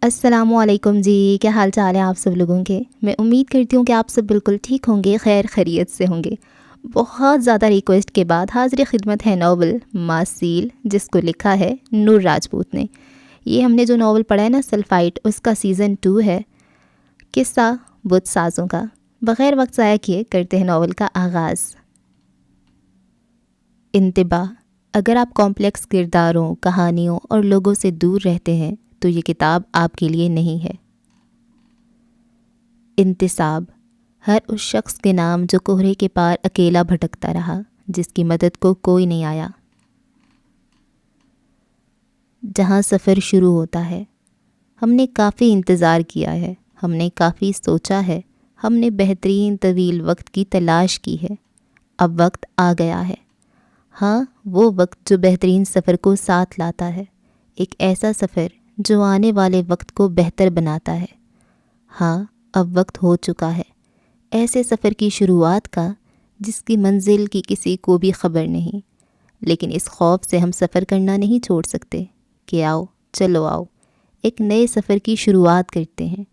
السلام علیکم جی، کیا حال چال ہے آپ سب لوگوں کے؟ میں امید کرتی ہوں کہ آپ سب بالکل ٹھیک ہوں گے، خیر خیریت سے ہوں گے۔ بہت زیادہ ریکویسٹ کے بعد حاضر خدمت ہے ناول ماسیل، جس کو لکھا ہے نور راجپوت نے۔ یہ ہم نے جو ناول پڑھا ہے نا، سلفائٹ، اس کا سیزن 2 ہے، قصہ بت سازوں کا۔ بغیر وقت ضائع کیے کرتے ہیں ناول کا آغاز۔ انتباہ: اگر آپ کمپلیکس کرداروں، کہانیوں اور لوگوں سے دور رہتے ہیں تو یہ کتاب آپ کے لیے نہیں ہے۔ انتصاب: ہر اس شخص کے نام جو کوہرے کے پار اکیلا بھٹکتا رہا، جس کی مدد کو کوئی نہیں آیا۔ جہاں سفر شروع ہوتا ہے۔ ہم نے کافی انتظار کیا ہے، ہم نے کافی سوچا ہے، ہم نے بہترین طویل وقت کی تلاش کی ہے۔ اب وقت آ گیا ہے۔ ہاں، وہ وقت جو بہترین سفر کو ساتھ لاتا ہے، ایک ایسا سفر جو آنے والے وقت کو بہتر بناتا ہے۔ ہاں، اب وقت ہو چکا ہے ایسے سفر کی شروعات کا جس کی منزل کی کسی کو بھی خبر نہیں، لیکن اس خوف سے ہم سفر کرنا نہیں چھوڑ سکتے کہ آؤ، چلو آؤ، ایک نئے سفر کی شروعات کرتے ہیں۔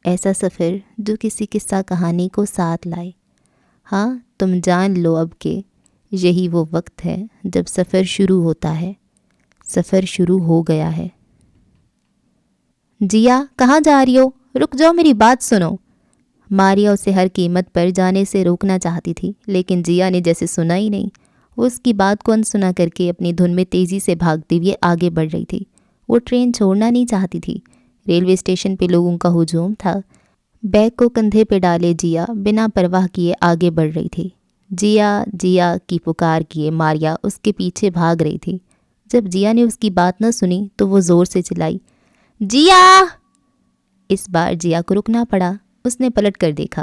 ایسا سفر جو کسی قصہ کہانی کو ساتھ لائے۔ ہاں، تم جان لو اب کہ یہی وہ وقت ہے جب سفر شروع ہوتا ہے۔ سفر شروع ہو گیا ہے۔ جیا، کہاں جا رہی ہو؟ رک جاؤ، میری بات سنو۔ ماریا اسے ہر قیمت پر جانے سے روکنا چاہتی تھی، لیکن جیا نے جیسے سنا ہی نہیں۔ وہ اس کی بات کو انسنا کر کے اپنی دھن میں تیزی سے بھاگتے ہوئے آگے بڑھ رہی تھی۔ وہ ٹرین چھوڑنا نہیں چاہتی تھی۔ ریلوے اسٹیشن پہ لوگوں کا ہجوم تھا۔ بیگ کو کندھے پہ ڈالے جیا بنا پرواہ کیے آگے بڑھ رہی تھی۔ جیا جیا کی پکار کیے ماریا اس کے پیچھے بھاگ رہی تھی۔ جب جیا نے اس کی بات نہ سنی تو وہ زور سے چلائی، جیا! اس بار جیا کو رکنا پڑا۔ اس نے پلٹ کر دیکھا۔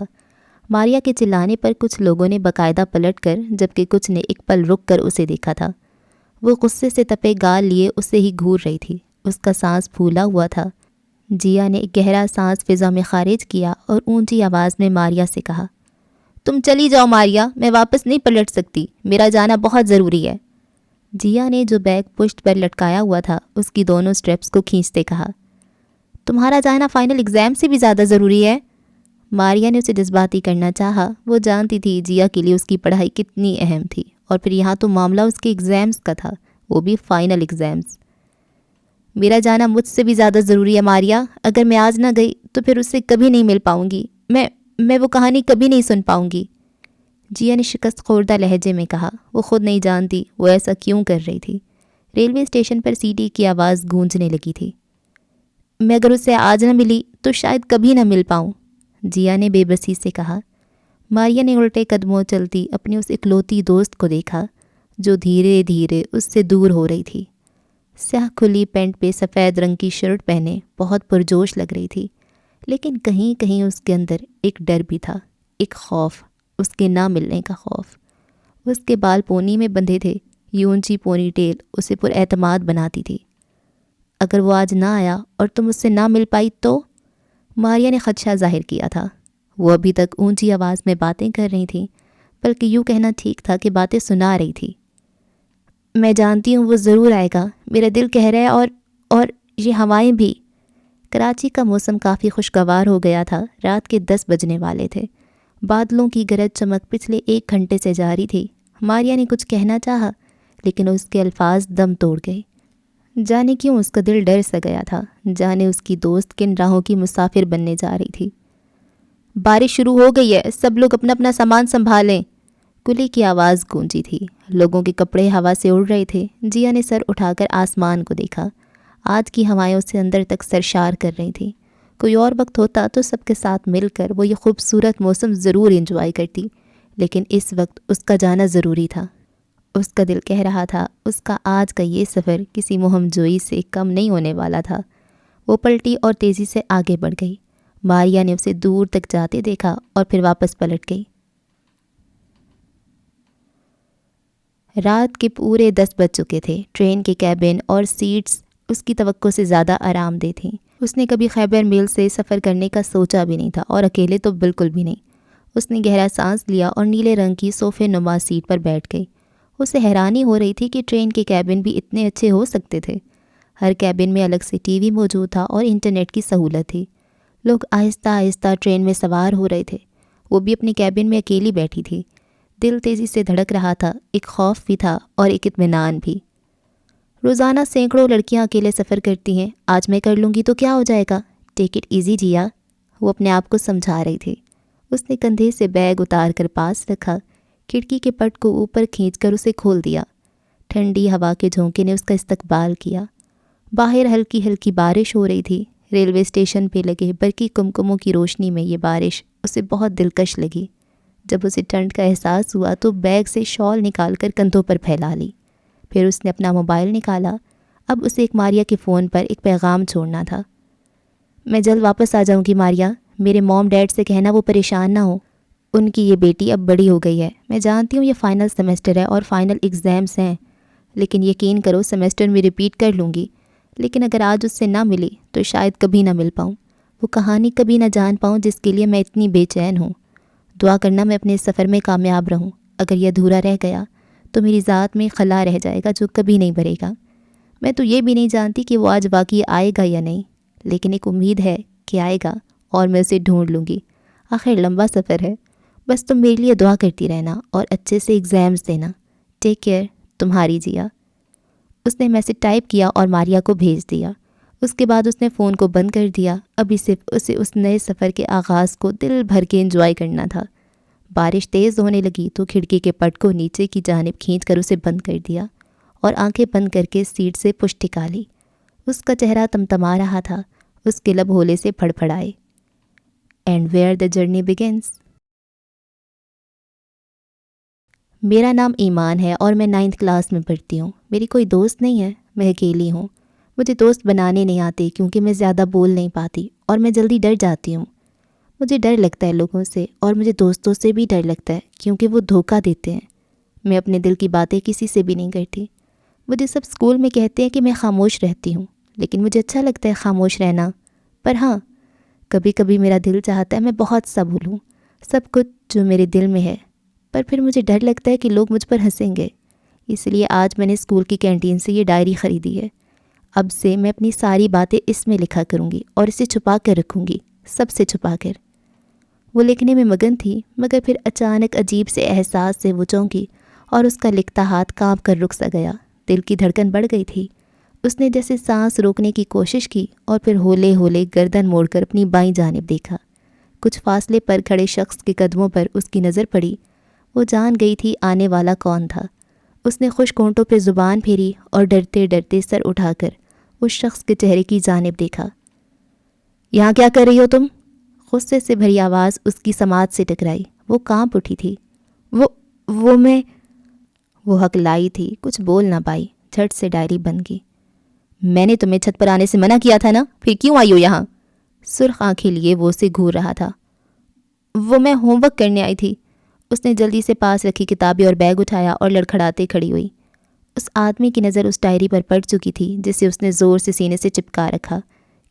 ماریا کے چلانے پر کچھ لوگوں نے باقاعدہ پلٹ کر، جبکہ کچھ نے ایک پل رک کر اسے دیکھا تھا۔ وہ غصے سے تپے گال لیے اسے ہی گھور رہی تھی۔ اس کا سانس پھولا ہوا تھا۔ جیا نے ایک گہرا سانس فضا میں خارج کیا اور اونچی آواز میں ماریا سے کہا، تم چلی جاؤ ماریا، میں واپس نہیں پلٹ سکتی، میرا جانا بہت ضروری ہے۔ جیا نے جو بیگ پشت پر لٹکایا ہوا تھا اس کی دونوں سٹریپس کو کھینچتے کہا، تمہارا جانا فائنل ایگزام سے بھی زیادہ ضروری ہے۔ ماریا نے اسے جذباتی کرنا چاہا۔ وہ جانتی تھی جیا کے لیے اس کی پڑھائی کتنی اہم تھی، اور پھر یہاں تو معاملہ اس کے ایگزامز کا تھا، وہ بھی فائنل ایگزامز۔ میرا جانا مجھ سے بھی زیادہ ضروری ہے ماریا، اگر میں آج نہ گئی تو پھر اس سے کبھی نہیں مل پاؤں گی، میں وہ کہانی کبھی نہیں سن پاؤں گی۔ جیا نے شکست خوردہ لہجے میں کہا۔ وہ خود نہیں جانتی وہ ایسا کیوں کر رہی تھی۔ ریلوے اسٹیشن پر سیٹی کی آواز گونجنے لگی تھی۔ میں اگر اس سے آج نہ ملی تو شاید کبھی نہ مل پاؤں، جیا نے بے بسی سے کہا۔ ماریا نے الٹے قدموں چلتی اپنی اس اکلوتی دوست کو دیکھا جو دھیرے دھیرے اس سے دور ہو رہی تھی۔ سیاہ کھلی پینٹ پہ سفید رنگ کی شرٹ پہنے بہت پرجوش لگ رہی تھی، لیکن کہیں کہیں اس کے اندر ایک ڈر بھی تھا، ایک خوف، اس کے نہ ملنے کا خوف۔ اس کے بال پونی میں بندھے تھے، یہ اونچی پونی ٹیل اسے پر اعتماد بناتی تھی۔ اگر وہ آج نہ آیا اور تم اس سے نہ مل پائی تو؟ ماریا نے خدشہ ظاہر کیا تھا۔ وہ ابھی تک اونچی آواز میں باتیں کر رہی تھیں، بلکہ یوں کہنا ٹھیک تھا کہ باتیں سنا رہی تھی۔ میں جانتی ہوں وہ ضرور آئے گا، میرا دل کہہ رہا ہے، اور یہ ہوائیں بھی۔ کراچی کا موسم کافی خوشگوار ہو گیا تھا۔ رات کے 10 بجنے والے تھے۔ بادلوں کی گرج چمک پچھلے 1 گھنٹے سے جاری تھی۔ ماریا نے کچھ کہنا چاہا، لیکن اس کے الفاظ دم توڑ گئے۔ جانے کیوں اس کا دل ڈر سا گیا تھا، جانے اس کی دوست کن راہوں کی مسافر بننے جا رہی تھی۔ بارش شروع ہو گئی ہے، سب لوگ اپنا اپنا سامان سنبھالیں، کلی کی آواز گونجی تھی۔ لوگوں کے کپڑے ہوا سے اڑ رہے تھے۔ جیا نے سر اٹھا کر آسمان کو دیکھا۔ آج کی ہوائیں اسے اندر تک سرشار کر رہی تھیں۔ کوئی اور وقت ہوتا تو سب کے ساتھ مل کر وہ یہ خوبصورت موسم ضرور انجوائے کرتی، لیکن اس وقت اس کا جانا ضروری تھا۔ اس کا دل کہہ رہا تھا اس کا آج کا یہ سفر کسی مہم جوئی سے کم نہیں ہونے والا تھا۔ وہ پلٹی اور تیزی سے آگے بڑھ گئی۔ ماریا نے اسے دور تک جاتے دیکھا اور پھر واپس پلٹ گئی۔ رات کے پورے 10 بج چکے تھے۔ ٹرین کے کیبن اور سیٹس اس کی توقع سے زیادہ آرام دہ تھیں۔ اس نے کبھی خیبر میل سے سفر کرنے کا سوچا بھی نہیں تھا، اور اکیلے تو بالکل بھی نہیں۔ اس نے گہرا سانس لیا اور نیلے رنگ کی صوفے نما سیٹ پر بیٹھ گئی۔ اسے حیرانی ہو رہی تھی کہ ٹرین کے کیبن بھی اتنے اچھے ہو سکتے تھے۔ ہر کیبن میں الگ سے ٹی وی موجود تھا اور انٹرنیٹ کی سہولت تھی۔ لوگ آہستہ آہستہ ٹرین میں سوار ہو رہے تھے، وہ بھی اپنی کیبن میں اکیلی بیٹھی تھی۔ دل تیزی سے دھڑک رہا تھا، ایک خوف بھی تھا اور ایک اطمینان بھی۔ روزانہ سینکڑوں لڑکیاں اکیلے سفر کرتی ہیں، آج میں کر لوں گی تو کیا ہو جائے گا، ٹیک اٹ ایزی جیا، وہ اپنے آپ کو سمجھا رہی تھی۔ اس نے کندھے سے بیگ اتار کر پاس رکھا، کھڑکی کے پٹ کو اوپر کھینچ کر اسے کھول دیا۔ ٹھنڈی ہوا کے جھونکے نے اس کا استقبال کیا۔ باہر ہلکی ہلکی بارش ہو رہی تھی۔ ریلوے اسٹیشن پہ لگے برقی کمکموں کی روشنی میں یہ بارش اسے بہت دلکش لگی۔ جب اسے ٹھنڈ کا احساس ہوا تو بیگ سے شال نکال کر کندھوں پر پھیلا لی۔ پھر اس نے اپنا موبائل نکالا۔ اب اسے ایک ماریا کے فون پر ایک پیغام چھوڑنا تھا۔ میں جلد واپس آ جاؤں گی ماریا، میرے موم ڈیڈ سے کہنا وہ پریشان نہ ہو، ان کی یہ بیٹی اب بڑی ہو گئی ہے۔ میں جانتی ہوں یہ فائنل سیمسٹر ہے اور فائنل ایگزامز ہیں، لیکن یقین کرو سیمسٹر میں ریپیٹ کر لوں گی، لیکن اگر آج اس سے نہ ملی تو شاید کبھی نہ مل پاؤں، وہ کہانی کبھی نہ جان پاؤں جس کے لیے میں اتنی بے چین ہوں۔ دعا کرنا میں اپنے اس سفر میں کامیاب رہوں، اگر یہ ادھورا رہ گیا تو میری ذات میں خلا رہ جائے گا جو کبھی نہیں بھرے گا۔ میں تو یہ بھی نہیں جانتی کہ وہ آج واقعی آئے گا یا نہیں، لیکن ایک امید ہے کہ آئے گا اور میں اسے ڈھونڈ لوں گی۔ آخر لمبا سفر ہے، بس تم میرے لیے دعا کرتی رہنا اور اچھے سے ایگزامز دینا۔ ٹیک کیئر، تمہاری جیا۔ اس نے میسج ٹائپ کیا اور ماریا کو بھیج دیا۔ اس کے بعد اس نے فون کو بند کر دیا۔ ابھی صرف اسے اس نئے سفر کے آغاز کو دل بھر کے انجوائے کرنا تھا۔ بارش تیز ہونے لگی تو کھڑکی کے پٹ کو نیچے کی جانب کھینچ کر اسے بند کر دیا اور آنکھیں بند کر کے سیٹ سے پشت ٹکا لی۔ اس کا چہرہ تمتما رہا تھا، اس کے لب ہولے سے پھڑ پھڑائے۔ And where the journey begins. میرا نام ایمان ہے اور میں 9th کلاس میں پڑھتی ہوں۔ میری کوئی دوست نہیں ہے، میں اکیلی ہوں۔ مجھے دوست بنانے نہیں آتے کیونکہ میں زیادہ بول نہیں پاتی اور میں جلدی ڈر جاتی ہوں۔ مجھے ڈر لگتا ہے لوگوں سے، اور مجھے دوستوں سے بھی ڈر لگتا ہے کیونکہ وہ دھوکہ دیتے ہیں۔ میں اپنے دل کی باتیں کسی سے بھی نہیں کرتی۔ مجھے سب اسکول میں کہتے ہیں کہ میں خاموش رہتی ہوں، لیکن مجھے اچھا لگتا ہے خاموش رہنا۔ پر ہاں، کبھی کبھی میرا دل چاہتا ہے میں بہت سا بولوں، سب کچھ جو میرے دل میں ہے، پر پھر مجھے ڈر لگتا ہے کہ لوگ مجھ پر ہنسیں گے۔ اس لیے آج میں نے اسکول کی کینٹین سے یہ ڈائری خریدی ہے۔ اب سے میں اپنی ساری باتیں اس میں لکھا کروں گی اور اسے چھپا کر رکھوں گی، سب سے چھپا کر۔ وہ لکھنے میں مگن تھی، مگر پھر اچانک عجیب سے احساس سے وہ چونکی اور اس کا لکھتا ہاتھ کانپ کر رک سا گیا۔ دل کی دھڑکن بڑھ گئی تھی۔ اس نے جیسے سانس روکنے کی کوشش کی اور پھر ہولے ہولے گردن موڑ کر اپنی بائیں جانب دیکھا۔ کچھ فاصلے پر کھڑے شخص کے قدموں پر اس کی نظر پڑی۔ وہ جان گئی تھی آنے والا کون تھا۔ اس نے خشک ہونٹوں پہ زبان پھیری اور ڈرتے ڈرتے سر اٹھا کر اس شخص کے چہرے کی جانب دیکھا۔ یہاں کیا کر رہی ہو تم؟ غصے سے بھری آواز اس کی سماعت سے ٹکرائی۔ وہ کانپ اٹھی تھی۔ وہ ہکلائی تھی، کچھ بول نہ پائی، جھٹ سے ڈائری بند کی۔ میں نے تمہیں چھت پر آنے سے منع کیا تھا نا، پھر کیوں آئی ہو یہاں؟ سرخ آنکھیں لیے وہ اسے گھور رہا تھا۔ وہ میں ہوم ورک کرنے آئی تھی۔ اس نے جلدی سے پاس رکھی کتابیں اور بیگ اٹھایا اور لڑکھڑاتے کھڑی ہوئی۔ اس آدمی کی نظر اس ڈائری پر پڑ چکی تھی جسے اس نے زور سے سینے سے چپکا رکھا،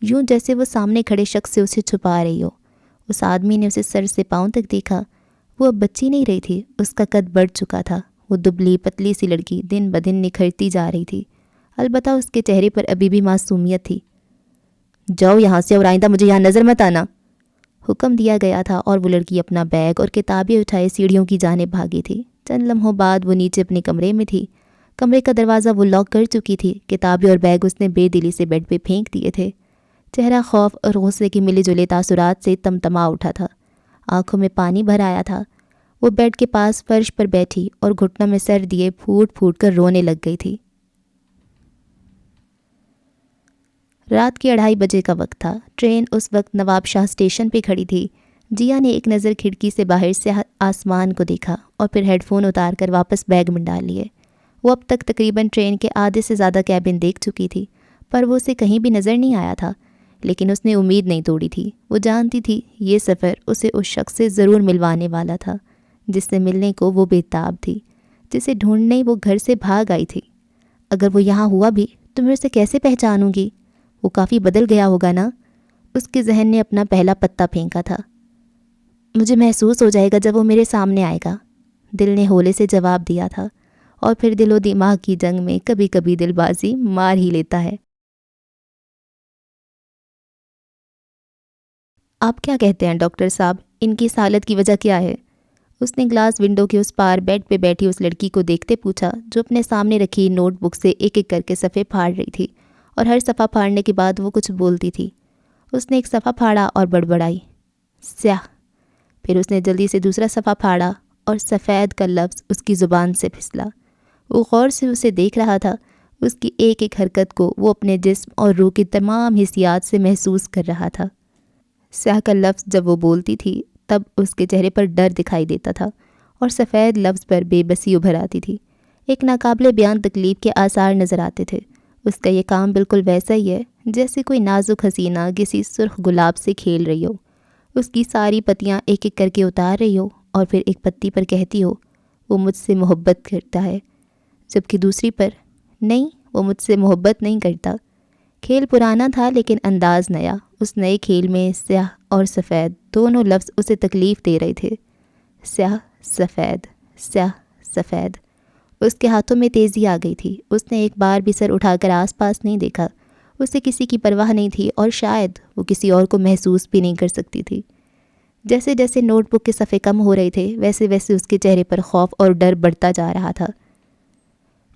یوں جیسے وہ سامنے کھڑے شخص سے اسے چھپا رہی ہو۔ اس آدمی نے اسے سر سے پاؤں تک دیکھا۔ وہ اب بچی نہیں رہی تھی، اس کا قد بڑھ چکا تھا۔ وہ دبلی پتلی سی لڑکی دن بدن نکھرتی جا رہی تھی، البتہ اس کے چہرے پر ابھی بھی معصومیت تھی۔ جاؤ یہاں سے اور آئندہ مجھے یہاں نظر مت آنا، حکم دیا گیا تھا، اور وہ لڑکی اپنا بیگ اور کتابیں اٹھائے سیڑھیوں کی جانب بھاگی تھی۔ چند لمحوں بعد وہ نیچے اپنے کمرے میں تھی۔ کمرے کا دروازہ وہ لاک کر چکی تھی۔ کتابیں اور بیگ اس نے بے دلی سے بیڈ پہ پھینک دیے تھے۔ چہرہ خوف اور غصے کے ملے جلے تاثرات سے تمتما اٹھا تھا، آنکھوں میں پانی بھر آیا تھا۔ وہ بیڈ کے پاس فرش پر بیٹھی اور گھٹنوں میں سر دیے پھوٹ پھوٹ کر رونے لگ گئی تھی۔ رات کے 2:30 بجے کا وقت تھا۔ ٹرین اس وقت نواب شاہ اسٹیشن پہ کھڑی تھی۔ جیا نے ایک نظر کھڑکی سے باہر سے آسمان کو دیکھا اور پھر ہیڈ فون اتار کر واپس بیگ میں ڈال لیے۔ وہ اب تک تقریباً ٹرین کے آدھے سے زیادہ کیبن دیکھ چکی تھی، پر وہ اسے کہیں بھی نظر نہیں آیا تھا، لیکن اس نے امید نہیں توڑی تھی۔ وہ جانتی تھی یہ سفر اسے اس شخص سے ضرور ملوانے والا تھا جس سے ملنے کو وہ بےتاب تھی، جسے ڈھونڈنے وہ گھر سے بھاگ آئی تھی۔ اگر وہ یہاں ہوا بھی تو میں اسے کیسے پہچانوں گی؟ وہ کافی بدل گیا ہوگا نا؟ اس کے ذہن نے اپنا پہلا پتا پھینکا تھا۔ مجھے محسوس ہو جائے گا جب وہ میرے سامنے آئے گا، دل نے ہولے سے جواب دیا تھا، اور پھر دل و دماغ کی جنگ میں کبھی کبھی دل بازی مار ہی لیتا ہے۔ آپ کیا کہتے ہیں ڈاکٹر صاحب، ان کی اس حالت کی وجہ کیا ہے؟ اس نے گلاس ونڈو کے اس پار بیڈ پہ بیٹھی اس لڑکی کو دیکھتے پوچھا جو اپنے سامنے رکھی نوٹ بک سے ایک ایک کر کے صفحے پھاڑ رہی تھی، اور ہر صفحہ پھاڑنے کے بعد وہ کچھ بولتی تھی۔ اس نے ایک صفحہ پھاڑا اور بڑبڑائی، سیاہ۔ پھر اس نے جلدی سے دوسرا صفحہ پھاڑا اور سفید کا لفظ اس کی زبان سے پھسلا۔ وہ غور سے اسے دیکھ رہا تھا، اس کی ایک ایک حرکت کو وہ اپنے جسم اور روح کی تمام حسیات سے محسوس کر رہا تھا۔ سیاہ کا لفظ جب وہ بولتی تھی تب اس کے چہرے پر ڈر دکھائی دیتا تھا اور سفید لفظ پر بے بسی ابھر آتی تھی۔ ایک ناقابل بیان تکلیف کے آثار نظر آتے تھے۔ اس کا یہ کام بالکل ویسا ہی ہے جیسے کوئی نازک حسینہ کسی سرخ گلاب سے کھیل رہی ہو، اس کی ساری پتیاں ایک ایک کر کے اتار رہی ہو اور پھر ایک پتی پر کہتی ہو وہ مجھ سے محبت کرتا ہے، جبکہ دوسری پر نہیں، وہ مجھ سے محبت نہیں کرتا۔ کھیل پرانا تھا لیکن انداز نیا۔ اس نئے کھیل میں سیاہ اور سفید دونوں لفظ اسے تکلیف دے رہے تھے۔ سیاہ سفید، سیاہ سفید۔ اس کے ہاتھوں میں تیزی آ گئی تھی۔ اس نے ایک بار بھی سر اٹھا کر آس پاس نہیں دیکھا۔ اسے کسی کی پرواہ نہیں تھی اور شاید وہ کسی اور کو محسوس بھی نہیں کر سکتی تھی۔ جیسے جیسے نوٹ بک کے صفحے کم ہو رہے تھے ویسے ویسے اس کے چہرے پر خوف اور ڈر بڑھتا جا رہا تھا۔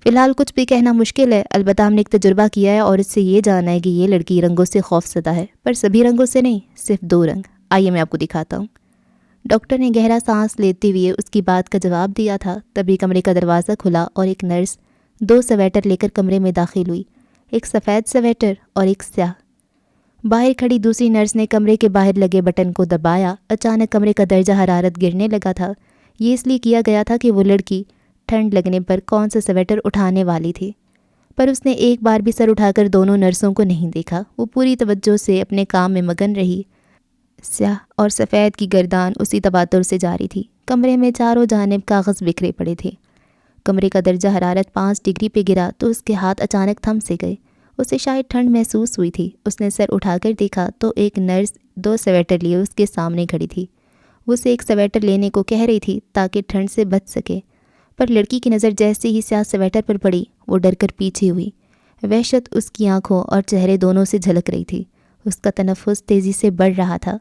فی الحال کچھ بھی کہنا مشکل ہے، البتہ ہم نے ایک تجربہ کیا ہے اور اس سے یہ جانا ہے کہ یہ لڑکی رنگوں سے خوف زدہ ہے، پر سبھی رنگوں سے نہیں، صرف 2 رنگ۔ آئیے میں آپ کو دکھاتا ہوں۔ ڈاکٹر نے گہرا سانس لیتے ہوئے اس کی بات کا جواب دیا تھا، تبھی کمرے کا دروازہ کھلا اور ایک نرس 2 سویٹر لے کر کمرے میں داخل ہوئی، ایک سفید سویٹر اور ایک سیاہ۔ باہر کھڑی دوسری نرس نے کمرے کے باہر لگے بٹن کو دبایا۔ اچانک کمرے کا درجہ حرارت گرنے لگا تھا۔ یہ اس لیے کیا گیا تھا کہ وہ لڑکی ٹھنڈ لگنے پر کون سا سویٹر اٹھانے والی تھی، پر اس نے ایک بار بھی سر اٹھا کر دونوں نرسوں کو نہیں دیکھا۔ وہ پوری توجہ سے اپنے کام میں مگن رہی۔ سیاہ اور سفید کی گردان اسی تباتر سے جاری تھی۔ کمرے میں چاروں جانب کاغذ بکھرے پڑے تھے۔ کمرے کا درجہ حرارت 5 ڈگری پہ گرا تو اس کے ہاتھ اچانک تھم سے گئے۔ اسے شاید ٹھنڈ محسوس ہوئی تھی۔ اس نے سر اٹھا کر دیکھا تو ایک نرس 2 سویٹر لیے اس کے سامنے کھڑی تھی۔ وہ اسے ایک سویٹر لینے کو کہہ رہی تھی تاکہ ٹھنڈ سے بچ سکے، پر لڑکی کی نظر جیسے ہی سیاہ سویٹر پر پڑی وہ ڈر کر پیچھے ہوئی۔ وحشت اس کی آنکھوں اور چہرے دونوں سے جھلک رہی تھی۔ اس کا تنفس تیزی سے بڑھ رہا تھا،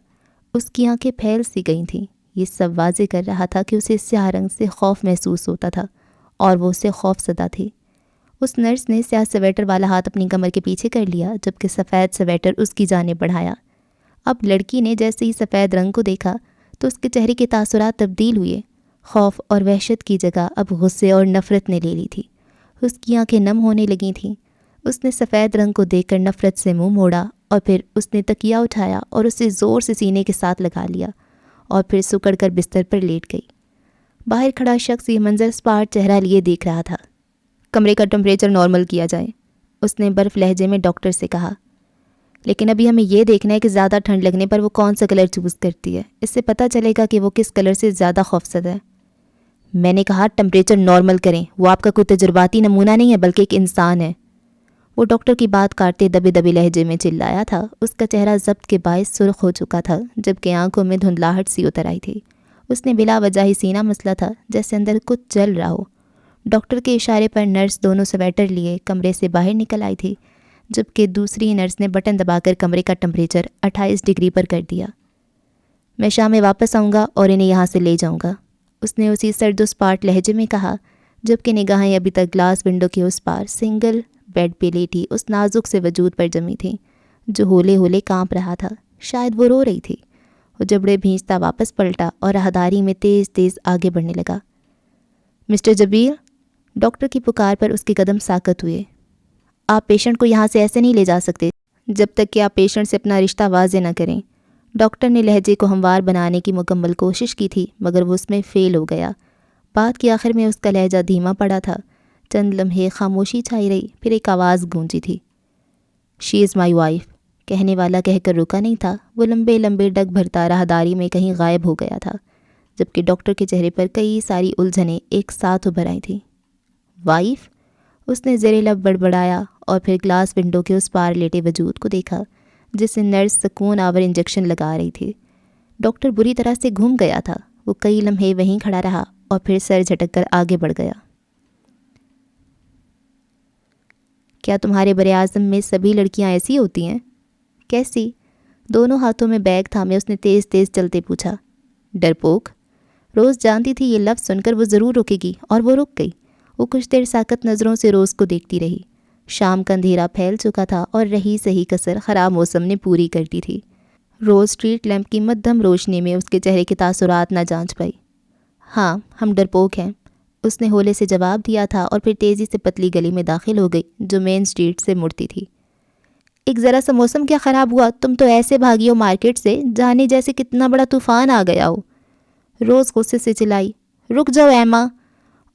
اس کی آنکھیں پھیل سی گئی تھیں۔ یہ سب واضح کر رہا تھا کہ اسے سیاہ رنگ سے خوف محسوس ہوتا تھا اور وہ اسے خوف زدہ تھی۔ اس نرس نے سیاہ سویٹر والا ہاتھ اپنی کمر کے پیچھے کر لیا جبکہ سفید سویٹر اس کی جانب بڑھایا۔ اب لڑکی نے جیسے ہی سفید رنگ کو دیکھا تو اس کے چہرے کے تاثرات تبدیل ہوئے۔ خوف اور وحشت کی جگہ اب غصے اور نفرت نے لے لی تھی۔ اس کی آنکھیں نم ہونے لگی تھیں۔ اس نے سفید رنگ کو دیکھ کر نفرت سے منہ موڑا اور پھر اس نے تکیہ اٹھایا اور اسے زور سے سینے کے ساتھ لگا لیا اور پھر سکڑ کر بستر پر لیٹ گئی۔ باہر کھڑا شخص یہ منظر سپاٹ چہرہ لیے دیکھ رہا تھا۔ کمرے کا ٹمپریچر نارمل کیا جائے، اس نے برف لہجے میں ڈاکٹر سے کہا، لیکن ابھی ہمیں یہ دیکھنا ہے کہ زیادہ ٹھنڈ لگنے پر وہ کون سا کلر چوز کرتی ہے، اس سے پتہ چلے گا کہ وہ کس کلر سے زیادہ خوفزدہ ہے۔ میں نے کہا ٹمپریچر نارمل کریں، وہ آپ کا کوئی تجرباتی نمونہ نہیں ہے بلکہ ایک انسان ہے۔ وہ ڈاکٹر کی بات کاٹتے دبے دبے لہجے میں چلایا تھا۔ اس کا چہرہ ضبط کے باعث سرخ ہو چکا تھا جبکہ آنکھوں میں دھندلاہٹ سی اتر آئی تھی۔ اس نے بلا وجہ ہی سینہ مسلا تھا جیسے اندر کچھ جل رہا ہو۔ ڈاکٹر کے اشارے پر نرس دونوں سویٹر لیے کمرے سے باہر نکل آئی تھی جبکہ دوسری نرس نے بٹن دبا کر کمرے کا ٹمپریچر 28 ڈگری پر کر دیا۔ میں شام میں واپس آؤں گا اور انہیں یہاں سے لے جاؤں گا، اس نے اسی سرد و سپاٹ لہجے میں کہا جبکہ نگاہیں ابھی تک گلاس ونڈو کے اس پار سنگل بیڈ پہ لیٹی اس نازک سے وجود پر جمی تھیں جو ہولے ہولے کانپ رہا تھا۔ شاید وہ رو رہی تھی۔ وہ جبڑے بھینچتا واپس پلٹا اور راہداری میں تیز تیز آگے بڑھنے لگا۔ مسٹر جبیر، ڈاکٹر کی پکار پر اس کے قدم ساکت ہوئے۔ آپ پیشنٹ کو یہاں سے ایسے نہیں لے جا سکتے جب تک کہ آپ پیشنٹ سے اپنا رشتہ واضح نہ کریں۔ ڈاکٹر نے لہجے کو ہموار بنانے کی مکمل کوشش کی تھی مگر وہ اس میں فیل ہو گیا۔ بات کے آخر میں اس کا لہجہ دھیما پڑا تھا۔ چند لمحے خاموشی چھائی رہی، پھر ایک آواز گونجی تھی، شی از مائی وائف۔ کہنے والا کہہ کر رکا نہیں تھا، وہ لمبے لمبے ڈگ بھرتا راہداری میں کہیں غائب ہو گیا تھا جبکہ ڈاکٹر کے چہرے پر کئی ساری الجھنیں ایک ساتھ ابھر آئی تھیں۔ وائف؟ اس نے زیر لب بڑبڑایا اور پھر گلاس ونڈو کے اس پار لیٹے وجود کو دیکھا جسے نرس سکون آور انجیکشن لگا رہی تھی۔ ڈاکٹر بری طرح سے گھم گیا تھا۔ وہ کئی لمحے وہیں کھڑا رہا اور پھر سر جھٹک کر آگے بڑھ گیا۔ کیا تمہارے براعظم میں سبھی لڑکیاں ایسی ہوتی ہیں؟ کیسی؟ دونوں ہاتھوں میں بیگ تھامے اس نے تیز تیز چلتے پوچھا، ڈرپوک؟ روز جانتی تھی یہ لفظ سن کر وہ ضرور رکے گی، اور وہ رک گئی۔ وہ کچھ دیر ساکت نظروں سے روز کو دیکھتی رہی۔ شام کا اندھیرا پھیل چکا تھا اور رہی صحیح کسر خراب موسم نے پوری کرتی تھی۔ روز اسٹریٹ لیمپ کی مدھم روشنی میں اس کے چہرے کے تاثرات نہ جانچ پائی۔ ہاں، ہم ڈرپوک ہیں، اس نے ہولے سے جواب دیا تھا اور پھر تیزی سے پتلی گلی میں داخل ہو گئی جو مین اسٹریٹ سے مڑتی تھی۔ ایک ذرا سا موسم کیا خراب ہوا، تم تو ایسے بھاگی ہو مارکیٹ سے جانے جیسے کتنا بڑا طوفان آ گیا ہو۔ روز غصے سے چلائی، رک جاؤ ایما،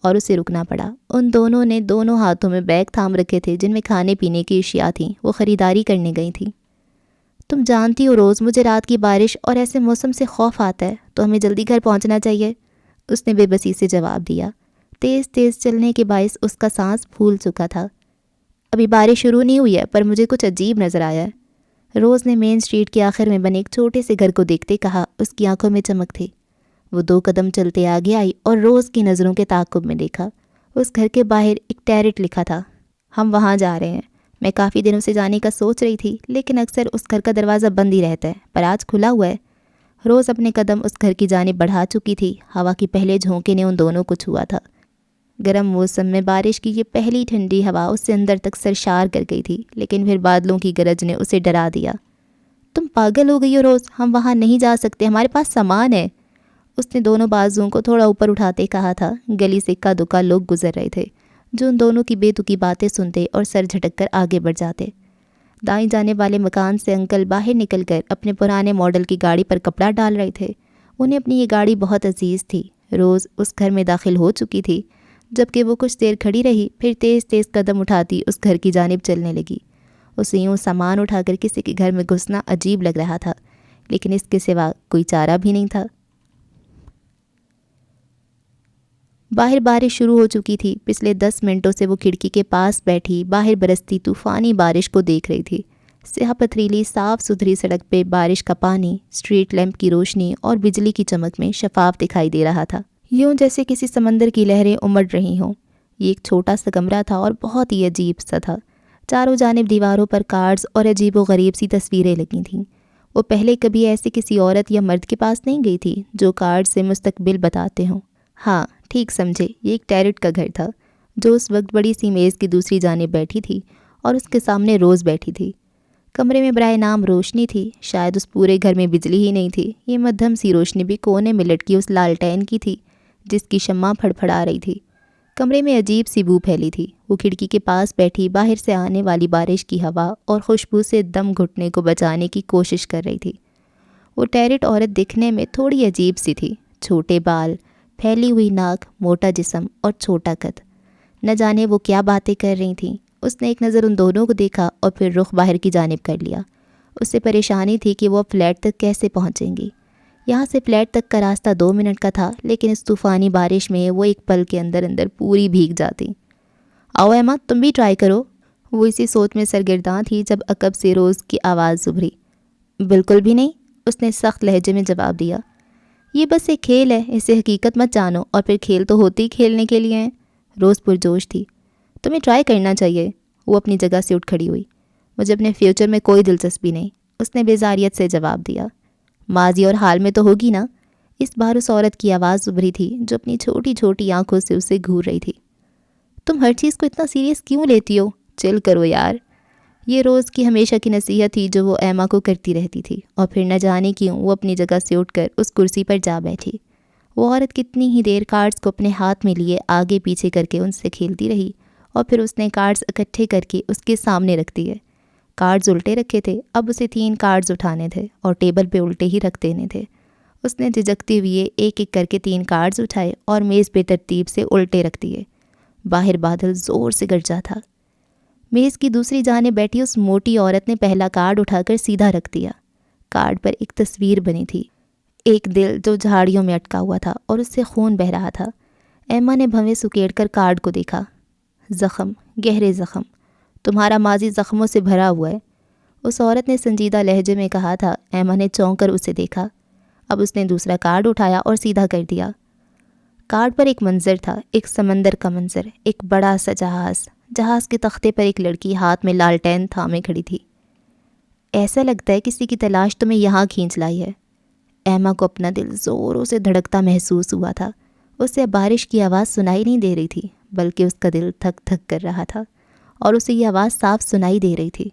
اور اسے رکنا پڑا۔ ان دونوں نے دونوں ہاتھوں میں بیگ تھام رکھے تھے جن میں کھانے پینے کی اشیاء تھیں، وہ خریداری کرنے گئی تھیں۔ تم جانتی ہو روز، مجھے رات کی بارش اور ایسے موسم سے خوف آتا ہے، تو ہمیں جلدی گھر پہنچنا چاہیے، اس نے بے بسی سے جواب دیا۔ تیز تیز چلنے کے باعث اس کا سانس پھول چکا تھا۔ ابھی بارش شروع نہیں ہوئی ہے، پر مجھے کچھ عجیب نظر آیا ہے، روز نے مین اسٹریٹ کے آخر میں بنے ایک چھوٹے سے گھر کو دیکھتے کہا۔ اس کی آنکھوں میں چمک تھی۔ وہ 2 قدم چلتے آگے آئی اور روز کی نظروں کے تعاقب میں دیکھا۔ اس گھر کے باہر ایک ٹیرٹ لکھا تھا۔ ہم وہاں جا رہے ہیں۔ میں کافی دنوں سے جانے کا سوچ رہی تھی، لیکن اکثر اس گھر کا دروازہ بند ہی رہتا ہے، پر آج کھلا ہوا ہے۔ روز اپنے قدم اس گھر کی جانب بڑھا چکی تھی۔ ہوا کی پہلے جھونکے نے ان دونوں کو چھوا تھا۔ گرم موسم میں بارش کی یہ پہلی ٹھنڈی ہوا اس سے اندر تک سرشار کر گئی تھی، لیکن پھر بادلوں کی گرج نے اسے ڈرا دیا۔ تم پاگل ہو گئی ہو روز، ہم وہاں نہیں جا سکتے، ہمارے پاس سامان ہے، اس نے دونوں بازوؤں کو تھوڑا اوپر اٹھاتے کہا تھا۔ گلی سے اکا دکا لوگ گزر رہے تھے جو ان دونوں کی بے تکی باتیں سنتے اور سر جھٹک کر آگے بڑھ جاتے۔ دائیں جانے والے مکان سے انکل باہر نکل کر اپنے پرانے ماڈل کی گاڑی پر کپڑا ڈال رہے تھے۔ انہیں اپنی یہ گاڑی بہت عزیز تھی۔ روز اس گھر میں داخل ہو چکی تھی، جبکہ وہ کچھ دیر کھڑی رہی، پھر تیز تیز قدم اٹھاتی اس گھر کی جانب چلنے لگی۔ اسے یوں سامان اٹھا کر کسی کے گھر میں گھسنا عجیب لگ رہا تھا، لیکن اس کے سوا کوئی چارہ بھی نہیں تھا۔ باہر بارش شروع ہو چکی تھی۔ پچھلے 10 منٹوں سے وہ کھڑکی کے پاس بیٹھی باہر برستی طوفانی بارش کو دیکھ رہی تھی۔ سیاہ پتھریلی صاف ستھری سڑک پہ بارش کا پانی اسٹریٹ لیمپ کی روشنی اور بجلی کی چمک میں شفاف دکھائی دے رہا تھا، یوں جیسے کسی سمندر کی لہریں امڑ رہی ہوں۔ یہ ایک چھوٹا سا کمرہ تھا اور بہت ہی عجیب سا تھا۔ چاروں جانب دیواروں پر کارڈز اور عجیب و غریب سی تصویریں لگی تھیں۔ وہ پہلے کبھی ایسے کسی عورت یا مرد کے پاس نہیں گئی تھی جو کارڈ سے مستقبل بتاتے ہوں۔ ہاں، ٹھیک سمجھے، یہ ایک ٹیرٹ کا گھر تھا جو اس وقت بڑی سی میز کی دوسری جانب بیٹھی تھی اور اس کے سامنے روز بیٹھی تھی۔ کمرے میں برائے نام روشنی تھی، شاید اس پورے گھر میں بجلی ہی نہیں تھی۔ یہ مدھم سی روشنی بھی کونے میں لٹکی اس لالٹین کی تھی جس کی شمع پھڑپھڑا رہی تھی۔ کمرے میں عجیب سی بو پھیلی تھی۔ وہ کھڑکی کے پاس بیٹھی باہر سے آنے والی بارش کی ہوا اور خوشبو سے دم گھٹنے کو بچانے کی کوشش کر رہی تھی۔ وہ ٹیرٹ عورت دکھنے میں تھوڑی عجیب سی تھی، چھوٹے بال، پھیلی ہوئی ناک، موٹا جسم اور چھوٹا قد۔ نہ جانے وہ کیا باتیں کر رہی تھیں۔ اس نے ایک نظر ان دونوں کو دیکھا اور پھر رخ باہر کی جانب کر لیا۔ اس سے پریشانی تھی کہ وہ اب فلیٹ تک کیسے پہنچیں گی۔ یہاں سے فلیٹ تک کا راستہ 2 منٹ کا تھا، لیکن اس طوفانی بارش میں وہ ایک پل کے اندر اندر پوری بھیگ جاتی۔ آؤ ایما، تم بھی ٹرائی کرو۔ وہ اسی سوچ میں سرگرداں تھی جب عقب سے روز کی آواز ابھری۔ بالکل بھی نہیں، اس نے سخت لہجے میں جواب دیا۔ یہ بس ایک کھیل ہے، اسے حقیقت مت جانو، اور پھر کھیل تو ہوتے ہی کھیلنے کے لیے ہیں۔ روز پرجوش تھی۔ تمہیں ٹرائی کرنا چاہیے۔ وہ اپنی جگہ سے اٹھ کھڑی ہوئی۔ مجھے اپنے فیوچر میں کوئی دلچسپی نہیں، اس نے بیزاریت سے جواب دیا۔ ماضی اور حال میں تو ہوگی نا؟ اس بار اس عورت کی آواز ابھری تھی جو اپنی چھوٹی چھوٹی آنکھوں سے اسے گھور رہی تھی۔ تم ہر چیز کو اتنا سیریس کیوں لیتی ہو؟ چل کرو یار۔ یہ روز کی ہمیشہ کی نصیحت تھی جو وہ ایما کو کرتی رہتی تھی، اور پھر نہ جانے کیوں وہ اپنی جگہ سے اٹھ کر اس کرسی پر جا بیٹھی۔ وہ عورت کتنی ہی دیر کارڈز کو اپنے ہاتھ میں لیے آگے پیچھے کر کے ان سے کھیلتی رہی، اور پھر اس نے کارڈز اکٹھے کر کے اس کے سامنے رکھ دیے۔ کارڈز الٹے رکھے تھے، اب اسے 3 کارڈز اٹھانے تھے اور ٹیبل پہ الٹے ہی رکھ دینے تھے۔ اس نے جھجکتے ہوئے ایک ایک کر کے 3 کارڈز اٹھائے اور میز پہ ترتیب سے الٹے رکھ دیے۔ باہر بادل زور سے گرجا تھا۔ میز کی دوسری جانب بیٹھی اس موٹی عورت نے پہلا کارڈ اٹھا کر سیدھا رکھ دیا۔ کارڈ پر ایک تصویر بنی تھی، ایک دل جو جھاڑیوں میں اٹکا ہوا تھا اور اس سے خون بہہ رہا تھا۔ ایما نے بھویں سکیڑ کر کارڈ کو دیکھا۔ زخم، گہرے زخم، تمہارا ماضی زخموں سے بھرا ہوا ہے، اس عورت نے سنجیدہ لہجے میں کہا تھا۔ ایما نے چونک کر اسے دیکھا۔ اب اس نے دوسرا کارڈ اٹھایا اور سیدھا کر دیا۔ کارڈ پر ایک منظر تھا، ایک سمندر کا منظر، ایک بڑا سا جہاز۔ جہاز کے تختے پر ایک لڑکی ہاتھ میں لالٹین تھامے کھڑی تھی۔ ایسا لگتا ہے کسی کی تلاش تمہیں یہاں کھینچ لائی ہے۔ ایما کو اپنا دل زوروں سے دھڑکتا محسوس ہوا تھا۔ اسے اب بارش کی آواز سنائی نہیں دے رہی تھی، بلکہ اس کا دل تھک تھک کر رہا تھا اور اسے یہ آواز صاف سنائی دے رہی تھی۔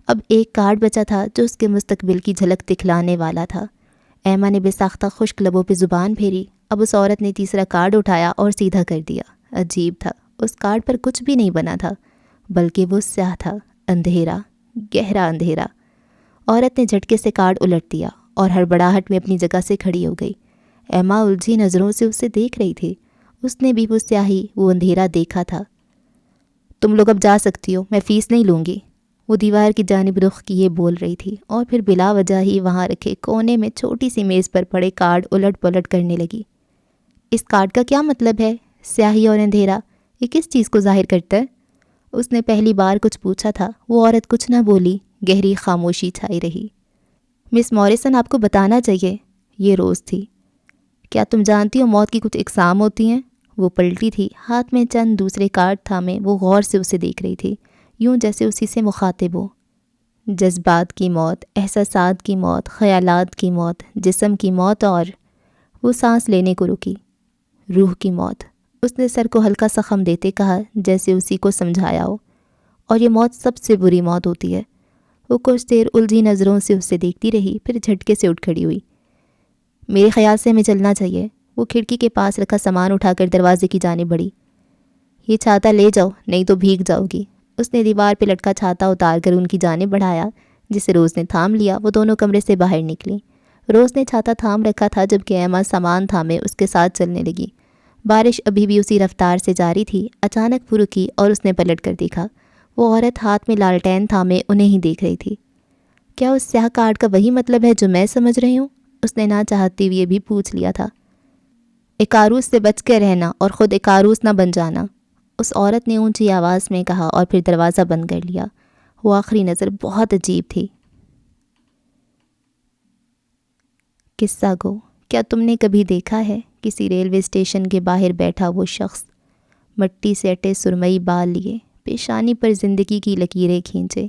اب ایک کارڈ بچا تھا جو اس کے مستقبل کی جھلک دکھلانے والا تھا۔ ایما نے بے ساختہ خشک لبوں پہ زبان پھیری۔ اب اس عورت نے تیسرا کارڈ اٹھایا اور سیدھا کر دیا۔ عجیب تھا، اس کارڈ پر کچھ بھی نہیں بنا تھا، بلکہ وہ سیاہ تھا، اندھیرا، گہرا اندھیرا۔ عورت نے جھٹکے سے کارڈ الٹ دیا اور ہڑبڑاہٹ میں اپنی جگہ سے کھڑی ہو گئی۔ ایما الجھی نظروں سے اسے دیکھ رہی تھی۔ اس نے بھی وہ سیاہی، وہ اندھیرا دیکھا تھا۔ تم لوگ اب جا سکتی ہو، میں فیس نہیں لوں گی، وہ دیوار کی جانب رخ کیے بول رہی تھی، اور پھر بلا وجہ ہی وہاں رکھے کونے میں چھوٹی سی میز پر پڑے کارڈ الٹ پلٹ کرنے لگی۔ اس کارڈ کا کیا مطلب ہے؟ سیاہی اور اندھیرا، یہ کس چیز کو ظاہر کرتا ہے؟ اس نے پہلی بار کچھ پوچھا تھا۔ وہ عورت کچھ نہ بولی، گہری خاموشی چھائی رہی۔ مس موریسن، آپ کو بتانا چاہیے، یہ روز تھی۔ کیا تم جانتی ہو موت کی کچھ اقسام ہوتی ہیں؟ وہ پلٹی تھی، ہاتھ میں چند دوسرے کارڈ تھامے وہ غور سے اسے دیکھ رہی تھی، یوں جیسے اسی سے مخاطب ہو۔ جذبات کی موت، احساسات کی موت، خیالات کی موت، جسم کی موت، اور وہ سانس لینے کو رکی۔ روح کی موت، اس نے سر کو ہلکا سا خم دیتے کہا، جیسے اسی کو سمجھایا ہو۔ اور یہ موت سب سے بری موت ہوتی ہے۔ وہ کچھ دیر الجھی نظروں سے اسے دیکھتی رہی، پھر جھٹکے سے اٹھ کھڑی ہوئی۔ میرے خیال سے ہمیں چلنا چاہیے۔ وہ کھڑکی کے پاس رکھا سامان اٹھا کر دروازے کی جانب بڑھی۔ یہ چھاتا لے جاؤ، نہیں تو بھیگ جاؤ گی۔ اس نے دیوار پہ لٹکا چھاتا اتار کر ان کی جانب بڑھایا، جسے روز نے تھام لیا۔ وہ دونوں کمرے سے باہر نکلی۔ روز نے چھاتا تھام رکھا تھا، جبکہ ایما سامان تھامے اس کے ساتھ چلنے لگی۔ بارش ابھی بھی اسی رفتار سے جاری تھی۔ اچانک وہ رکی اور اس نے پلٹ کر دیکھا۔ وہ عورت ہاتھ میں لالٹین تھامے انہیں ہی دیکھ رہی تھی۔ کیا اس سیاہ کارڈ کا وہی مطلب ہے جو میں سمجھ رہی ہوں؟ اس نے نہ چاہتے ہوئے بھی پوچھ لیا تھا۔ اکاروس سے بچ کے رہنا اور خود اکاروس نہ بن جانا، اس عورت نے اونچی آواز میں کہا اور پھر دروازہ بند کر لیا۔ وہ آخری نظر بہت عجیب تھی۔ قصہ گو، کیا تم نے کبھی دیکھا ہے کسی ریلوے اسٹیشن کے باہر بیٹھا وہ شخص، مٹی سے اٹے سرمئی بال لیے، پیشانی پر زندگی کی لکیریں کھینچے،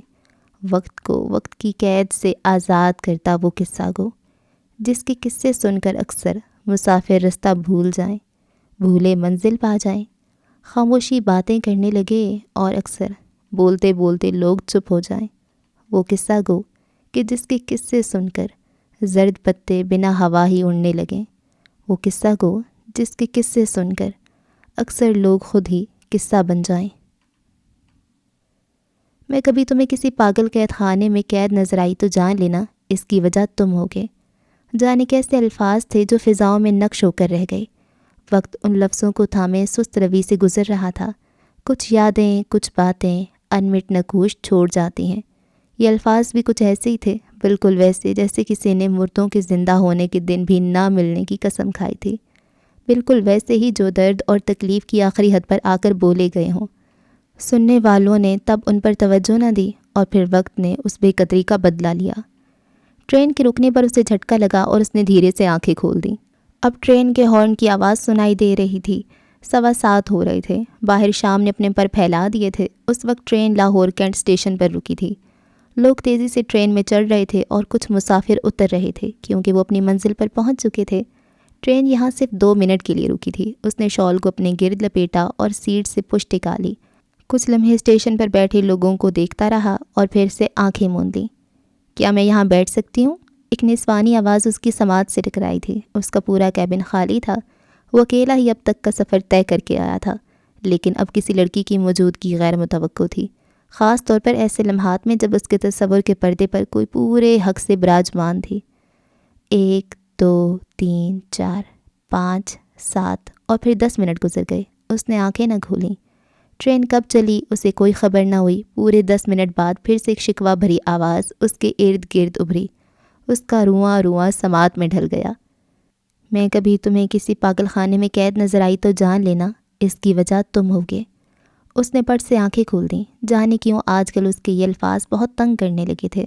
وقت کو وقت کی قید سے آزاد کرتا وہ قصہ گو، جس کے قصے سن کر اکثر مسافر رستہ بھول جائیں، بھولے منزل پا جائیں، خاموشی باتیں کرنے لگے اور اکثر بولتے بولتے لوگ چپ ہو جائیں۔ وہ قصہ گو کہ جس کے قصے سن کر زرد پتے بنا ہوا ہی اڑنے لگیں، وہ قصہ گو جس کے قصے سن کر اکثر لوگ خود ہی قصہ بن جائیں۔ میں کبھی تمہیں کسی پاگل قید خانے میں قید نظر آئی تو جان لینا اس کی وجہ تم ہوگے۔ جانے کیسے الفاظ تھے جو فضاؤں میں نقش ہو کر رہ گئے۔ وقت ان لفظوں کو تھامے سست روی سے گزر رہا تھا۔ کچھ یادیں، کچھ باتیں انمٹ نقوش چھوڑ جاتی ہیں۔ یہ الفاظ بھی کچھ ایسے ہی تھے، بالکل ویسے جیسے کسی نے مردوں کے زندہ ہونے کے دن بھی نہ ملنے کی قسم کھائی تھی، بالکل ویسے ہی جو درد اور تکلیف کی آخری حد پر آ کر بولے گئے ہوں۔ سننے والوں نے تب ان پر توجہ نہ دی اور پھر وقت نے اس بے قدری کا بدلہ لیا۔ ٹرین کے رکنے پر اسے جھٹکا لگا اور اس نے دھیرے سے آنکھیں کھول دیں۔ اب ٹرین کے ہارن کی آواز سنائی دے رہی تھی۔ 7:15 ہو رہے تھے۔ باہر شام نے اپنے پر پھیلا دیے تھے۔ اس وقت ٹرین لاہور کینٹ اسٹیشن پر رکی تھی۔ لوگ تیزی سے ٹرین میں چڑھ رہے تھے اور کچھ مسافر اتر رہے تھے کیونکہ وہ اپنی منزل پر پہنچ چکے تھے۔ ٹرین یہاں صرف 2 منٹ کے لیے رکی تھی۔ اس نے شال کو اپنے گرد لپیٹا اور سیٹ سے پشت ٹکا لی۔ کچھ لمحے اسٹیشن پر بیٹھے لوگوں کو دیکھتا رہا اور پھر سے آنکھیں موند لیں۔ کیا میں یہاں بیٹھ سکتی ہوں؟ ایک نسوانی آواز اس کی سماعت سے ٹکرائی تھی۔ اس کا پورا کیبن خالی تھا۔ وہ اکیلا ہی اب تک کا سفر طے کر کے آیا تھا، لیکن اب کسی لڑکی کی موجودگی غیر متوقع تھی، خاص طور پر ایسے لمحات میں جب اس کے تصور کے پردے پر کوئی پورے حق سے براجمان تھی۔ 1 2 3 4 5 7 اور پھر 10 منٹ گزر گئے۔ اس نے آنکھیں نہ کھولیں۔ ٹرین کب چلی اسے کوئی خبر نہ ہوئی۔ پورے 10 منٹ بعد پھر سے ایک شکوہ بھری آواز اس کے ارد گرد ابھری۔ اس کا رواں رواں سماعت میں ڈھل گیا۔ میں کبھی تمہیں کسی پاگل خانے میں قید نظر آئی تو جان لینا اس کی وجہ تم ہوگے۔ اس نے پٹ سے آنکھیں کھول دیں۔ جانے کیوں آج کل اس کے یہ الفاظ بہت تنگ کرنے لگے تھے۔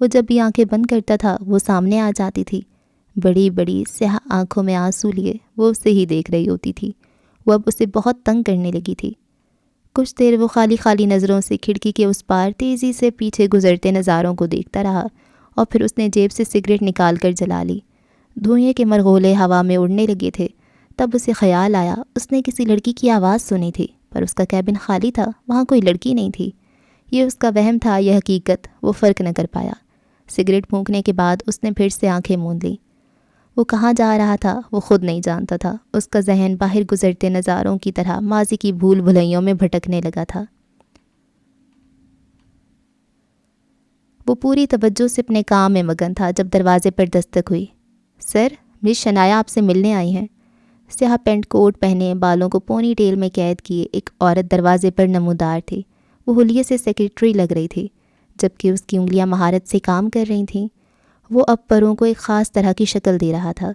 وہ جب بھی آنکھیں بند کرتا تھا وہ سامنے آ جاتی تھی۔ بڑی بڑی سیاہ آنکھوں میں آنسو لیے وہ اسے ہی دیکھ رہی ہوتی تھی۔ وہ اب اسے بہت تنگ کرنے لگی تھی۔ کچھ دیر وہ خالی خالی نظروں سے کھڑکی کے اس پار تیزی سے پیچھے گزرتے نظاروں کو دیکھتا رہا اور پھر اس نے جیب سے سگریٹ نکال کر جلا لی۔ دھوئیں کے مرغولے ہوا میں اڑنے لگے تھے۔ تب اسے خیال آیا اس نے کسی لڑکی کی آواز سنی تھی، پر اس کا کیبن خالی تھا، وہاں کوئی لڑکی نہیں تھی۔ یہ اس کا وہم تھا یا حقیقت، وہ فرق نہ کر پایا۔ سگریٹ پھونکنے کے بعد اس نے پھر سے آنکھیں موند لیں۔ وہ کہاں جا رہا تھا وہ خود نہیں جانتا تھا۔ اس کا ذہن باہر گزرتے نظاروں کی طرح ماضی کی بھول بھلائیوں میں بھٹکنے لگا تھا۔ وہ پوری توجہ سے اپنے کام میں مگن تھا جب دروازے پر دستک ہوئی۔ سر، مس شنایا آپ سے ملنے آئی ہیں۔ سیاہ پینٹ کوٹ پہنے، بالوں کو پونی ٹیل میں قید کیے ایک عورت دروازے پر نمودار تھی۔ وہ حلیے سے سیکرٹری لگ رہی تھی، جبکہ اس کی انگلیاں مہارت سے کام کر رہی تھیں۔ وہ اب پروں کو ایک خاص طرح کی شکل دے رہا تھا۔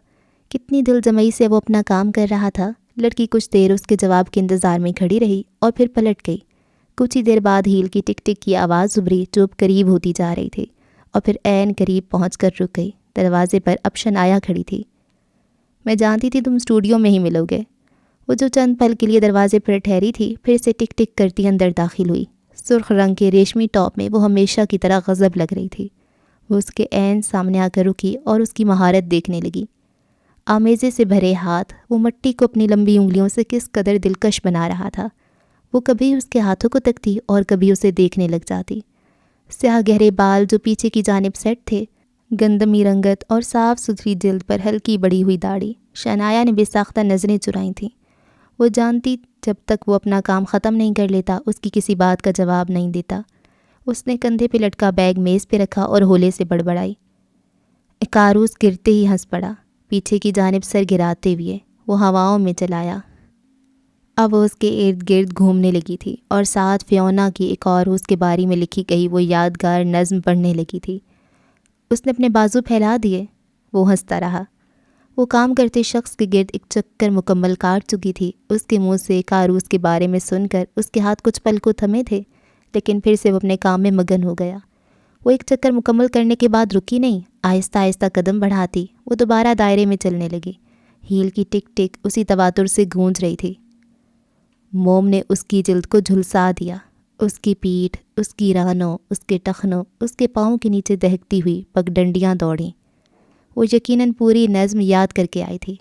کتنی دل جمعی سے وہ اپنا کام کر رہا تھا۔ لڑکی کچھ دیر اس کے جواب کے انتظار میں کھڑی رہی اور پھر پلٹ گئی۔ کچھ ہی دیر بعد ہیل کی ٹک ٹک کی آواز ابھری جو اب قریب ہوتی جا رہی تھی اور پھر عین قریب پہنچ کر رک گئی۔ دروازے پر اب شنایا کھڑی تھی۔ میں جانتی تھی تم اسٹوڈیو میں ہی ملو گے۔ وہ جو چند پل کے لیے دروازے پر ٹھہری تھی پھر سے ٹک ٹک کرتی اندر داخل ہوئی۔ سرخ رنگ کے ریشمی ٹاپ میں وہ ہمیشہ کی طرح غضب لگ رہی تھی۔ وہ اس کے عین سامنے آ کر رکی اور اس کی مہارت دیکھنے لگی۔ آمیزے سے بھرے ہاتھ، وہ مٹی کو اپنی لمبی انگلیوں سے کس قدر دلکش بنا رہا تھا۔ وہ کبھی اس کے ہاتھوں کو تکتی اور کبھی اسے دیکھنے لگ جاتی۔ سیاہ گہرے بال جو پیچھے کی جانب سیٹ تھے، گندمی رنگت اور صاف ستھری جلد پر ہلکی بڑی ہوئی داڑھی، شنایا نے بے ساختہ نظریں چرائی تھیں۔ وہ جانتی جب تک وہ اپنا کام ختم نہیں کر لیتا اس کی کسی بات کا جواب نہیں دیتا۔ اس نے کندھے پہ لٹکا بیگ میز پہ رکھا اور ہولے سے بڑبڑائی۔ اکاروس گرتے ہی ہنس پڑا، پیچھے کی جانب سر گراتے ہوئے وہ ہواؤں میں چلایا۔ اب وہ اس کے ارد گرد گھومنے لگی تھی اور ساتھ فیونا کی ایک اور اس کے بارے میں لکھی گئی وہ یادگار نظم پڑھنے لگی تھی۔ اس نے اپنے بازو پھیلا دیے۔ وہ ہنستا رہا۔ وہ کام کرتے شخص کے گرد ایک چکر مکمل کاٹ چکی تھی۔ اس کے منہ سے کاروس کے بارے میں سن کر اس کے ہاتھ کچھ پل کو تھمے تھے، لیکن پھر سے وہ اپنے کام میں مگن ہو گیا۔ وہ ایک چکر مکمل کرنے کے بعد رکی نہیں، آہستہ آہستہ قدم بڑھاتی وہ دوبارہ دائرے میں چلنے لگی۔ ہیل کی ٹک ٹک اسی تواتر سے گونج رہی تھی۔ موم نے اس کی جلد کو جھلسا دیا۔ اس کی پیٹھ، اس کی رانوں، اس کے ٹخنوں، اس کے پاؤں کے نیچے دہکتی ہوئی پگڈنڈیاں دوڑیں۔ وہ یقیناً پوری نظم یاد کر کے آئی تھی۔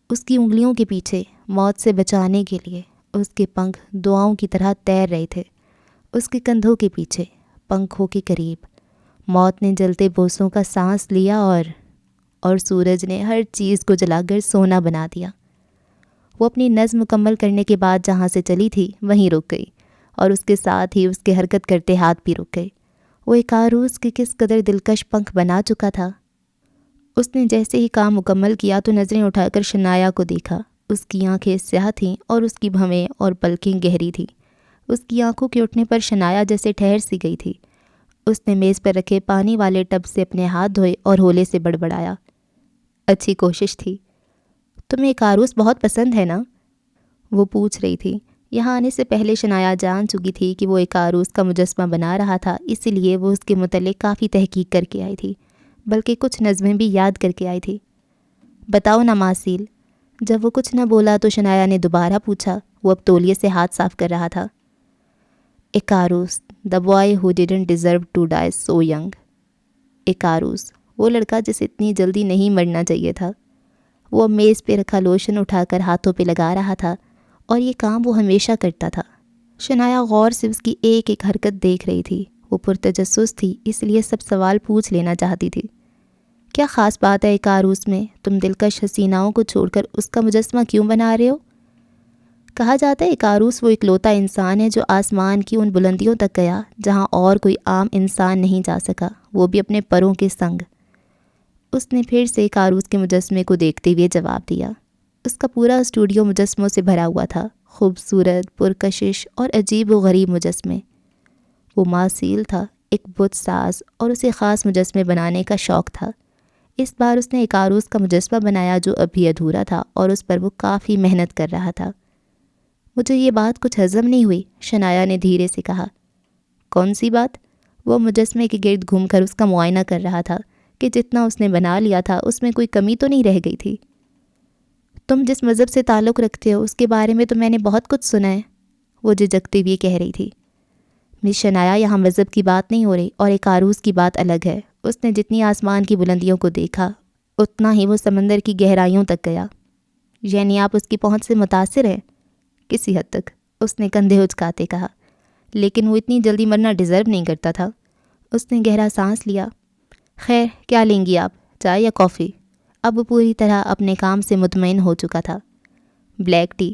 اس کی انگلیوں کے پیچھے موت سے بچانے کے لیے اس کے پنکھ دعاؤں کی طرح تیر رہے تھے۔ اس کے کندھوں کے پیچھے پنکھوں کے قریب موت نے جلتے بوسوں کا سانس لیا اور سورج نے ہر چیز کو جلا کر سونا بنا دیا۔ وہ اپنی نظم مکمل کرنے کے بعد جہاں سے چلی تھی وہیں رک گئی اور اس کے ساتھ ہی اس کے حرکت کرتے ہاتھ بھی رک گئے۔ وہ ایک عروس کے کس قدر دلکش پنکھ بنا چکا تھا۔ اس نے جیسے ہی کام مکمل کیا تو نظریں اٹھا کر شنایا کو دیکھا۔ اس کی آنکھیں سیاہ تھیں اور اس کی بھویں اور پلکیں گہری تھیں۔ اس کی آنکھوں کے اٹھنے پر شنایا جیسے ٹھہر سی گئی تھی۔ اس نے میز پر رکھے پانی والے ٹب سے اپنے ہاتھ دھوئے اور ہولے سے بڑبڑایا۔ اچھی کوشش تھی۔ تمہیں ایک عروس بہت پسند ہے نا؟ وہ پوچھ رہی تھی۔ یہاں آنے سے پہلے شنایا جان چکی تھی کہ وہ ایک عروس کا مجسمہ بنا رہا تھا، اسی لیے وہ اس کے متعلق کافی تحقیق کر کے آئی تھی، بلکہ کچھ نظمیں بھی یاد کر کے آئی تھی۔ بتاؤ نا ماسیل۔ جب وہ کچھ نہ بولا تو شنایا نے دوبارہ پوچھا۔ وہ اب تولیے سے ہاتھ صاف کر رہا تھا۔ اکاروس، the boy who didn't deserve to die so young۔ اکاروس، وہ لڑکا جسے اتنی جلدی نہیں مرنا چاہیے تھا۔ وہ میز پہ رکھا لوشن اٹھا کر ہاتھوں پہ لگا رہا تھا اور یہ کام وہ ہمیشہ کرتا تھا۔ شنایا غور سے اس کی ایک ایک حرکت دیکھ رہی تھی۔ وہ پرتجسس تھی، اس لیے سب سوال پوچھ لینا چاہتی تھی۔ کیا خاص بات ہے ایک عروس میں؟ تم دلکش حسیناؤں کو چھوڑ کر اس کا مجسمہ کیوں بنا رہے ہو؟ کہا جاتا ہے ایک عروس وہ اکلوتا انسان ہے جو آسمان کی ان بلندیوں تک گیا جہاں اور کوئی عام انسان نہیں جا سکا، وہ بھی اپنے پروں کے سنگ۔ اس نے پھر سے ایک عروس کے مجسمے کو دیکھتے ہوئے جواب دیا۔ اس کا پورا اسٹوڈیو مجسموں سے بھرا ہوا تھا، خوبصورت، پرکشش اور عجیب و غریب مجسمے۔ وہ ماسیل تھا، ایک بت ساز، اور اسے خاص مجسمے بنانے کا شوق تھا۔ اس بار اس نے ایک عروس کا مجسمہ بنایا جو ابھی ادھورا تھا اور اس پر وہ کافی محنت کر رہا تھا۔ مجھے یہ بات کچھ ہضم نہیں ہوئی، شنایا نے دھیرے سے کہا۔ کون سی بات؟ وہ مجسمے کے گرد گھوم کر اس کا معائنہ کر رہا تھا کہ جتنا اس نے بنا لیا تھا اس میں کوئی کمی تو نہیں رہ گئی تھی۔ تم جس مذہب سے تعلق رکھتے ہو اس کے بارے میں تو میں نے بہت کچھ سنا ہے۔ وہ جھجکتے ہوئے کہہ رہی تھی۔ مس شنایا، یہاں مذہب کی بات نہیں ہو رہی اور ایک عروس کی بات الگ ہے۔ اس نے جتنی آسمان کی بلندیوں کو دیکھا اتنا ہی وہ سمندر کی گہرائیوں تک گیا۔ یعنی آپ اس کی پہنچ سے متاثر ہیں؟ کسی حد تک، اس نے کندھے اچکاتے کہا۔ لیکن وہ اتنی جلدی مرنا ڈیزرو نہیں کرتا تھا۔ اس نے گہرا سانس لیا۔ خیر، کیا لیں گی آپ، چائے یا کافی؟ اب وہ پوری طرح اپنے کام سے مطمئن ہو چکا تھا۔ بلیک ٹی،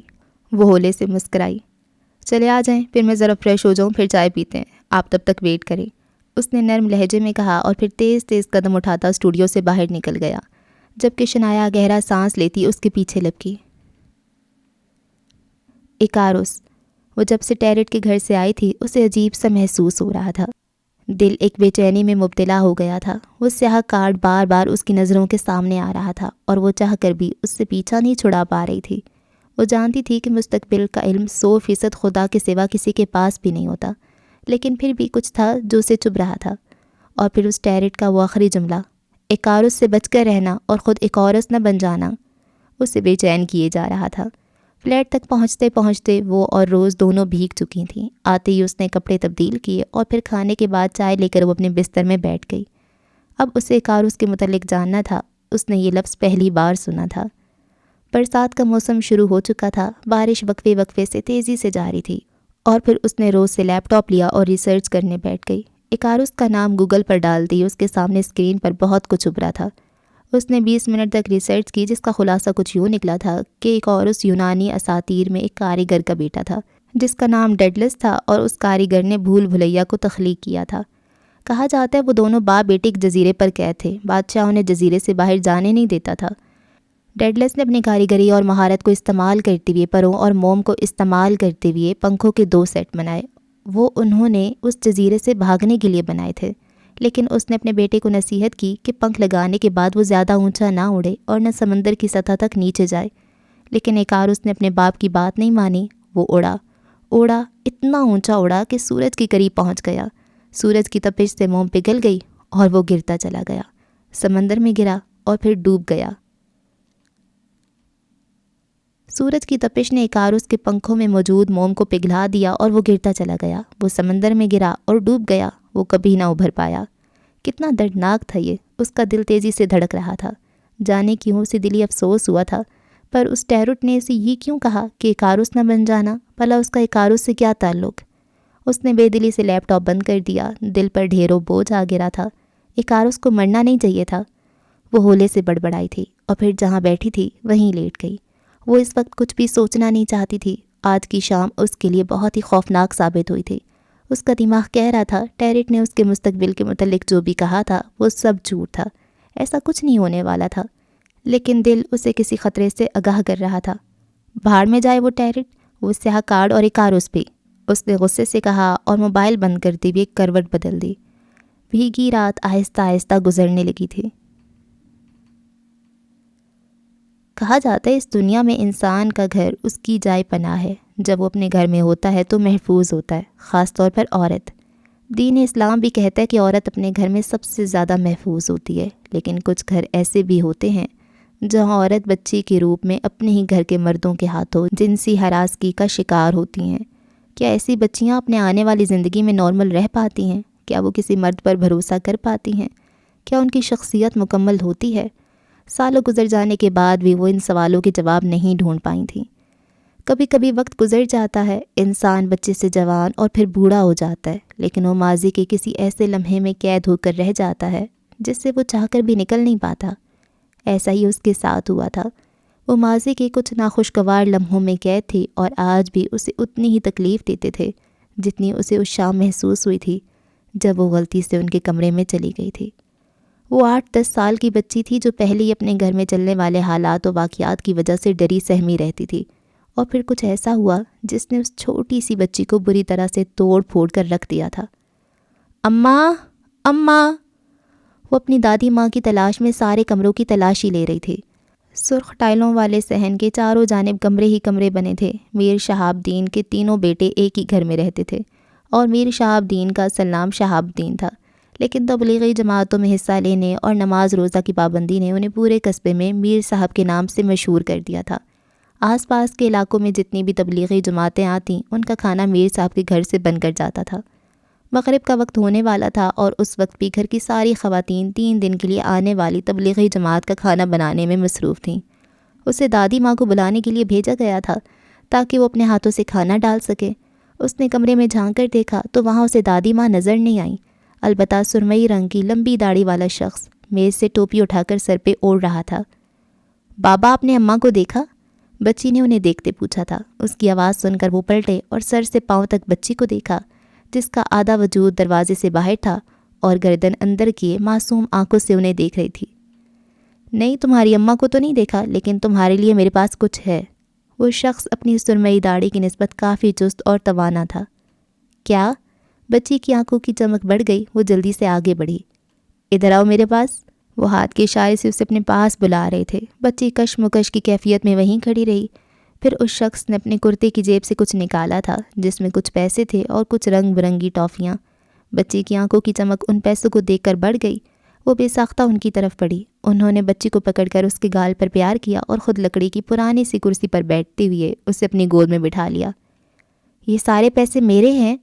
وہ ہولے سے مسکرائی۔ چلے آ جائیں، پھر میں ذرا فریش ہو جاؤں، پھر چائے پیتے ہیں، آپ تب تک ویٹ کریں، اس نے نرم لہجے میں کہا اور پھر تیز تیز قدم اٹھاتا اسٹوڈیو سے باہر نکل گیا، جبکہ شنایا گہرا سانس لیتی اس کے پیچھے لپکی۔ ایکاروس، وہ جب سے ٹیرٹ کے گھر سے آئی تھی اسے عجیب سا محسوس ہو رہا تھا۔ دل ایک بے چینی میں مبتلا ہو گیا تھا۔ وہ سیاہ کارڈ بار بار اس کی نظروں کے سامنے آ رہا تھا اور وہ چاہ کر بھی اس سے پیچھا نہیں چھڑا پا رہی تھی۔ وہ جانتی تھی کہ مستقبل کا علم 100% خدا کے سوا کسی کے پاس بھی نہیں ہوتا، لیکن پھر بھی کچھ تھا جو اسے چبھ رہا تھا۔ اور پھر اس ٹیرٹ کا وہ آخری جملہ، ایک عورت سے بچ کر رہنا اور خود ایک عورت نہ بن جانا، اسے بے چین کیے جا رہا تھا۔ فلیٹ تک پہنچتے پہنچتے وہ اور روز دونوں بھیگ چکی تھیں۔ آتے ہی اس نے کپڑے تبدیل کیے اور پھر کھانے کے بعد چائے لے کر وہ اپنے بستر میں بیٹھ گئی۔ اب اسے ایکاروس کے متعلق جاننا تھا۔ اس نے یہ لفظ پہلی بار سنا تھا۔ برسات کا موسم شروع ہو چکا تھا۔ بارش وقفے وقفے سے تیزی سے جاری تھی اور پھر اس نے روز سے لیپ ٹاپ لیا اور ریسرچ کرنے بیٹھ گئی۔ ایکاروس کا نام گوگل پر ڈال دی۔ اس کے سامنے اسکرین پر بہت کچھ ابھرا تھا۔ اس نے 20 منٹ تک ریسرچ کی، جس کا خلاصہ کچھ یوں نکلا تھا کہ ایک عورس یونانی اساطیر میں ایک کاریگر کا بیٹا تھا جس کا نام ڈیڈلس تھا، اور اس کاریگر نے بھول بھلیا کو تخلیق کیا تھا۔ کہا جاتا ہے وہ دونوں باپ بیٹے ایک جزیرے پر قید تھے۔ بادشاہ انہیں جزیرے سے باہر جانے نہیں دیتا تھا۔ ڈیڈلس نے اپنی کاریگری اور مہارت کو استعمال کرتے ہوئے پروں اور موم کو استعمال کرتے ہوئے پنکھوں کے 2 سیٹ بنائے۔ وہ انہوں نے اس جزیرے سے بھاگنے کے لیے بنائے تھے، لیکن اس نے اپنے بیٹے کو نصیحت کی کہ پنکھ لگانے کے بعد وہ زیادہ اونچا نہ اڑے اور نہ سمندر کی سطح تک نیچے جائے۔ لیکن ایکاروس نے اپنے باپ کی بات نہیں مانی۔ وہ اڑا اتنا اونچا اڑا کہ سورج کے قریب پہنچ گیا۔ سورج کی تپش سے موم پگھل گئی اور وہ گرتا چلا گیا، سمندر میں گرا اور پھر ڈوب گیا۔ سورج کی تپش نے ایکاروس کے پنکھوں میں موجود موم کو پگھلا دیا اور وہ گرتا چلا گیا۔ وہ سمندر میں گرا اور ڈوب گیا۔ وہ کبھی نہ ابھر پایا۔ کتنا دردناک تھا یہ! اس کا دل تیزی سے دھڑک رہا تھا۔ جانے کیوں اسے دلی افسوس ہوا تھا، پر اس ٹیرٹ نے اسے یہ کیوں کہا کہ ایکاروس نہ بن جانا؟ بھلا اس کا ایکاروس سے کیا تعلق؟ اس نے بے دلی سے لیپ ٹاپ بند کر دیا۔ دل پر ڈھیروں بوجھ آ گرا تھا۔ ایکاروس کو مرنا نہیں چاہیے تھا۔ وہ ہولے سے بڑبڑائی تھی اور پھر جہاں بیٹھی تھی وہیں لیٹ گئی۔ وہ اس وقت کچھ بھی سوچنا نہیں چاہتی تھی۔ آج کی شام اس کے لیے بہت ہی خوفناک ثابت ہوئی تھی۔ اس کا دماغ کہہ رہا تھا ٹیرٹ نے اس کے مستقبل کے متعلق جو بھی کہا تھا وہ سب جھوٹ تھا، ایسا کچھ نہیں ہونے والا تھا، لیکن دل اسے کسی خطرے سے آگاہ کر رہا تھا۔ بھاڑ میں جائے وہ ٹیرٹ، وہ سیاہ کارڈ اور ایکاروس بھی، اس نے غصے سے کہا اور موبائل بند کرتے ہوئے کروٹ بدل دی۔ بھیگی رات آہستہ آہستہ گزرنے لگی تھی۔ کہا جاتا ہے اس دنیا میں انسان کا گھر اس کی جائے پناہ ہے۔ جب وہ اپنے گھر میں ہوتا ہے تو محفوظ ہوتا ہے، خاص طور پر عورت۔ دین اسلام بھی کہتا ہے کہ عورت اپنے گھر میں سب سے زیادہ محفوظ ہوتی ہے، لیکن کچھ گھر ایسے بھی ہوتے ہیں جہاں عورت بچی کے روپ میں اپنے ہی گھر کے مردوں کے ہاتھوں جنسی ہراسگی کا شکار ہوتی ہیں۔ کیا ایسی بچیاں اپنے آنے والی زندگی میں نارمل رہ پاتی ہیں؟ کیا وہ کسی مرد پر بھروسہ کر پاتی ہیں؟ کیا ان کی شخصیت مکمل ہوتی ہے؟ سالوں گزر جانے کے بعد بھی وہ ان سوالوں کے جواب نہیں ڈھونڈ پائی تھیں۔ کبھی کبھی وقت گزر جاتا ہے، انسان بچے سے جوان اور پھر بوڑھا ہو جاتا ہے، لیکن وہ ماضی کے کسی ایسے لمحے میں قید ہو کر رہ جاتا ہے جس سے وہ چاہ کر بھی نکل نہیں پاتا۔ ایسا ہی اس کے ساتھ ہوا تھا۔ وہ ماضی کے کچھ ناخوشگوار لمحوں میں قید تھی اور آج بھی اسے اتنی ہی تکلیف دیتے تھے جتنی اسے اس شام محسوس ہوئی تھی جب وہ غلطی سے ان کے کمرے میں چلی گئی تھی۔ وہ 8-10 سال کی بچی تھی جو پہلے ہی اپنے گھر میں چلنے والے حالات و واقعات کی وجہ سے ڈری سہمی رہتی تھی، اور پھر کچھ ایسا ہوا جس نے اس چھوٹی سی بچی کو بری طرح سے توڑ پھوڑ کر رکھ دیا تھا۔ اماں، اماں! وہ اپنی دادی ماں کی تلاش میں سارے کمروں کی تلاشی لے رہی تھی۔ سرخ ٹائلوں والے صحن کے چاروں جانب کمرے ہی کمرے بنے تھے۔ میر شہاب الدین کے تینوں بیٹے ایک ہی گھر میں رہتے تھے، اور میر شہاب الدین کا اصل نام شہاب الدین تھا، لیکن تبلیغی جماعتوں میں حصہ لینے اور نماز روزہ کی پابندی نے انہیں پورے قصبے میں میر صاحب کے نام سے مشہور کر دیا تھا۔ آس پاس کے علاقوں میں جتنی بھی تبلیغی جماعتیں آتیں ان کا کھانا میر صاحب کے گھر سے بن کر جاتا تھا۔ مغرب کا وقت ہونے والا تھا اور اس وقت بھی گھر کی ساری خواتین 3 دن کے لیے آنے والی تبلیغی جماعت کا کھانا بنانے میں مصروف تھیں۔ اسے دادی ماں کو بلانے کے لیے بھیجا گیا تھا تاکہ وہ اپنے ہاتھوں سے کھانا ڈال سکے۔ اس نے کمرے میں جھانک کر دیکھا تو وہاں اسے دادی ماں نظر نہیں آئیں، البتہ سرمئی رنگ کی لمبی داڑھی والا شخص میز سے ٹوپی اٹھا کر سر پہ اوڑھ رہا تھا۔ بابا، آپ نے اماں کو دیکھا؟ بچی نے انہیں دیکھتے پوچھا تھا۔ اس کی آواز سن کر وہ پلٹے اور سر سے پاؤں تک بچی کو دیکھا، جس کا آدھا وجود دروازے سے باہر تھا اور گردن اندر کیے معصوم آنکھوں سے انہیں دیکھ رہی تھی۔ نہیں، تمہاری اماں کو تو نہیں دیکھا، لیکن تمہارے لیے میرے پاس کچھ ہے۔ وہ شخص اپنی سرمئی داڑھی کی نسبت کافی چست اور توانا تھا۔ کیا؟ بچی کی آنکھوں کی چمک بڑھ گئی۔ وہ جلدی سے آگے بڑھی۔ ادھر آؤ میرے پاس۔ وہ ہاتھ کے اشارے سے اسے اپنے پاس بلا رہے تھے۔ بچی کشمکش کی کیفیت میں وہیں کھڑی رہی۔ پھر اس شخص نے اپنے کرتے کی جیب سے کچھ نکالا تھا جس میں کچھ پیسے تھے اور کچھ رنگ برنگی ٹافیاں۔ بچی کی آنکھوں کی چمک ان پیسوں کو دیکھ کر بڑھ گئی۔ وہ بے ساختہ ان کی طرف بڑھی۔ انہوں نے بچی کو پکڑ کر اس کے گال پر پیار کیا اور خود لکڑی کی پرانی سی کرسی پر بیٹھتے ہوئے اسے اپنی گود میں بٹھا لیا۔ یہ سارے پیسے میرے ہیں؟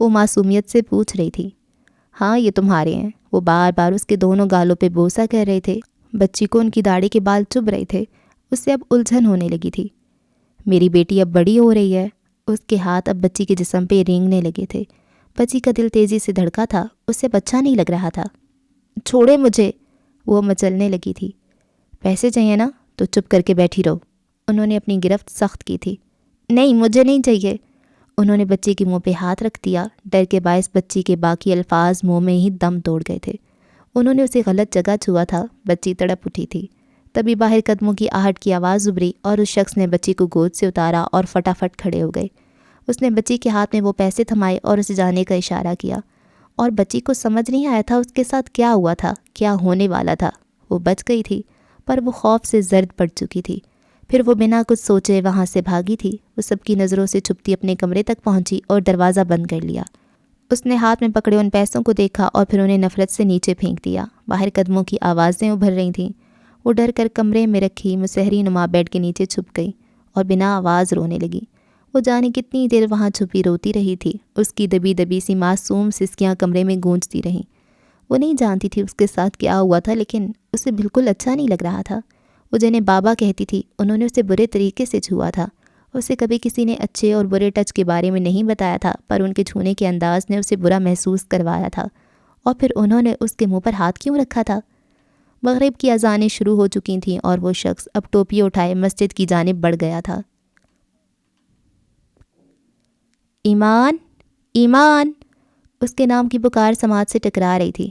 وہ معصومیت سے پوچھ رہی تھی۔ ہاں، یہ تمہارے ہیں۔ وہ بار بار اس کے دونوں گالوں پہ بوسہ کر رہے تھے۔ بچی کو ان کی داڑھی کے بال چبھ رہے تھے۔ اس سے اب الجھن ہونے لگی تھی۔ میری بیٹی اب بڑی ہو رہی ہے۔ اس کے ہاتھ اب بچی کے جسم پہ رینگنے لگے تھے۔ بچی کا دل تیزی سے دھڑکا تھا۔ اسے اب اچھا نہیں لگ رہا تھا۔ چھوڑے مجھے، وہ مچلنے لگی تھی۔ پیسے چاہیے نا تو چپ کر کے بیٹھی رہو۔ انہوں نے اپنی گرفت سخت کی تھی۔ نہیں، مجھے نہیں چاہیے۔ انہوں نے بچی کے منہ پہ ہاتھ رکھ دیا۔ ڈر کے باعث بچی کے باقی الفاظ منہ میں ہی دم توڑ گئے تھے۔ انہوں نے اسے غلط جگہ چھوا تھا۔ بچی تڑپ اٹھی تھی۔ تبھی باہر قدموں کی آہٹ کی آواز ابھری اور اس شخص نے بچی کو گود سے اتارا اور فٹافٹ کھڑے ہو گئے۔ اس نے بچی کے ہاتھ میں وہ پیسے تھمائے اور اسے جانے کا اشارہ کیا، اور بچی کو سمجھ نہیں آیا تھا اس کے ساتھ کیا ہوا تھا، کیا ہونے والا تھا۔ وہ بچ گئی تھی، پر وہ خوف سے زرد پڑ چکی تھی۔ پھر وہ بنا کچھ سوچے وہاں سے بھاگی تھی۔ وہ سب کی نظروں سے چھپتی اپنے کمرے تک پہنچی اور دروازہ بند کر لیا۔ اس نے ہاتھ میں پکڑے ان پیسوں کو دیکھا اور پھر انہیں نفرت سے نیچے پھینک دیا۔ باہر قدموں کی آوازیں ابھر رہی تھیں۔ وہ ڈر کر کمرے میں رکھی مسحری نما بیڈ کے نیچے چھپ گئی اور بنا آواز رونے لگی۔ وہ جانے کتنی دیر وہاں چھپی روتی رہی تھی۔ اس کی دبی دبی سی معصوم سسکیاں کمرے میں گونجتی رہیں۔ وہ نہیں جانتی تھی اس کے ساتھ کیا ہوا تھا، لیکن اسے بالکل اچھا نہیں لگ رہا تھا۔ وہ جنہیں بابا کہتی تھی، انہوں نے اسے برے طریقے سے چھوا تھا۔ اسے کبھی کسی نے اچھے اور برے ٹچ کے بارے میں نہیں بتایا تھا، پر ان کے چھونے کے انداز نے اسے برا محسوس کروایا تھا۔ اور پھر انہوں نے اس کے منہ پر ہاتھ کیوں رکھا تھا؟ مغرب کی اذانیں شروع ہو چکی تھیں اور وہ شخص اب ٹوپی اٹھائے مسجد کی جانب بڑھ گیا تھا۔ ایمان، ایمان، اس کے نام کی پکار سماعت سے ٹکرا رہی تھی۔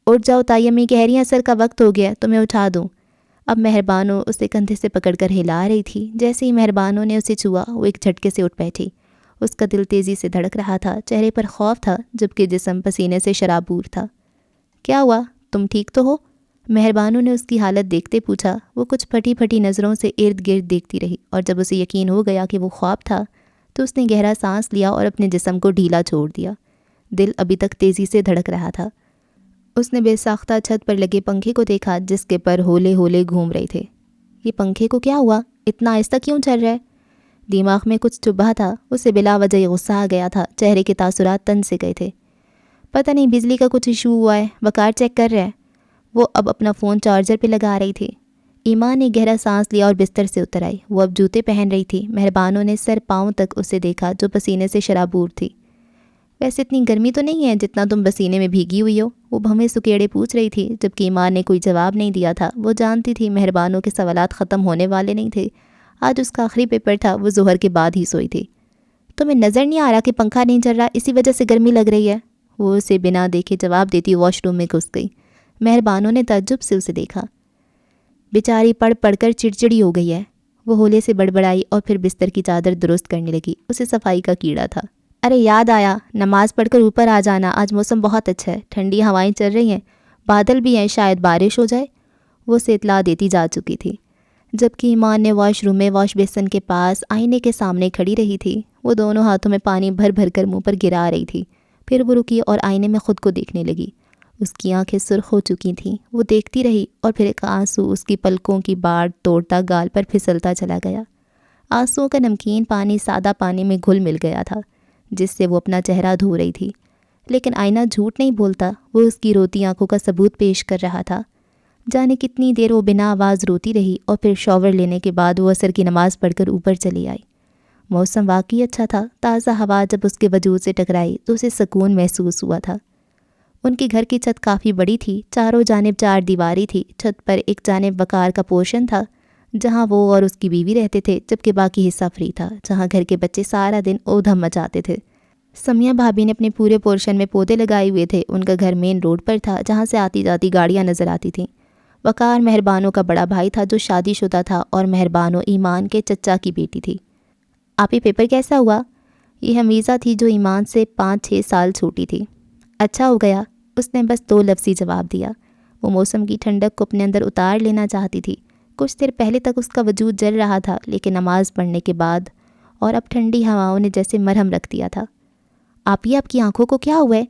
اٹھ جاؤ، تائی امی کہہ رہی ہیں اثر کا وقت ہو گیا، تمہیں اٹھا دوں۔ اب مہربانو اسے کندھے سے پکڑ کر ہلا رہی تھی۔ جیسے ہی مہربانو نے اسے چھوا، وہ ایک جھٹکے سے اٹھ بیٹھی۔ اس کا دل تیزی سے دھڑک رہا تھا، چہرے پر خوف تھا جبکہ جسم پسینے سے شرابور تھا۔ کیا ہوا؟ تم ٹھیک تو ہو؟ مہربانو نے اس کی حالت دیکھتے پوچھا۔ وہ کچھ پھٹی پھٹی نظروں سے ارد گرد دیکھتی رہی، اور جب اسے یقین ہو گیا کہ وہ خواب تھا تو اس نے گہرا سانس لیا اور اپنے جسم کو ڈھیلا چھوڑ دیا۔ دل ابھی تک تیزی سے دھڑک رہا تھا۔ اس نے بے ساختہ چھت پر لگے پنکھے کو دیکھا جس کے پر ہولے ہولے گھوم رہے تھے۔ یہ پنکھے کو کیا ہوا؟ اتنا آہستہ کیوں چل رہا ہے؟ دماغ میں کچھ چبھا تھا۔ اسے بلا وجہ ہی غصہ آ گیا تھا۔ چہرے کے تاثرات تن سے گئے تھے۔ پتہ نہیں بجلی کا کچھ ایشو ہوا ہے، وقار چیک کر رہا ہے۔ وہ اب اپنا فون چارجر پہ لگا رہی تھی۔ ایمان نے گہرا سانس لیا اور بستر سے اتر آئی۔ وہ اب جوتے پہن رہی تھی۔ مہربانوں نے سر پاؤں تک اسے دیکھا جو پسینے سے شرابور تھی۔ ویسے اتنی گرمی تو نہیں ہے جتنا تم پسینے میں بھیگی ہوئی ہو، وہ بھویں سکیڑے پوچھ رہی تھی، جبکہ ایمان نے کوئی جواب نہیں دیا تھا۔ وہ جانتی تھی مہربانوں کے سوالات ختم ہونے والے نہیں تھے۔ آج اس کا آخری پیپر تھا۔ وہ ظہر کے بعد ہی سوئی تھی۔ تمہیں نظر نہیں آ رہا کہ پنکھا نہیں چل رہا، اسی وجہ سے گرمی لگ رہی ہے؟ وہ اسے بنا دیکھے جواب دیتی واش روم میں گھس گئی۔ مہربانوں نے تعجب سے اسے دیکھا۔ بیچاری پڑھ پڑھ کر چڑچڑی ہو گئی ہے، وہ ہولے سے بڑبڑائی اور پھر بستر کی چادر درست کرنے لگی۔ اسے صفائی کا کیڑا تھا۔ ارے یاد آیا، نماز پڑھ کر اوپر آ جانا، آج موسم بہت اچھا ہے، ٹھنڈی ہوائیں چل رہی ہیں، بادل بھی ہیں، شاید بارش ہو جائے۔ وہ اسے اطلاع دیتی جا چکی تھی، جبکہ ایمان نے واش روم میں واش بیسن کے پاس آئینے کے سامنے کھڑی رہی تھی۔ وہ دونوں ہاتھوں میں پانی بھر بھر کر منہ پر گرا رہی تھی۔ پھر وہ رکی اور آئینے میں خود کو دیکھنے لگی۔ اس کی آنکھیں سرخ ہو چکی تھیں۔ وہ دیکھتی رہی اور پھر ایک آنسو اس کی پلکوں کی باڑ توڑتا گال پر پھسلتا چلا گیا۔ آنسوؤں کا نمکین پانی سادہ پانی میں گھل مل گیا تھا جس سے وہ اپنا چہرہ دھو رہی تھی، لیکن آئینہ جھوٹ نہیں بولتا، وہ اس کی روتی آنکھوں کا ثبوت پیش کر رہا تھا۔ جانے کتنی دیر وہ بنا آواز روتی رہی اور پھر شاور لینے کے بعد وہ عصر کی نماز پڑھ کر اوپر چلی آئی۔ موسم واقعی اچھا تھا، تازہ ہوا جب اس کے وجود سے ٹکرائی تو اسے سکون محسوس ہوا تھا۔ ان کے گھر کی چھت کافی بڑی تھی، چاروں جانب 4 دیواری تھی۔ چھت پر ایک جانب وقار کا پورشن تھا جہاں وہ اور اس کی بیوی رہتے تھے، جبکہ باقی حصہ فری تھا جہاں گھر کے بچے سارا دن اودھم مچاتے تھے۔ سمیہ بھابی نے اپنے پورے پورشن میں پودے لگائے ہوئے تھے۔ ان کا گھر مین روڈ پر تھا جہاں سے آتی جاتی گاڑیاں نظر آتی تھیں۔ وقار مہربانوں کا بڑا بھائی تھا جو شادی شدہ تھا اور مہربانوں ایمان کے چچا کی بیٹی تھی۔ آپ ہی پیپر کیسا ہوا؟ یہ حمیزہ تھی جو ایمان سے 5-6 سال چھوٹی تھی۔ اچھا ہو گیا، اس نے بس 2 لفظی جواب دیا۔ وہ موسم کی ٹھنڈک کو اپنے اندر اتار لینا چاہتی تھی۔ کچھ دیر پہلے تک اس کا وجود جل رہا تھا، لیکن نماز پڑھنے کے بعد اور اب ٹھنڈی ہواؤں نے جیسے مرہم رکھ دیا تھا۔ آپ کی آنکھوں کو کیا ہوا ہے؟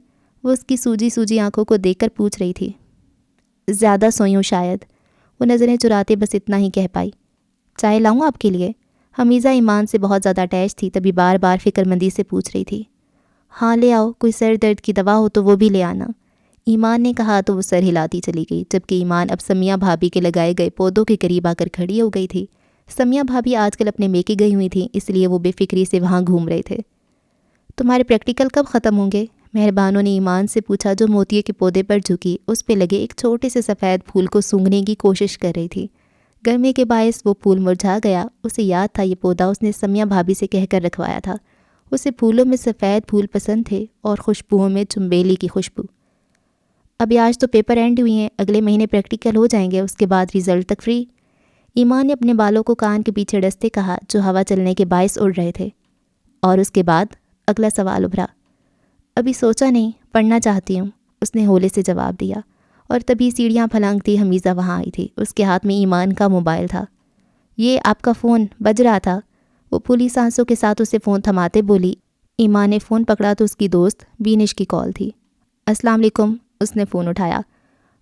وہ اس کی سوجی آنکھوں کو دیکھ کر پوچھ رہی تھی۔ زیادہ سوئی ہوں شاید، وہ نظریں چراتے بس اتنا ہی کہہ پائی۔ چائے لاؤں آپ کے لیے؟ حمیزہ ایمان سے بہت زیادہ اٹیچ تھی، تبھی بار بار فکر مندی سے پوچھ رہی تھی۔ ہاں لے آؤ، کوئی سر درد کی دوا ہو تو وہ بھی لے آنا، ایمان نے کہا تو وہ سر ہلاتی چلی گئی، جبکہ ایمان اب سمیہ بھابی کے لگائے گئے پودوں کے قریب آ کر کھڑی ہو گئی تھی۔ سمیہ بھابی آج کل اپنے میکے گئی ہوئی تھیں، اس لیے وہ بے فکری سے وہاں گھوم رہے تھے۔ تمہارے پریکٹیکل کب ختم ہوں گے؟ مہربانوں نے ایمان سے پوچھا جو موتیے کے پودے پر جھکی اس پہ لگے ایک چھوٹے سے سفید پھول کو سونگھنے کی کوشش کر رہی تھی۔ گرمی کے باعث وہ پھول مرجھا گیا۔ اسے یاد تھا یہ پودا اس نے سمیہ بھابی سے کہہ کر رکھوایا تھا۔ اسے پھولوں میں سفید پھول پسند تھے اور خوشبوؤں میں چنبیلی کی خوشبو۔ ابھی آج تو پیپر اینڈ ہوئی ہیں، اگلے مہینے پریکٹیکل ہو جائیں گے، اس کے بعد ریزلٹ تک فری۔ ایمان نے اپنے بالوں کو کان کے پیچھے ڈستے کہا جو ہوا چلنے کے باعث اڑ رہے تھے۔ اور اس کے بعد؟ اگلا سوال ابھرا۔ ابھی سوچا نہیں، پڑھنا چاہتی ہوں، اس نے ہولے سے جواب دیا۔ اور تبھی سیڑھیاں پھلانگتی حمیزہ وہاں آئی تھی۔ اس کے ہاتھ میں ایمان کا موبائل تھا۔ یہ آپ کا فون بج رہا تھا، وہ پھولی سانسوں کے ساتھ اسے فون تھماتے بولی۔ ایمان نے فون پکڑا تو اس کی دوست بینش کی کال تھی۔ السلام علیکم، اس نے فون اٹھایا۔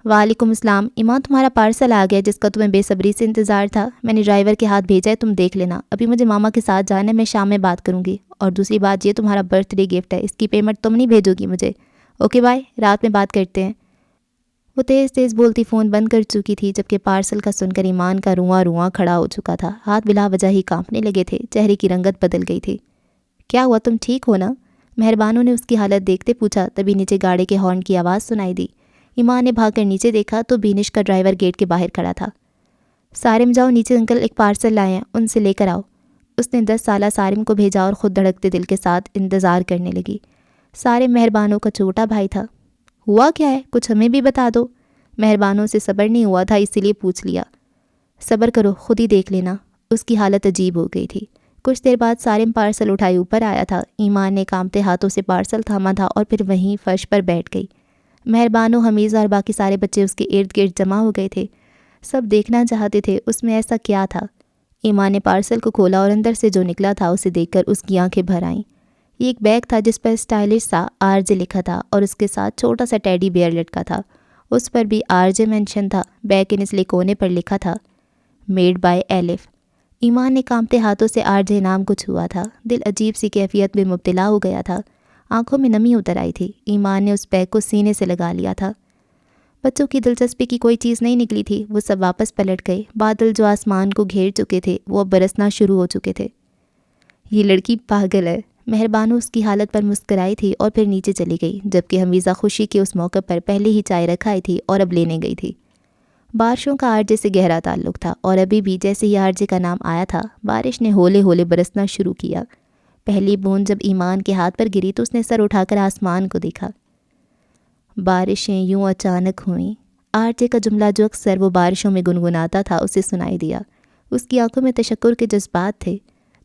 وعلیکم السلام، ایمان تمہارا پارسل آ گیا جس کا تمہیں بے صبری سے انتظار تھا، میں نے ڈرائیور کے ہاتھ بھیجا ہے، تم دیکھ لینا۔ ابھی مجھے ماما کے ساتھ جانا ہے، میں شام میں بات کروں گی۔ اور دوسری بات یہ تمہارا برتھ ڈے گفٹ ہے، اس کی پیمنٹ تم نہیں بھیجو گی مجھے۔ اوکے بائے، رات میں بات کرتے ہیں۔ وہ تیز تیز بولتی فون بند کر چکی تھی، جبکہ پارسل کا سن کر ایمان کا رواں کھڑا ہو چکا تھا۔ ہاتھ بلا وجہ ہی کانپنے لگے تھے، چہرے کی رنگت بدل گئی تھی۔ کیا ہوا، تم ٹھیک ہو نا؟ مہربانوں نے اس کی حالت دیکھتے پوچھا، تبھی نیچے گاڑی کے ہارن کی آواز سنائی دی۔ ایمان نے بھاگ کر نیچے دیکھا تو بینش کا ڈرائیور گیٹ کے باہر کھڑا تھا۔ سارم جاؤ نیچے، انکل ایک پارسل لائے ہیں، ان سے لے کر آؤ۔ اس نے 10 سالہ سارم کو بھیجا اور خود دھڑکتے دل کے ساتھ انتظار کرنے لگی۔ سارم مہربانوں کا چھوٹا بھائی تھا۔ ہوا کیا ہے، کچھ ہمیں بھی بتا دو۔ مہربانوں سے صبر نہیں ہوا تھا، اسی لیے پوچھ لیا۔ صبر کرو، خود ہی دیکھ لینا۔ اس کی حالت عجیب ہو گئی تھی۔ کچھ دیر بعد سارم پارسل اٹھائے اوپر آیا تھا۔ ایمان نے کانپتے ہاتھوں سے پارسل تھاما تھا اور پھر وہیں فرش پر بیٹھ گئی۔ مہربانوں، حمیزہ اور باقی سارے بچے اس کے ارد گرد جمع ہو گئے تھے۔ سب دیکھنا چاہتے تھے اس میں ایسا کیا تھا۔ ایمان نے پارسل کو کھولا اور اندر سے جو نکلا تھا اسے دیکھ کر اس کی آنکھیں بھر آئیں۔ یہ ایک بیگ تھا جس پر اسٹائلش سا آر جے لکھا تھا اور اس کے ساتھ چھوٹا سا ٹیڈی بیئر لٹکا تھا، اس پر بھی آر جے مینشن تھا۔ بیگ کے نچلے کونے پر لکھا تھا میڈ بائی ایلف۔ ایمان نے کانپتے ہاتھوں سے آر جے نام کو چھوا تھا۔ دل عجیب سی کیفیت میں مبتلا ہو گیا تھا، آنکھوں میں نمی اتر آئی تھی۔ ایمان نے اس بیگ کو سینے سے لگا لیا تھا۔ بچوں کی دلچسپی کی کوئی چیز نہیں نکلی تھی، وہ سب واپس پلٹ گئے۔ بادل جو آسمان کو گھیر چکے تھے وہ اب برسنا شروع ہو چکے تھے۔ یہ لڑکی پاگل ہے، مہربانوں اس کی حالت پر مسکرائی تھی اور پھر نیچے چلی گئی، جبکہ حمیزہ خوشی کے اس موقع پر پہلے ہی چائے رکھائی تھی اور اب لینے گئی تھی۔ بارشوں کا آرجے سے گہرا تعلق تھا اور ابھی بھی جیسے ہی آرجے کا نام آیا تھا بارش نے ہولے ہولے برسنا شروع کیا۔ پہلی بوند جب ایمان کے ہاتھ پر گری تو اس نے سر اٹھا کر آسمان کو دیکھا۔ بارشیں یوں اچانک ہوئیں۔ آرجے کا جملہ جو اکثر وہ بارشوں میں گنگناتا تھا اسے سنائی دیا۔ اس کی آنکھوں میں تشکر کے جذبات تھے۔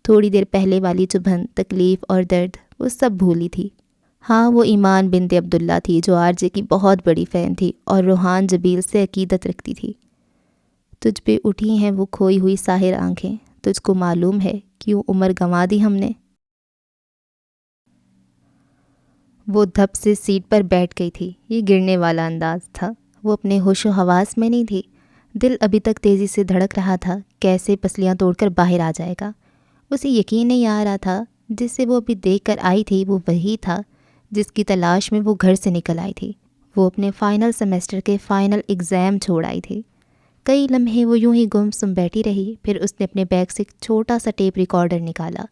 تھوڑی دیر پہلے والی چبھن، تکلیف اور درد وہ سب بھولی تھی۔ ہاں، وہ ایمان بنت عبداللہ تھی جو آرجے کی بہت بڑی فین تھی اور روحان جبیل سے عقیدت رکھتی تھی۔ تجھ پہ اٹھی ہیں وہ کھوئی ہوئی ساحر آنکھیں، تجھ کو معلوم ہے کیوں عمر گنوا دی ہم نے۔ وہ دھپ سے سیٹ پر بیٹھ گئی تھی۔ یہ گرنے والا انداز تھا، وہ اپنے ہوش و حواس میں نہیں تھی۔ دل ابھی تک تیزی سے دھڑک رہا تھا، کیسے پسلیاں توڑ کر باہر آ جائے گا۔ اسے یقین نہیں آ رہا تھا جسے وہ ابھی دیکھ کر آئی تھی وہ وہی تھا جس کی تلاش میں وہ گھر سے نکل آئی تھی۔ وہ اپنے فائنل سیمسٹر کے فائنل ایگزام چھوڑ آئی تھی۔ کئی لمحے وہ یوں ہی گم سم بیٹھی رہی، پھر اس نے اپنے بیگ سے ایک چھوٹا سا ٹیپ ریکارڈر نکالا،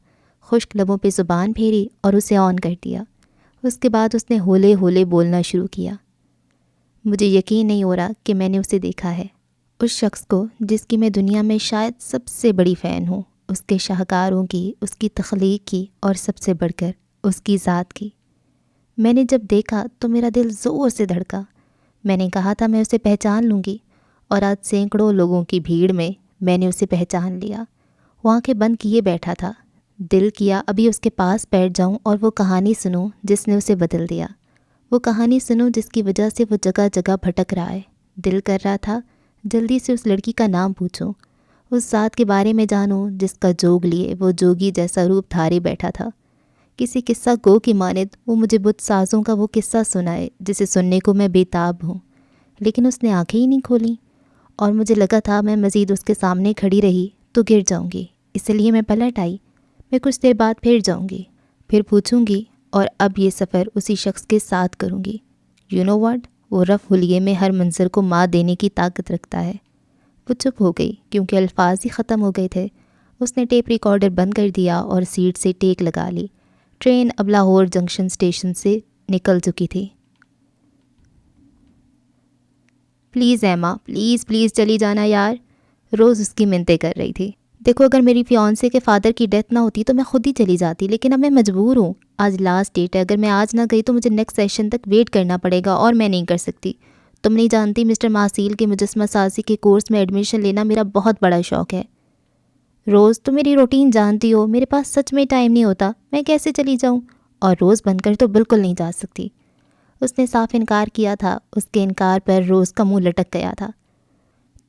خشک لبوں پہ زبان پھیری اور اسے آن کر دیا۔ اس کے بعد اس نے ہولے ہولے بولنا شروع کیا۔ مجھے یقین نہیں ہو رہا کہ میں نے اسے دیکھا ہے، اس شخص کو جس کی میں دنیا میں شاید سب سے بڑی فین ہوں، اس کے شاہکاروں کی، اس کی تخلیق کی، اور سب سے بڑھ کر اس کی ذات کی۔ میں نے جب دیکھا تو میرا دل زور سے دھڑکا۔ میں نے کہا تھا میں اسے پہچان لوں گی، اور آج سینکڑوں لوگوں کی بھیڑ میں نے اسے پہچان لیا۔ وہ آنکھیں بند کیے بیٹھا تھا۔ دل کیا ابھی اس کے پاس بیٹھ جاؤں اور وہ کہانی سنوں جس نے اسے بدل دیا، وہ کہانی سنوں جس کی وجہ سے وہ جگہ جگہ بھٹک رہا ہے۔ دل کر رہا تھا جلدی سے اس لڑکی کا نام پوچھوں، اس ذات کے بارے میں جانوں جس کا جوگ لیے وہ جوگی جیسا روپ دھارے بیٹھا تھا۔ کسی قصہ گو کی مانند وہ مجھے بت سازوں کا وہ قصہ سنائے جسے سننے کو میں بے تاب ہوں، لیکن اس نے آنکھیں ہی نہیں کھولیں، اور مجھے لگا تھا میں مزید اس کے سامنے کھڑی رہی تو گر جاؤں گی، اس لیے میں پلٹ آئی۔ میں کچھ دیر بعد پھر جاؤں گی، پھر پوچھوں گی، اور اب یہ سفر اسی شخص کے ساتھ کروں گی۔ یو نو واٹ، وہ رف حلیے میں ہر منظر کو مات دینے کی طاقت رکھتا ہے۔ وہ چپ ہو گئی کیونکہ الفاظ ہی ختم ہو گئے تھے۔ اس نے ٹیپ ریکارڈر بند کر دیا اور سیٹ سے ٹیک لگا لی۔ ٹرین اب لاہور جنکشن اسٹیشن سے نکل چکی تھی۔ پلیز ایما، پلیز پلیز چلی جانا یار، روز اس کی منتیں کر رہی تھی۔ دیکھو اگر میری فیانسے کے فادر کی ڈیتھ نہ ہوتی تو میں خود ہی چلی جاتی، لیکن اب میں مجبور ہوں۔ آج لاسٹ ڈیٹ ہے، اگر میں آج نہ گئی تو مجھے نیکسٹ سیشن تک ویٹ کرنا پڑے گا اور میں نہیں کر سکتی۔ تم نہیں جانتی مسٹر ماسیل کے مجسمہ سازی کے کورس میں ایڈمیشن لینا میرا بہت بڑا شوق ہے۔ روز تم میری روٹین جانتی ہو، میرے پاس سچ میں ٹائم نہیں ہوتا، میں کیسے چلی جاؤں؟ اور روز بن کر تو بالکل نہیں جا سکتی۔ اس نے صاف انکار کیا تھا۔ اس کے انکار پر روز کا منہ لٹک گیا تھا۔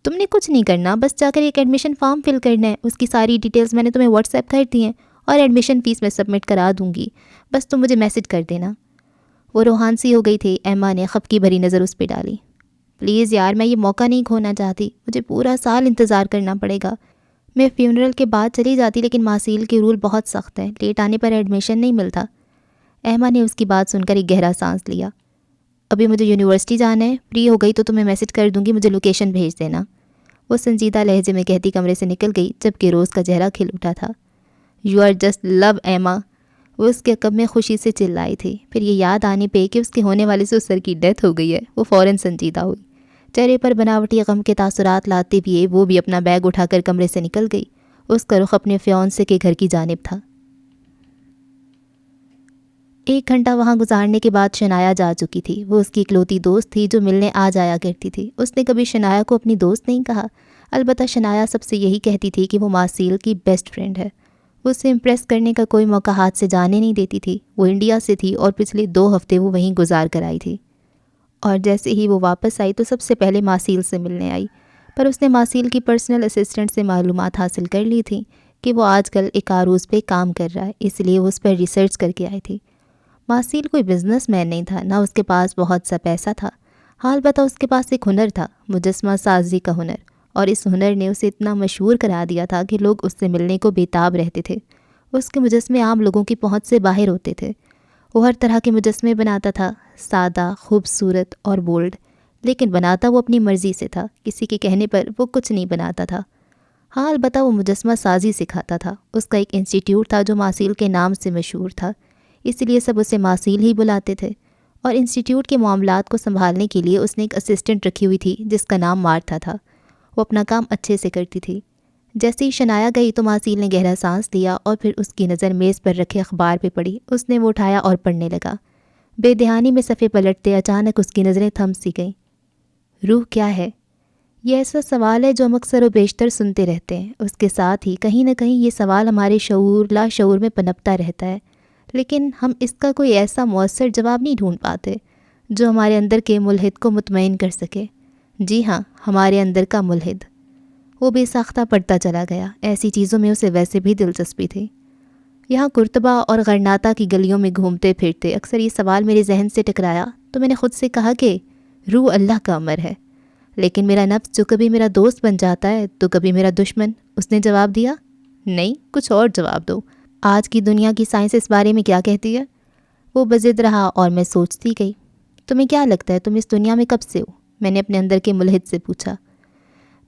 تم نے کچھ نہیں کرنا، بس جا کر ایک ایڈمیشن فارم فل کرنا ہے، اس کی ساری ڈیٹیلز میں نے تمہیں واٹس ایپ کر دی ہیں، اور ایڈمیشن فیس میں سبمٹ کرا دوں گی، بس تم مجھے میسج کر دینا۔ وہ روحان سی ہو گئی تھی۔ ایما نے خفقی بھری نظر اس پہ ڈالی۔ پلیز یار، میں یہ موقع نہیں کھونا چاہتی، مجھے پورا سال انتظار کرنا پڑے گا۔ میں فیونرل کے بعد چلی جاتی، لیکن ماسیل کے رول بہت سخت ہیں، لیٹ آنے پر ایڈمیشن نہیں ملتا۔ ایما نے اس کی بات سن کر ایک گہرا سانس لیا۔ ابھی مجھے یونیورسٹی جانا ہے، فری ہو گئی تو تمہیں میسج کر دوں گی، مجھے لوکیشن بھیج دینا۔ وہ سنجیدہ لہجے میں کہتی کمرے سے نکل گئی، جبکہ روز کا چہرہ کھل اٹھا تھا۔ یو آر جسٹ لو ایما، وہ اس کے عقب میں خوشی سے چلائی تھی۔ پھر یہ یاد آنے پہ کہ اس کے ہونے والے سے اس سر کی ڈیتھ ہو گئی ہے، وہ فوراً سنجیدہ ہوئی۔ چہرے پر بناوٹی غم کے تاثرات لاتے ہوئے وہ بھی اپنا بیگ اٹھا کر کمرے سے نکل گئی۔ اس کا رخ اپنے فیانسے کے گھر کی جانب تھا۔ 1 گھنٹہ وہاں گزارنے کے بعد شنایا جا چکی تھی۔ وہ اس کی اکلوتی دوست تھی جو ملنے آ جایا کرتی تھی۔ اس نے کبھی شنایا کو اپنی دوست نہیں کہا، البتہ شنایا سب سے یہی کہتی تھی کہ وہ ماسیل کی بیسٹ فرینڈ ہے۔ وہ اسے امپریس کرنے کا کوئی موقع ہاتھ سے جانے نہیں دیتی تھی۔ وہ انڈیا سے تھی اور پچھلے 2 ہفتے وہ وہیں گزار کر آئی تھی، اور جیسے ہی وہ واپس آئی تو سب سے پہلے ماسیل سے ملنے آئی۔ پر اس نے ماسیل کی پرسنل اسسٹنٹ سے معلومات حاصل کر لی تھی کہ وہ آج کل ایک عروض پہ کام کر رہا ہے، اس لیے وہ اس پر ریسرچ کر کے آئی تھی۔ ماسیل کوئی بزنس مین نہیں تھا، نہ اس کے پاس بہت سا پیسہ تھا، حال بتا اس کے پاس ایک ہنر تھا، مجسمہ سازی کا ہنر، اور اس ہنر نے اسے اتنا مشہور کرا دیا تھا کہ لوگ اس سے ملنے کو بے تاب رہتے تھے۔ اس کے مجسمے عام لوگوں کی پہنچ سے باہر ہوتے تھے۔ وہ ہر طرح کے مجسمے بناتا تھا، سادہ، خوبصورت اور بولڈ، لیکن بناتا وہ اپنی مرضی سے تھا، کسی کے کہنے پر وہ کچھ نہیں بناتا تھا۔ ہاں البتہ وہ مجسمہ سازی سکھاتا تھا۔ اس کا ایک انسٹیٹیوٹ تھا جو ماسیل کے نام سے مشہور تھا، اس لیے سب اسے ماسیل ہی بلاتے تھے، اور انسٹیٹیوٹ کے معاملات کو سنبھالنے کے لیے اس نے ایک اسسٹنٹ رکھی ہوئی تھی جس کا نام مارتھا تھا۔ وہ اپنا کام اچھے سے کرتی تھی۔ جیسے ہی شنایا گئی تو ماسیل نے گہرا سانس لیا اور پھر اس کی نظر میز پر رکھے اخبار پہ پڑی۔ اس نے وہ اٹھایا اور پڑھنے لگا۔ بے دہانی میں صفحے پلٹتے اچانک اس کی نظریں تھم سی گئیں۔ روح کیا ہے؟ یہ ایسا سوال ہے جو ہم اکثر و بیشتر سنتے رہتے ہیں۔ اس کے ساتھ ہی کہیں نہ کہیں یہ سوال ہمارے شعور لا شعور میں پنپتا رہتا ہے، لیکن ہم اس کا کوئی ایسا مؤثر جواب نہیں ڈھونڈ پاتے جو ہمارے اندر کے ملحد کو مطمئن کر سکے۔ جی ہاں، ہمارے اندر کا ملحد۔ وہ بے ساختہ پڑھتا چلا گیا۔ ایسی چیزوں میں اسے ویسے بھی دلچسپی تھی۔ یہاں کرتبہ اور غرناطہ کی گلیوں میں گھومتے پھرتے اکثر یہ سوال میرے ذہن سے ٹکرایا تو میں نے خود سے کہا کہ روح اللہ کا امر ہے، لیکن میرا نفس جو کبھی میرا دوست بن جاتا ہے تو کبھی میرا دشمن۔ اس نے جواب دیا، نہیں، کچھ اور جواب دو۔ آج کی دنیا کی سائنس اس بارے میں کیا کہتی ہے؟ وہ بضد رہا اور میں سوچتی گئی۔ تمہیں کیا لگتا ہے تم اس دنیا میں کب سے ہو؟ میں نے اپنے اندر کے ملحد سے پوچھا۔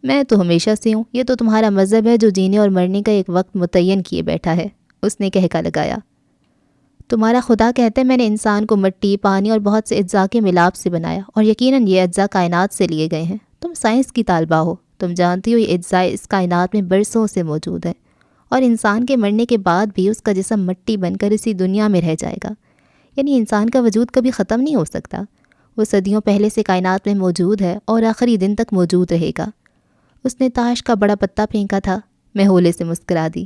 میں تو ہمیشہ سے ہوں، یہ تو تمہارا مذہب ہے جو جینے اور مرنے کا ایک وقت متعین کیے بیٹھا ہے، اس نے کہکا لگایا۔ تمہارا خدا کہتا ہے میں نے انسان کو مٹی، پانی اور بہت سے اجزاء کے ملاپ سے بنایا، اور یقیناً یہ اجزاء کائنات سے لیے گئے ہیں۔ تم سائنس کی طالبہ ہو، تم جانتی ہو یہ اجزاء اس کائنات میں برسوں سے موجود ہیں، اور انسان کے مرنے کے بعد بھی اس کا جسم مٹی بن کر اسی دنیا میں رہ جائے گا، یعنی انسان کا وجود کبھی ختم نہیں ہو سکتا، وہ صدیوں پہلے سے کائنات میں موجود ہے اور آخری دن تک موجود رہے گا۔ اس نے تاش کا بڑا پتا پھینکا تھا۔ میں ہولے سے مسکرا دی۔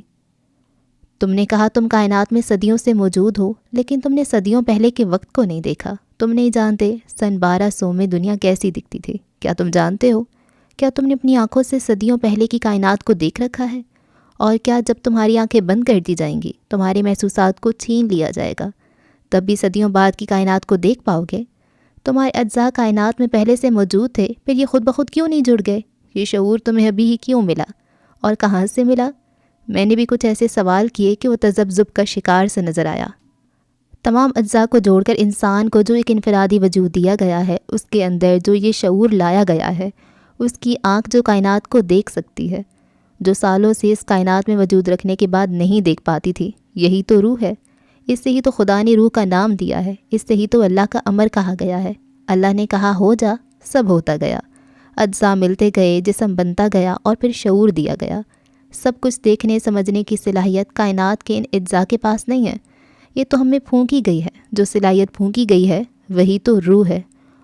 تم نے کہا تم کائنات میں صدیوں سے موجود ہو، لیکن تم نے صدیوں پہلے کے وقت کو نہیں دیکھا۔ تم نہیں جانتے سن 1200 میں دنیا کیسی دکھتی تھی۔ کیا تم جانتے ہو؟ کیا تم نے اپنی آنکھوں سے صدیوں پہلے کی کائنات کو دیکھ رکھا ہے؟ اور کیا جب تمہاری آنکھیں بند کر دی جائیں گی، تمہارے محسوسات کو چھین لیا جائے گا، تب بھی صدیوں بعد کی کائنات کو دیکھ پاؤ گے؟ تمہارے اجزاء کائنات میں پہلے سے موجود تھے، پھر یہ خود بخود کیوں نہیں جڑ گئے؟ یہ شعور تمہیں ابھی ہی کیوں ملا، اور کہاں سے ملا؟ میں نے بھی کچھ ایسے سوال کیے کہ وہ تذبذب کا شکار سے نظر آیا۔ تمام اجزاء کو جوڑ کر انسان کو جو ایک انفرادی وجود دیا گیا ہے، اس کے اندر جو یہ شعور لایا گیا ہے، اس کی آنکھ جو کائنات کو دیکھ سکتی ہے، جو سالوں سے اس کائنات میں وجود رکھنے کے بعد نہیں دیکھ پاتی تھی، یہی تو روح ہے۔ اس سے ہی تو خدا نے روح کا نام دیا ہے، اس سے ہی تو اللہ کا امر کہا گیا ہے۔ اللہ نے کہا ہو جا، سب ہوتا گیا، اجزاء ملتے گئے، جسم بنتا گیا، اور پھر شعور دیا گیا۔ سب کچھ دیکھنے سمجھنے کی صلاحیت کائنات کے ان اجزاء کے پاس نہیں ہے، یہ تو ہمیں پھونکی گئی ہے۔ جو صلاحیت پھونکی گئی ہے وہی تو روح ہے،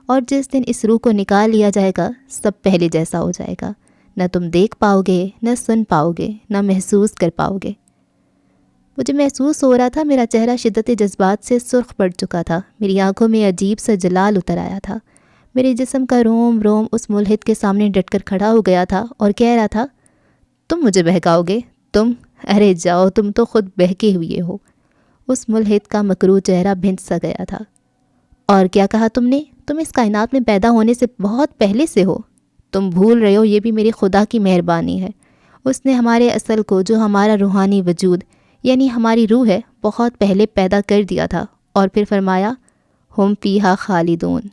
اور جس دن اس روح کو نکال لیا جائے گا، سب پہلے جیسا ہو جائے گا۔ نہ تم دیکھ پاؤ گے، نہ سن پاؤ گے، نہ محسوس کر پاؤ گے۔ مجھے محسوس ہو رہا تھا میرا چہرہ شدت جذبات سے سرخ پڑ چکا تھا، میری آنکھوں میں عجیب سا جلال اتر آیا تھا، میرے جسم کا روم روم اس ملحد کے سامنے ڈٹ کر کھڑا ہو گیا تھا اور کہہ رہا تھا، تم مجھے بہکاؤ گے؟ تم؟ ارے جاؤ، تم تو خود بہکے ہوئے ہو۔ اس ملحد کا مکروہ چہرہ بھنس سا گیا تھا۔ اور کیا کہا تم نے؟ تم اس کائنات میں پیدا ہونے سے بہت پہلے سے ہو۔ تم بھول رہے ہو، یہ بھی میرے خدا کی مہربانی ہے۔ اس نے ہمارے اصل کو، جو ہمارا روحانی وجود یعنی ہماری روح ہے، بہت پہلے پیدا کر دیا تھا، اور پھر فرمایا ہم فیہا خالدون،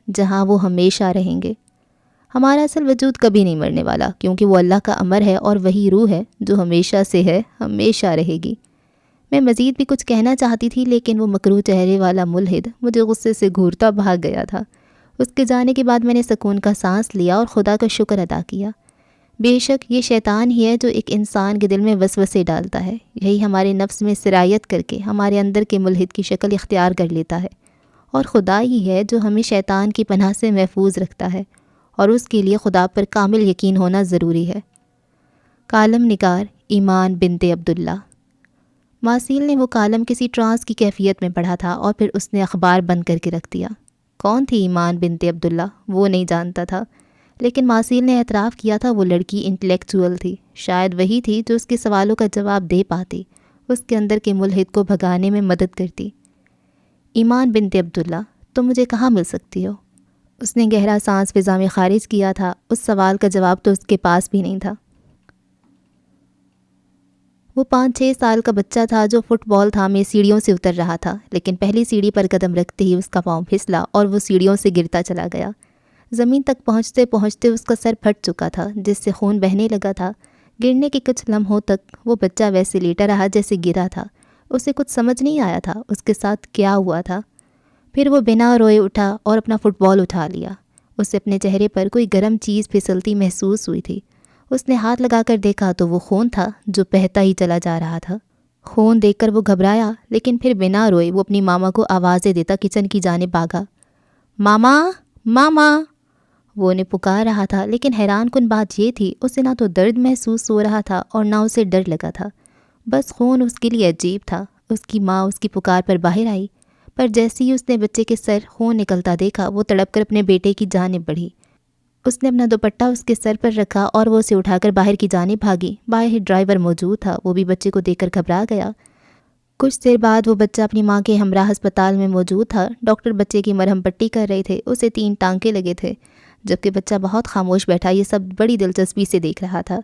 جہاں وہ ہمیشہ رہیں گے۔ ہمارا اصل وجود کبھی نہیں مرنے والا، کیونکہ وہ اللہ کا امر ہے، اور وہی روح ہے جو ہمیشہ سے ہے، ہمیشہ رہے گی۔ میں مزید بھی کچھ کہنا چاہتی تھی، لیکن وہ مکروہ چہرے والا ملحد مجھے غصے سے گھورتا بھاگ گیا تھا۔ اس کے جانے کے بعد میں نے سکون کا سانس لیا اور خدا کا شکر ادا کیا۔ بے شک یہ شیطان ہی ہے جو ایک انسان کے دل میں وسوسے ڈالتا ہے، یہی ہمارے نفس میں سرایت کر کے ہمارے اندر کے ملحد کی شکل اختیار کر لیتا ہے، اور خدا ہی ہے جو ہمیں شیطان کی پناہ سے محفوظ رکھتا ہے، اور اس کے لیے خدا پر کامل یقین ہونا ضروری ہے۔ کالم نگار ایمان بنت عبداللہ۔ ماسیل نے وہ کالم کسی ٹرانس کی کیفیت میں پڑھا تھا، اور پھر اس نے اخبار بند کر کے رکھ دیا۔ کون تھی ایمان بنت عبداللہ؟ وہ نہیں جانتا تھا، لیکن ماسیل نے اعتراف کیا تھا وہ لڑکی انٹلیکچوئل تھی، شاید وہی تھی جو اس کے سوالوں کا جواب دے پاتی، اس کے اندر کے ملحد کو بھگانے میں مدد کرتی۔ ایمان بنت عبداللہ، تم مجھے کہاں مل سکتی ہو؟ اس نے گہرا سانس فضا میں خارج کیا تھا، اس سوال کا جواب تو اس کے پاس بھی نہیں تھا۔ وہ 5-6 سال کا بچہ تھا جو فٹ بال تھامے سیڑھیوں سے اتر رہا تھا، لیکن پہلی سیڑھی پر قدم رکھتے ہی اس کا پاؤں پھسلا اور وہ سیڑھیوں سے گرتا چلا گیا۔ زمین تک پہنچتے پہنچتے اس کا سر پھٹ چکا تھا، جس سے خون بہنے لگا تھا۔ گرنے کے کچھ لمحوں تک وہ بچہ ویسے لیٹا رہا جیسے گرا تھا، اسے کچھ سمجھ نہیں آیا تھا اس کے ساتھ کیا ہوا تھا۔ پھر وہ بنا روئے اٹھا اور اپنا فٹ بال اٹھا لیا۔ اسے اپنے چہرے پر کوئی گرم چیز پھسلتی محسوس ہوئی تھی۔ اس نے ہاتھ لگا کر دیکھا تو وہ خون تھا جو بہتا ہی چلا جا رہا تھا۔ خون دیکھ کر وہ گھبرایا، لیکن پھر بنا روئے وہ اپنی ماما کو آوازیں دیتا کچن کی جانب بھاگا۔ ماما، ماما، وہ نے پکار رہا تھا، لیکن حیران کن بات یہ تھی اسے نہ تو درد محسوس ہو رہا تھا اور نہ اسے ڈر لگا تھا، بس خون اس کے لیے عجیب تھا۔ اس کی ماں اس کی پکار پر باہر آئی، پر جیسے ہی اس نے بچے کے سر خون نکلتا دیکھا وہ تڑپ کر اپنے بیٹے کی جانب بڑھی۔ اس نے اپنا دوپٹہ اس کے سر پر رکھا اور وہ اسے اٹھا کر باہر کی جانب بھاگی۔ باہر ڈرائیور موجود تھا، وہ بھی بچے کو دیکھ کر گھبرا گیا۔ کچھ دیر بعد وہ بچہ اپنی ماں کے ہمراہ ہسپتال میں موجود تھا۔ ڈاکٹر بچے کی مرہم پٹی کر رہے تھے، اسے 3 ٹانکے لگے تھے، جبکہ بچہ بہت خاموش بیٹھا یہ سب بڑی دلچسپی سے دیکھ رہا تھا۔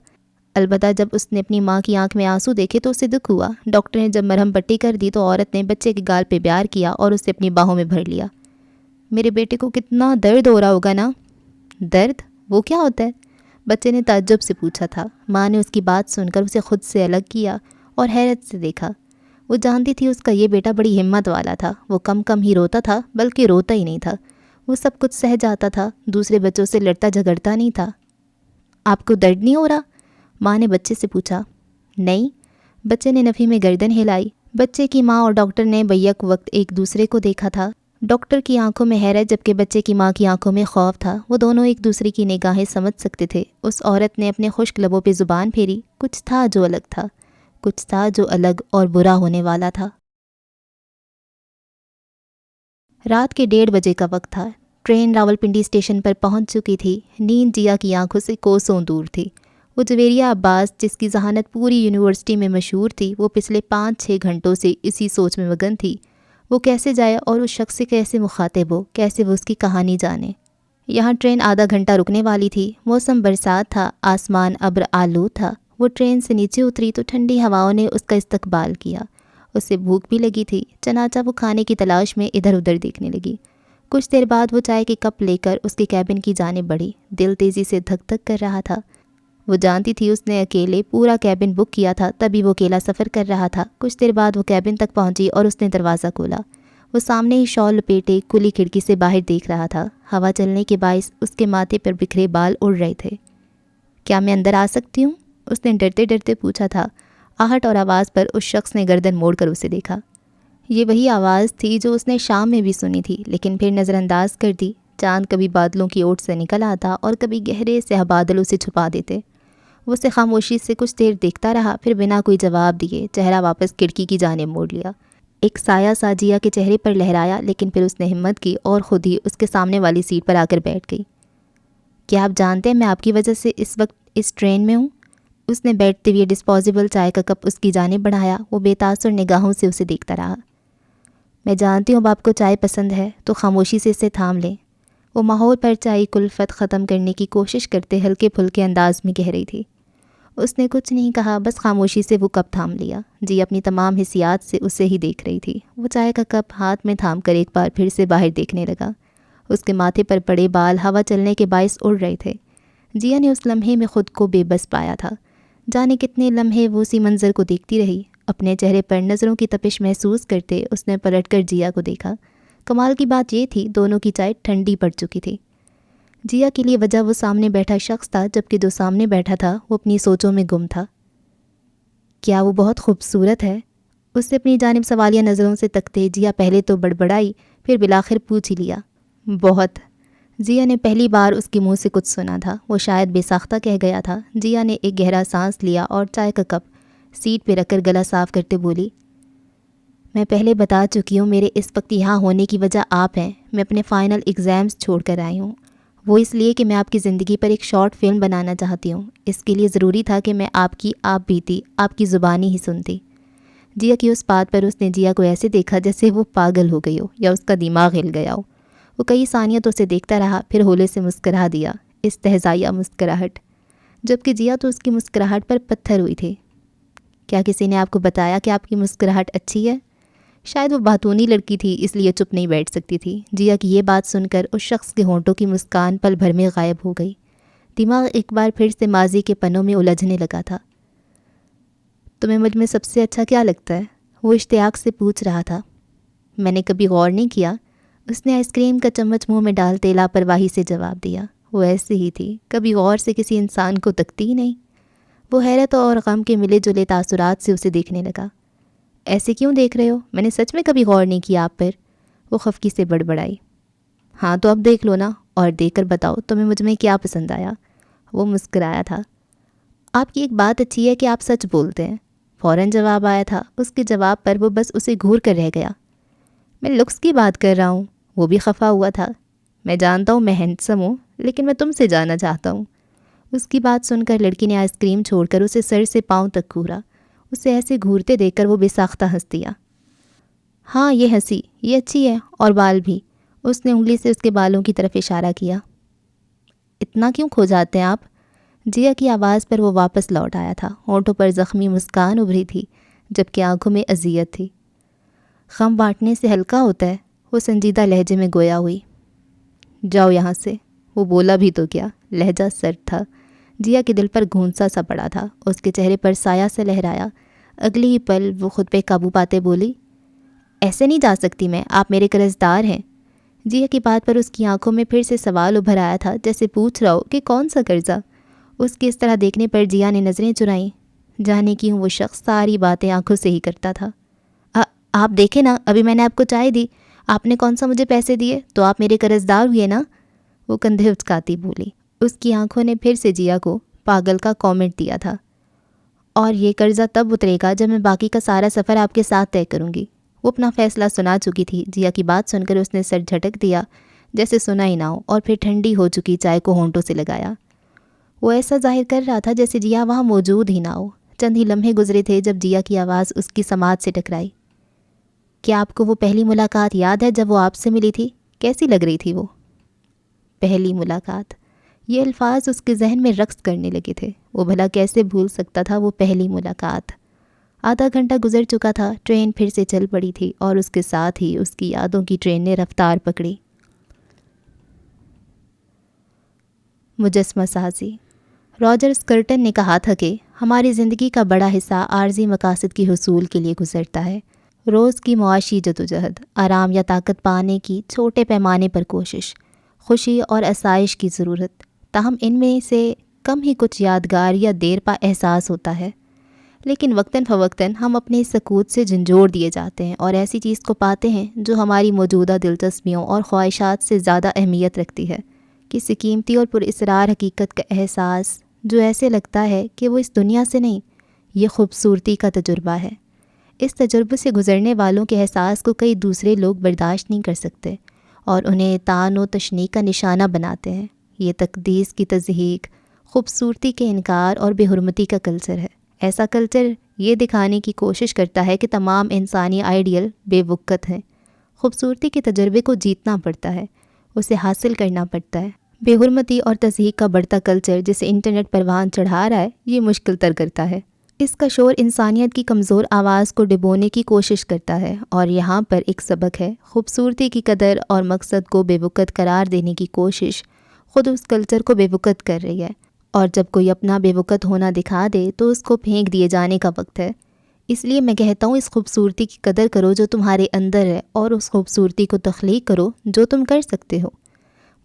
البتہ جب اس نے اپنی ماں کی آنکھ میں آنسو دیکھے تو اسے دکھ ہوا۔ ڈاکٹر نے جب مرہم پٹی کر دی تو عورت نے بچے کے گال پہ پیار کیا اور اسے اپنی باہوں میں بھر لیا۔ میرے بیٹے کو کتنا درد ہو رہا ہوگا نا؟ درد؟ وہ کیا ہوتا ہے؟ بچے نے تعجب سے پوچھا تھا۔ ماں نے اس کی بات سن کر اسے خود سے الگ کیا اور حیرت سے دیکھا۔ وہ جانتی تھی اس کا یہ بیٹا بڑی ہمت والا تھا۔ وہ کم کم ہی روتا تھا، بلکہ روتا ہی نہیں تھا۔ وہ سب کچھ سہ جاتا تھا، دوسرے بچوں سے لڑتا جھگڑتا نہیں تھا۔ آپ کو درد نہیں ہو رہا؟ ماں نے بچے سے پوچھا۔ نہیں، بچے نے نفی میں گردن ہلائی۔ بچے کی ماں اور ڈاکٹر نے بیک وقت ایک دوسرے کو دیکھا تھا۔ ڈاکٹر کی آنکھوں میں حیرت جبکہ بچے کی ماں کی آنکھوں میں خوف تھا۔ وہ دونوں ایک دوسرے کی نگاہیں سمجھ سکتے تھے۔ اس عورت نے اپنے خشک لبوں پہ زبان پھیری۔ کچھ تھا جو الگ تھا، کچھ تھا جو الگ اور برا ہونے والا تھا۔ رات کے 1:30 بجے کا وقت تھا۔ ٹرین راولپنڈی اسٹیشن پر پہنچ چکی تھی۔ نیند جیا کی آنکھوں سے کوسوں دور تھی۔ وہ جویریہ عباس، جس کی ذہانت پوری یونیورسٹی میں مشہور تھی، وہ پچھلے 5-6 گھنٹوں سے اسی سوچ میں مگن تھی۔ وہ کیسے جائے اور اس شخص سے کیسے مخاطب ہو، کیسے وہ اس کی کہانی جانے۔ یہاں ٹرین آدھا گھنٹہ رکنے والی تھی۔ موسم برسات تھا، آسمان ابر آلود تھا۔ وہ ٹرین سے نیچے اتری تو ٹھنڈی ہواؤں نے اس کا استقبال کیا۔ اسے بھوک بھی لگی تھی، چنانچہ وہ کھانے کی تلاش میں ادھر ادھر دیکھنے لگی۔ کچھ دیر بعد وہ چائے کے کپ لے کر اس کے کیبن کی جانب بڑھی۔ دل تیزی سے دھک دھک کر رہا تھا۔ وہ جانتی تھی اس نے اکیلے پورا کیبن بک کیا تھا، تبھی وہ اکیلا سفر کر رہا تھا۔ کچھ دیر بعد وہ کیبن تک پہنچی اور اس نے دروازہ کھولا۔ وہ سامنے ہی شال لپیٹے کھلی کھڑکی سے باہر دیکھ رہا تھا۔ ہوا چلنے کے باعث اس کے ماتھے پر بکھرے بال اڑ رہے تھے۔ کیا میں اندر آ سکتی ہوں؟ اس نے ڈرتے ڈرتے پوچھا تھا۔ آہٹ اور آواز پر اس شخص نے گردن موڑ کر اسے دیکھا۔ یہ وہی آواز تھی جو اس نے شام میں بھی سنی تھی، لیکن پھر نظر انداز کر دی۔ چاند کبھی بادلوں کی اوٹ سے نکل آتا اور کبھی گہرے سیاہ بادل اسے چھپا دیتے۔ وہ اسے خاموشی سے کچھ دیر دیکھتا رہا، پھر بنا کوئی جواب دیے چہرہ واپس کھڑکی کی جانب موڑ لیا۔ ایک سایہ سا جیا کے چہرے پر لہرایا، لیکن پھر اس نے ہمت کی اور خود ہی اس کے سامنے والی سیٹ پر آ کر بیٹھ گئی۔ کیا آپ جانتے ہیں میں آپ کی وجہ سے اس وقت اس ٹرین میں ہوں؟ اس نے بیٹھتے ہوئے ڈسپوزیبل چائے کا کپ اس کی جانب بڑھایا۔ وہ بے تاثر نگاہوں سے اسے دیکھتا رہا۔ میں جانتی ہوں اب آپ کو چائے پسند ہے، تو خاموشی سے اسے تھام لیں۔ وہ ماحول پر چائے کلفت ختم کرنے کی کوشش کرتے ہلکے پھلکے انداز میں کہہ رہی تھی۔ اس نے کچھ نہیں کہا، بس خاموشی سے وہ کپ تھام لیا۔ جی اپنی تمام حسیات سے اسے ہی دیکھ رہی تھی۔ وہ چائے کا کپ ہاتھ میں تھام کر ایک بار پھر سے باہر دیکھنے لگا۔ اس کے ماتھے پر پڑے بال ہوا چلنے کے باعث اڑ رہے تھے۔ جیا نے اس لمحے میں خود کو بے بس پایا تھا۔ جانے کتنے لمحے وہ اسی منظر کو دیکھتی رہی۔ اپنے چہرے پر نظروں کی تپش محسوس کرتے اس نے پلٹ کر جیا کو دیکھا۔ کمال کی بات یہ تھی دونوں کی چائے ٹھنڈی پڑ چکی تھی۔ جیا کے لیے وجہ وہ سامنے بیٹھا شخص تھا، جبکہ جو سامنے بیٹھا تھا وہ اپنی سوچوں میں گم تھا۔ کیا وہ بہت خوبصورت ہے؟ اس سے اپنی جانب سوالیہ نظروں سے تکتے جیا پہلے تو بڑبڑائی، پھر بالآخر پوچھ ہی لیا۔ بہت۔ جیا نے پہلی بار اس کے منہ سے کچھ سنا تھا۔ وہ شاید بے ساختہ کہہ گیا تھا۔ جیا نے ایک گہرا سانس لیا اور چائے کا کپ سیٹ پہ رکھ کر گلا صاف کرتے بولی، میں پہلے بتا چکی ہوں میرے اس وقت یہاں ہونے کی وجہ آپ ہیں۔ میں اپنے فائنل ایگزامز چھوڑ کر آئی ہوں، وہ اس لیے کہ میں آپ کی زندگی پر ایک شارٹ فلم بنانا چاہتی ہوں۔ اس کے لیے ضروری تھا کہ میں آپ بیتی آپ کی زبانی ہی سنتی۔ جیا کی اس بات پر اس نے جیا کو ایسے دیکھا جیسے وہ پاگل ہو گئی ہو یا اس کا دماغ ہل گیا ہو۔ وہ کئی ثانیتوں سے دیکھتا رہا، پھر ہولے سے مسکرا دیا، استہزائیہ مسکراہٹ، جبکہ جیا تو اس کی مسکراہٹ پر پتھر ہوئی تھی۔ کیا کسی نے آپ کو بتایا کہ آپ کی مسکراہٹ اچھی ہے؟ شاید وہ باتونی لڑکی تھی، اس لیے چپ نہیں بیٹھ سکتی تھی۔ جیا کی یہ بات سن کر اس شخص کے ہونٹوں کی مسکان پل بھر میں غائب ہو گئی۔ دماغ ایک بار پھر سے ماضی کے پنوں میں الجھنے لگا تھا۔ تمہیں مجھ میں سب سے اچھا کیا لگتا ہے؟ وہ اشتیاق سے پوچھ رہا تھا۔ میں نے کبھی غور نہیں کیا، اس نے آئس کریم کا چمچ منہ میں ڈالتے لاپرواہی سے جواب دیا۔ وہ ایسی ہی تھی، کبھی غور سے کسی انسان کو تکتی ہی نہیں۔ وہ حیرت اور غم کے ملے جلے تاثرات سے اسے دیکھنے لگا۔ ایسے کیوں دیکھ رہے ہو؟ میں نے سچ میں کبھی غور نہیں کیا آپ پر، وہ خفگی سے بڑبڑائی۔ ہاں تو اب دیکھ لو نا، اور دیکھ کر بتاؤ تمہیں مجھ میں کیا پسند آیا۔ وہ مسکرایا تھا۔ آپ کی ایک بات اچھی ہے کہ آپ سچ بولتے ہیں، فوراً جواب آیا تھا۔ اس کے جواب پر وہ بس اسے گھور کر رہ گیا۔ میں لکس کی بات کر رہا ہوں، وہ بھی خفا ہوا تھا۔ میں جانتا ہوں میں ہینڈسم ہوں، لیکن میں تم سے جاننا چاہتا ہوں۔ اس کی بات سن کر لڑکی نے آئس کریم چھوڑ کر اسے سر سے پاؤں تک گھورا۔ اسے ایسے گھورتے دیکھ کر وہ بے ساختہ ہنس دیا۔ ہاں یہ ہنسی، یہ اچھی ہے، اور بال بھی۔ اس نے انگلی سے اس کے بالوں کی طرف اشارہ کیا۔ اتنا کیوں کھو جاتے ہیں آپ؟ جیا کی آواز پر وہ واپس لوٹ آیا تھا۔ ہونٹوں پر زخمی مسکان ابھری تھی جبکہ آنکھوں میں اذیت تھی۔ غم بانٹنے سے ہلکا ہوتا ہے، وہ سنجیدہ لہجے میں گویا ہوئی۔ جاؤ یہاں سے۔ وہ بولا بھی تو کیا، لہجہ سرد تھا۔ جیا کے دل پر گھونسا سا پڑا تھا، اس کے چہرے پر سایہ سے لہرایا۔ اگلی ہی پل وہ خود پہ قابو پاتے بولی، ایسے نہیں جا سکتی میں، آپ میرے قرضدار ہیں۔ جیا کی بات پر اس کی آنکھوں میں پھر سے سوال ابھر آیا تھا، جیسے پوچھ رہا ہو کہ کون سا قرضہ۔ اس کی اس طرح دیکھنے پر جیا نے نظریں چرائیں، جانے کیوں وہ شخص ساری باتیں آنکھوں سے ہی کرتا تھا۔ آپ دیکھیں نا، ابھی میں نے آپ کو چائے دی، آپ نے کون سا مجھے پیسے دیے، تو آپ میرے قرضدار ہوئے نا، وہ کندھے اچکاتی بولی۔ اس کی آنکھوں نے پھر سے جیا کو پاگل کا کامنٹ دیا تھا، اور یہ قرضہ تب اترے گا جب میں باقی کا سارا سفر آپ کے ساتھ طے کروں گی۔ وہ اپنا فیصلہ سنا چکی تھی۔ جیا کی بات سن کر اس نے سر جھٹک دیا جیسے سنا ہی نہ ہو، اور پھر ٹھنڈی ہو چکی چائے کو ہونٹوں سے لگایا۔ وہ ایسا ظاہر کر رہا تھا جیسے جیا وہاں موجود ہی نہ ہو۔ چند ہی لمحے گزرے تھے جب جیا کی آواز اس کی سماعت سے ٹکرائی۔ کیا آپ کو وہ پہلی ملاقات یاد ہے جب وہ آپ سے ملی تھی؟ کیسی لگ رہی تھی وہ؟ پہلی ملاقات، یہ الفاظ اس کے ذہن میں رقص کرنے لگے تھے۔ وہ بھلا کیسے بھول سکتا تھا وہ پہلی ملاقات؟ آدھا گھنٹہ گزر چکا تھا، ٹرین پھر سے چل پڑی تھی، اور اس کے ساتھ ہی اس کی یادوں کی ٹرین نے رفتار پکڑی۔ مجسمہ سازی۔ راجر اسکرٹن نے کہا تھا کہ ہماری زندگی کا بڑا حصہ عارضی مقاصد کے حصول کے لیے گزرتا ہے۔ روز کی معاشی جدوجہد، آرام یا طاقت پانے کی چھوٹے پیمانے پر کوشش، خوشی اور آسائش کی ضرورت، تاہم ان میں سے کم ہی کچھ یادگار یا دیر پا احساس ہوتا ہے۔ لیکن وقتاً فوقتاً ہم اپنے سکوت سے جھنجھوڑ دیے جاتے ہیں اور ایسی چیز کو پاتے ہیں جو ہماری موجودہ دلچسپیوں اور خواہشات سے زیادہ اہمیت رکھتی ہے۔ کسی قیمتی اور پراسرار حقیقت کا احساس جو ایسے لگتا ہے کہ وہ اس دنیا سے نہیں، یہ خوبصورتی کا تجربہ ہے۔ اس تجربے سے گزرنے والوں کے احساس کو کئی دوسرے لوگ برداشت نہیں کر سکتے اور انہیں طعن و تشنیع کا نشانہ بناتے ہیں۔ یہ تقدیس کی تضحیک، خوبصورتی کے انکار اور بے حرمتی کا کلچر ہے۔ ایسا کلچر یہ دکھانے کی کوشش کرتا ہے کہ تمام انسانی آئیڈیل بے وقت ہیں۔ خوبصورتی کے تجربے کو جیتنا پڑتا ہے، اسے حاصل کرنا پڑتا ہے۔ بے حرمتی اور تضحیک کا بڑھتا کلچر جسے انٹرنیٹ پروان چڑھا رہا ہے، یہ مشکل تر کرتا ہے۔ اس کا شور انسانیت کی کمزور آواز کو ڈبونے کی کوشش کرتا ہے، اور یہاں پر ایک سبق ہے۔ خوبصورتی کی قدر اور مقصد کو بے وقت قرار دینے کی کوشش خود اس کلچر کو بے وقت کر رہی ہے، اور جب کوئی اپنا بے وقت ہونا دکھا دے تو اس کو پھینک دیے جانے کا وقت ہے۔ اس لیے میں کہتا ہوں، اس خوبصورتی کی قدر کرو جو تمہارے اندر ہے، اور اس خوبصورتی کو تخلیق کرو جو تم کر سکتے ہو۔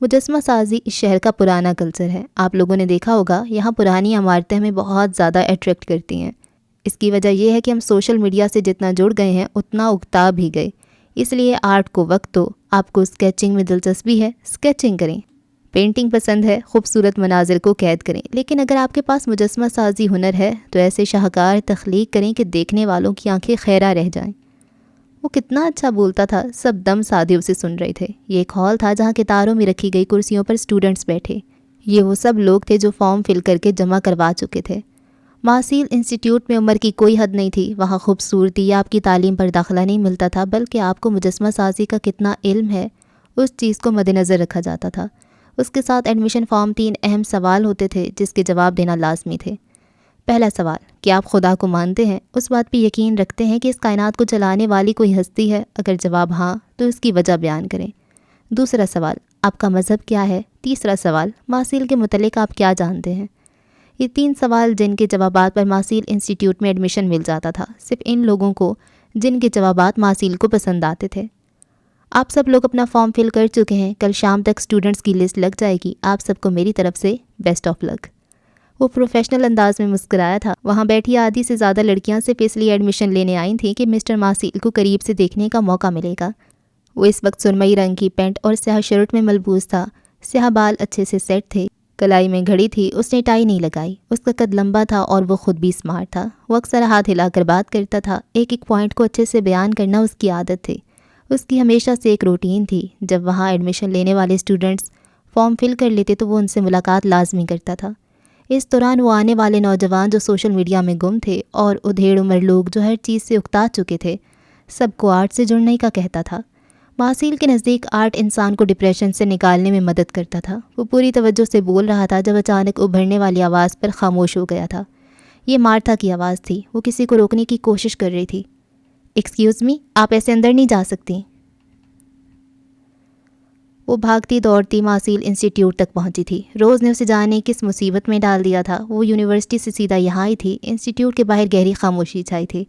مجسمہ سازی اس شہر کا پرانا کلچر ہے۔ آپ لوگوں نے دیکھا ہوگا، یہاں پرانی عمارتیں ہمیں بہت زیادہ اٹریکٹ کرتی ہیں۔ اس کی وجہ یہ ہے کہ ہم سوشل میڈیا سے جتنا جڑ گئے ہیں اتنا اکتا بھی گئے۔ اس لیے آرٹ کو وقت دو۔ آپ کو اسکیچنگ میں دلچسپی ہے، اسکیچنگ کریں۔ پینٹنگ پسند ہے، خوبصورت مناظر کو قید کریں۔ لیکن اگر آپ کے پاس مجسمہ سازی ہنر ہے تو ایسے شاہکار تخلیق کریں کہ دیکھنے والوں کی آنکھیں خیرہ رہ جائیں۔ وہ کتنا اچھا بولتا تھا، سب دم سادے اسے سن رہے تھے۔ یہ ایک ہال تھا جہاں کتاروں میں رکھی گئی کرسیوں پر اسٹوڈنٹس بیٹھے۔ یہ وہ سب لوگ تھے جو فارم فل کر کے جمع کروا چکے تھے۔ ماسیل انسٹیٹیوٹ میں عمر کی کوئی حد نہیں تھی۔ وہاں خوبصورتی یا آپ کی تعلیم پر داخلہ نہیں ملتا تھا، بلکہ آپ کو مجسمہ سازی کا کتنا علم ہے اس چیز کو مد نظر رکھا جاتا تھا۔ اس کے ساتھ ایڈمیشن فارم 3 اہم سوال ہوتے تھے جس کے جواب دینا لازمی تھے۔ پہلا سوال، کیا آپ خدا کو مانتے ہیں؟ اس بات پہ یقین رکھتے ہیں کہ اس کائنات کو چلانے والی کوئی ہستی ہے؟ اگر جواب ہاں تو اس کی وجہ بیان کریں۔ دوسرا سوال، آپ کا مذہب کیا ہے؟ تیسرا سوال، ماسیل کے متعلق آپ کیا جانتے ہیں؟ یہ 3 سوال جن کے جوابات پر ماسیل انسٹیٹیوٹ میں ایڈمیشن مل جاتا تھا، صرف ان لوگوں کو جن کے جوابات ماسیل کو پسند آتے تھے۔ آپ سب لوگ اپنا فارم فل کر چکے ہیں، کل شام تک اسٹوڈنٹس کی لسٹ لگ جائے گی۔ آپ سب کو میری طرف سے بیسٹ آف لک۔ وہ پروفیشنل انداز میں مسکرایا تھا۔ وہاں بیٹھی آدھی سے زیادہ لڑکیاں صرف اس لیے ایڈمیشن لینے آئی تھیں کہ مسٹر ماسیل کو قریب سے دیکھنے کا موقع ملے گا۔ وہ اس وقت سرمئی رنگ کی پینٹ اور سیاہ شرٹ میں ملبوس تھا۔ سیاہ بال اچھے سے سیٹ تھے، کلائی میں گھڑی تھی، اس نے ٹائی نہیں لگائی۔ اس کا قد لمبا تھا اور وہ خود بھی اسمارٹ تھا۔ وہ اکثر ہاتھ ہلا کر بات کرتا تھا، ایک ایک پوائنٹ کو اچھے سے بیان کرنا اس کی عادت تھی۔ اس کی ہمیشہ سے ایک روٹین تھی، جب وہاں ایڈمیشن لینے والے اسٹوڈنٹس فارم فل کر لیتے تو وہ ان سے ملاقات لازمی کرتا تھا۔ اس دوران وہ آنے والے نوجوان جو سوشل میڈیا میں گم تھے اور ادھیڑ عمر لوگ جو ہر چیز سے اکتا چکے تھے، سب کو آرٹ سے جڑنے کا کہتا تھا۔ ماسیل کے نزدیک آرٹ انسان کو ڈپریشن سے نکالنے میں مدد کرتا تھا۔ وہ پوری توجہ سے بول رہا تھا جب اچانک ابھرنے والی آواز پر خاموش ہو گیا تھا۔ یہ مارتھا کی آواز تھی۔ وہ کسی کو روکنے کی کوشش کر رہی تھی۔ ایکسکیوز می، آپ ایسے اندر نہیں جا سکتی۔ وہ بھاگتی دوڑتی ماسیل انسٹیٹیوٹ تک پہنچی تھی۔ روز نے اسے جانے کس مصیبت میں ڈال دیا تھا۔ وہ یونیورسٹی سے سیدھا یہاں آئی تھی۔ انسٹیٹیوٹ کے باہر گہری خاموشی چھائی تھی۔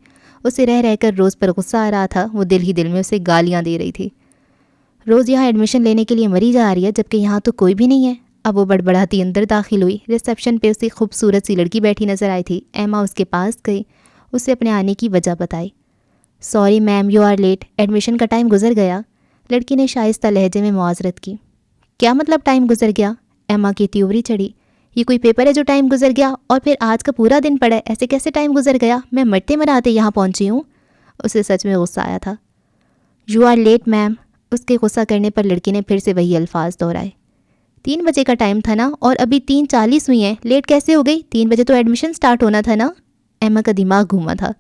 اسے رہ رہ کر روز پر غصہ آ رہا تھا۔ وہ دل ہی دل میں اسے گالیاں دے رہی تھی۔ روز یہاں ایڈمیشن لینے کے لیے مری جا رہی ہے جبکہ یہاں تو کوئی بھی نہیں ہے۔ اب وہ بڑبڑاتی اندر داخل ہوئی۔ ریسیپشن پہ اسے خوبصورت سی لڑکی بیٹھی نظر آئی تھی۔ ایما اس کے پاس گئی، اسے اپنے آنے کی وجہ بتائی۔ Sorry ma'am, you are late, admission کا ٹائم گزر گیا۔ لڑکی نے شائستہ لہجے میں معذرت کی۔ کیا مطلب ٹائم گزر گیا؟ ایما کی تیوری چڑھی۔ یہ کوئی پیپر ہے جو ٹائم گزر گیا؟ اور پھر آج کا پورا دن پڑا ہے، ایسے کیسے ٹائم گزر گیا؟ میں مرتے مراتے یہاں پہنچی ہوں۔ اسے سچ میں غصہ آیا تھا۔ یو آر لیٹ میم۔ اس کے غصہ کرنے پر لڑکی نے پھر سے وہی الفاظ دہرائے۔ 3 بجے کا ٹائم تھا نا، اور ابھی 3:40 ہوئی ہیں، لیٹ کیسے ہو گئی؟ 3 بجے تو ایڈمیشن سٹارٹ ہونا تھا نا۔ ایما کا دماغ گھوما تھا۔